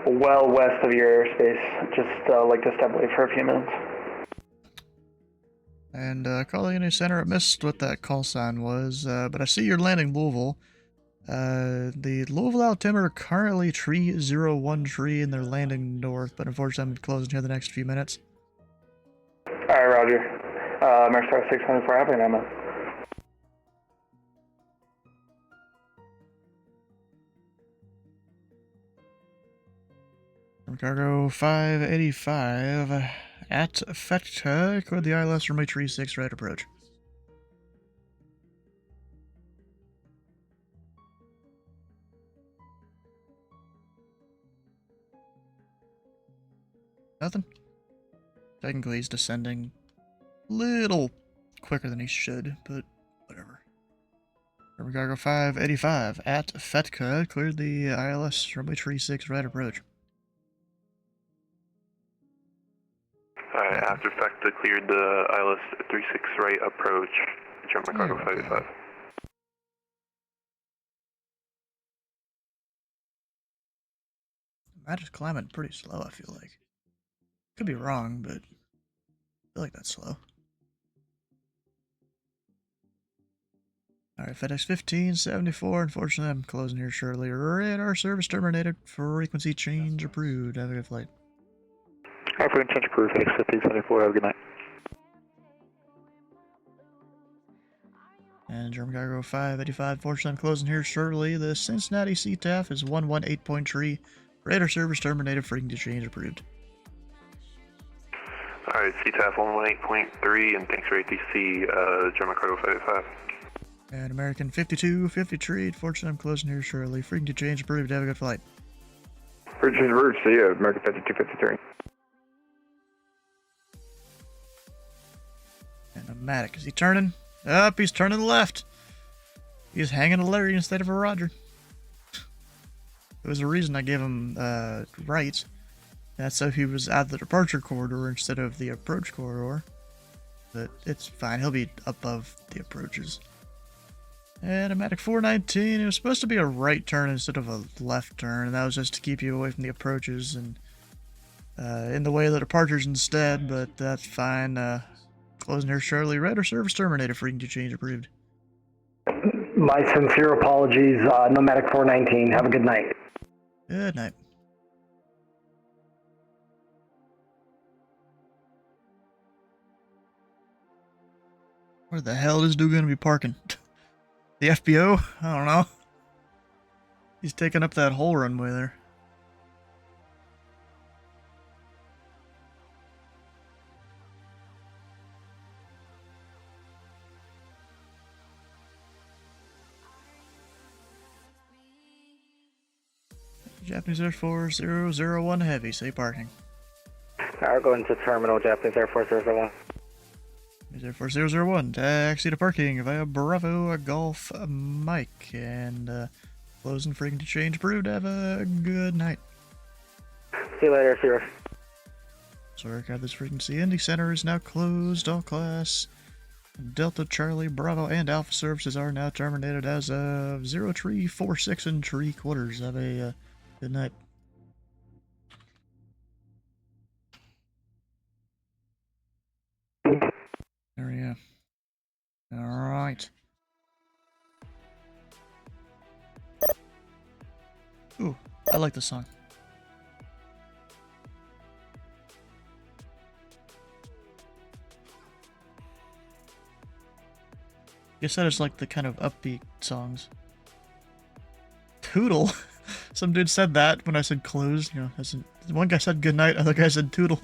well west of your airspace. Just like to step away for a few minutes. And calling Indy Center, I missed what that call sign was, but I see you're landing Louisville. The Louisville altimeter currently 301 tree, and they're landing north, but unfortunately I'm closing here the next few minutes. Alright, Roger. Ameristar 624, having an ammo. Cargo 585 at FETCA, code the ILS runway 36, right approach. Nothing. Technically he's descending a little quicker than he should, but whatever. Cargo 585 at FETCA, cleared the ILS runway 36, right approach. Alright, after FETCA cleared the ILS 36 right approach, German cargo 585. I just climbing pretty slow, I feel like. Could be wrong, but I feel like that's slow. Alright, FedEx 1574. Unfortunately, I'm closing here shortly. Radar service terminated. Frequency change approved. Have a good flight. Alright, frequency change approved. FedEx 1574. Have a good night. And German Cargo 585. Fortunately, I'm closing here shortly. The Cincinnati CTAF is 118.3. Radar service terminated. Frequency change approved. Alright, CTAF 118.3, and thanks for ATC, German cargo 585. And American 5253. Fortunately, I'm closing here shortly. Frequency change approved. Have a good flight. Frequency approved. See ya, American 5253. And Nomadic, is he turning? Up, he's turning left. He's hanging a Larry instead of a Roger. There was a reason I gave him right. That's so he was at the departure corridor instead of the approach corridor. But it's fine, he'll be above the approaches. And Nomadic 419, it was supposed to be a right turn instead of a left turn, and that was just to keep you away from the approaches and in the way of the departures instead, but that's fine. Closing here shortly. Radar service terminated. Frequency change approved. My sincere apologies, Nomadic 419. Have a good night. Good night. Where the hell is dude gonna be parking? The FBO? I don't know. He's taking up that whole runway there. Japanese Air Force 001 Heavy, say parking. Alright, going to terminal, Japanese Air Force 001. Japanese Air Force 001, taxi to parking via Bravo Golf Mike, and closing frequency change approved. Have a good night. See you later, Sierra. Sorry, got this frequency. Indy Center is now closed. All class Delta, Charlie, Bravo, and Alpha services are now terminated as of 0346 3/4. Have a good night. There we go. Alright. Ooh, I like this song. Guess that is like the kind of upbeat songs. Toodle? Some dude said that when I said closed. You know, one guy said goodnight, other guy said toodle.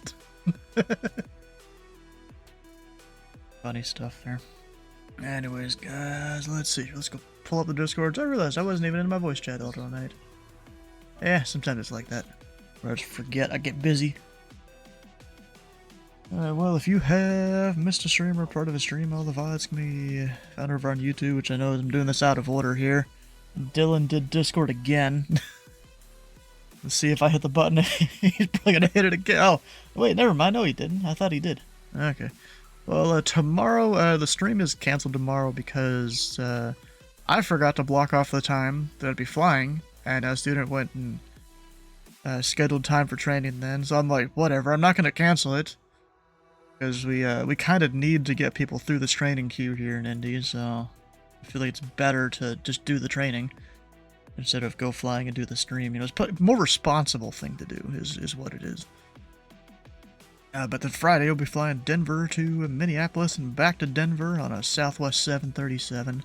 Funny stuff there. Anyways, guys, let's see. Let's go pull up the Discords. I realized I wasn't even in my voice chat all night. Yeah, sometimes it's like that. Where I just forget, I get busy. Well, if you have missed a stream or part of a stream, all the VODs can be found over on YouTube, which I know I'm doing this out of order here. Dylan did Discord again. Let's see if I hit the button. He's probably gonna hit it again. Oh, wait, never mind. No, he didn't. I thought he did. Okay. Well, tomorrow, the stream is canceled tomorrow because I forgot to block off the time that I'd be flying, and a student went and scheduled time for training then, so I'm like, whatever, I'm not going to cancel it. Because we kind of need to get people through this training queue here in Indy, so I feel like it's better to just do the training instead of go flying and do the stream. You know, it's a more responsible thing to do is what it is. But then Friday we'll be flying Denver to Minneapolis and back to Denver on a Southwest 737.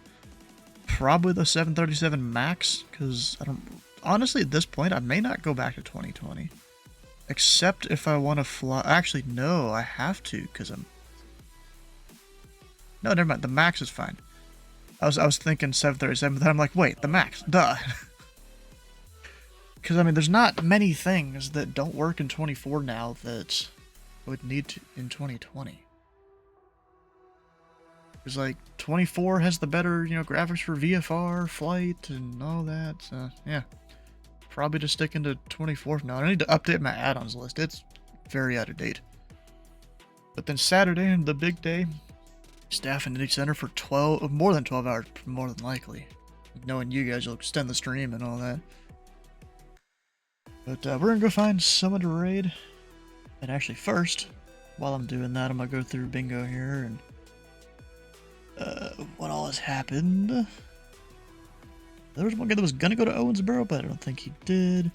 Probably the 737 MAX, because I don't... Honestly, at this point, I may not go back to 2020. Except if I want to fly... Actually, no, I have to, because I'm... No, never mind. The MAX is fine. I was thinking 737, but then I'm like, wait, the MAX, duh. Because, I mean, there's not many things that don't work in 24 now that would need to in 2020. Because, like, 24 has the better, you know, graphics for VFR, flight, and all that, so, yeah. Probably just sticking to 24 now. I need to update my add-ons list. It's very out of date. But then Saturday, the big day, staff in Indy Center for more than 12 hours, more than likely. Knowing you guys will extend the stream and all that. But we're gonna go find someone to raid. And actually first, while I'm doing that, I'm gonna go through bingo here and what all has happened. There was one guy that was gonna go to Owensboro, but I don't think he did.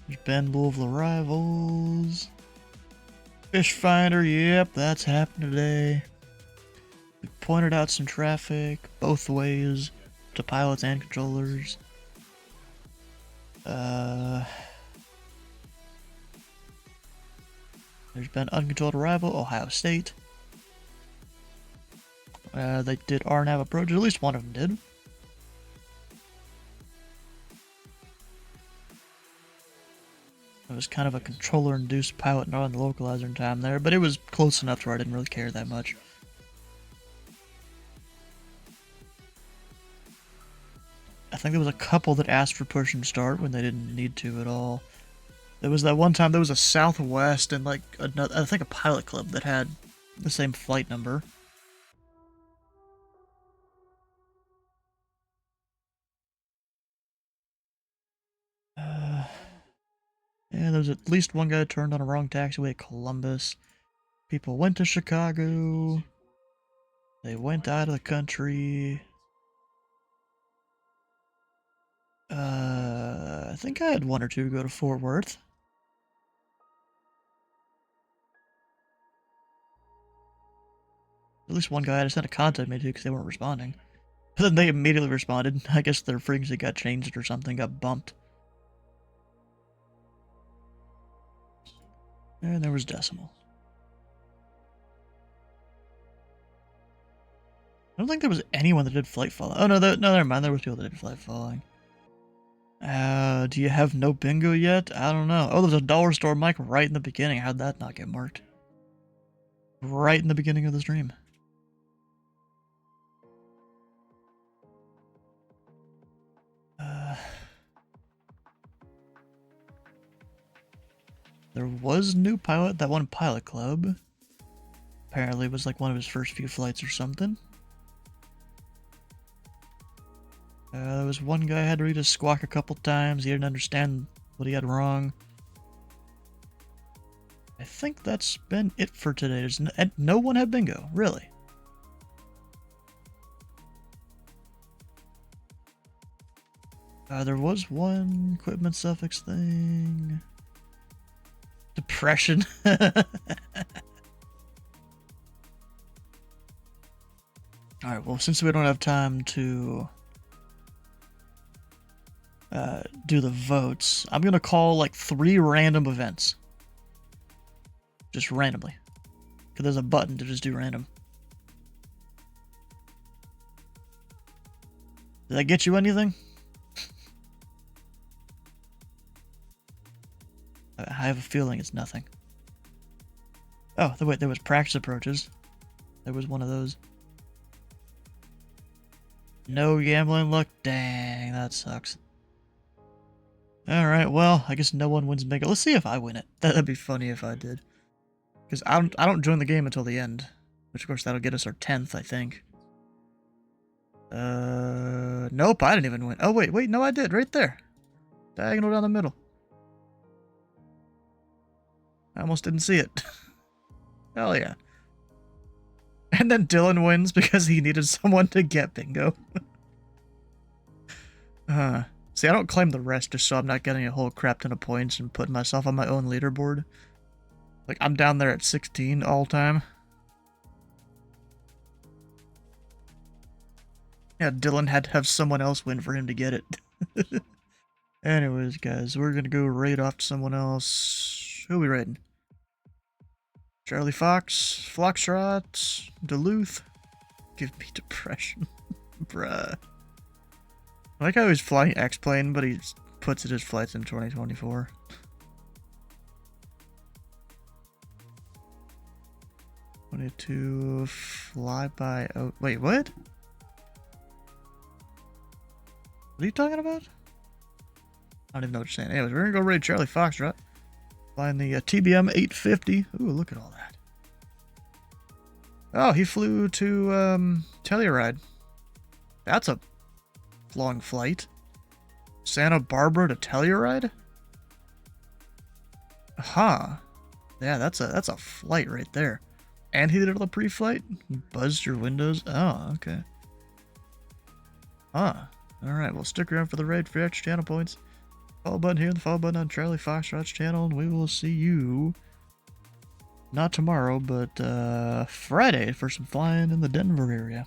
There's Ben Louisville Arrivals. Fish Finder, yep, that's happened today. We pointed out some traffic both ways to pilots and controllers. There's been uncontrolled arrival, Ohio State. They did RNAV approach, at least one of them did. It was kind of a controller-induced pilot not on the localizer in time there, but it was close enough to where I didn't really care that much. I think there was a couple that asked for push and start when they didn't need to at all. There was that one time there was a Southwest and like another, I think a pilot club that had the same flight number. Yeah, there was at least one guy that turned on a wrong taxiway at Columbus. People went to Chicago. They went out of the country. I think I had one or two go to Fort Worth. At least one guy I just had to contact me to because they weren't responding. But then they immediately responded. I guess their frequency got changed or something, got bumped. And there was decimal. I don't think there was anyone that did flight following. Oh no, no, never mind. There was people that did flight following. Do you have no bingo yet? I don't know. Oh, there's a dollar store mic right in the beginning. How'd that not get marked? Right in the beginning of the stream. There was new pilot, that one pilot club. Apparently it was like one of his first few flights or something. There was one guy who had to read his squawk a couple times. He didn't understand what he had wrong. I think that's been it for today. There's no one had bingo, really. There was one equipment suffix thing. Depression. Alright, well, since we don't have time to do the votes, I'm gonna call like 3 random events. Just randomly. Because there's a button to just do random. Did that get you anything? I have a feeling it's nothing. Oh, wait, there was practice approaches. There was one of those. No gambling luck? Dang, that sucks. Alright, well, I guess no one wins bingo. Let's see if I win it. That'd be funny if I did. Because I don't join the game until the end. Which, of course, that'll get us our 10th, I think. Nope, I didn't even win. Oh, wait, no, I did, right there. Diagonal down the middle. almost didn't see it. Hell yeah. And then Dylan wins because he needed someone to get bingo. See, I don't claim the rest just so I'm not getting a whole crap ton of points and putting myself on my own leaderboard. Like, I'm down there at 16 all time. Yeah, Dylan had to have someone else win for him to get it. Anyways, guys, we're gonna go raid off to someone else. Who are we raiding? Charlie Fox, Foxtrot, Duluth. Give me depression. Bruh. I like how he's flying X-Plane, but he puts it his flights in 2024. To fly by. Oh, wait, what? What are you talking about? I don't even know what you're saying. Anyways, we're gonna go raid Charlie Foxtrot. Flying the TBM 850. Ooh, look at all that. Oh, he flew to Telluride. That's a long flight. Santa Barbara to Telluride? Huh. Yeah, that's a flight right there. And he did it on the pre-flight? Buzzed your windows? Oh, okay. Huh. Alright, well, stick around for the raid for extra channel points. Follow button here, the follow button on Charlie Foxtrot's channel, and we will see you not tomorrow, but Friday for some flying in the Denver area.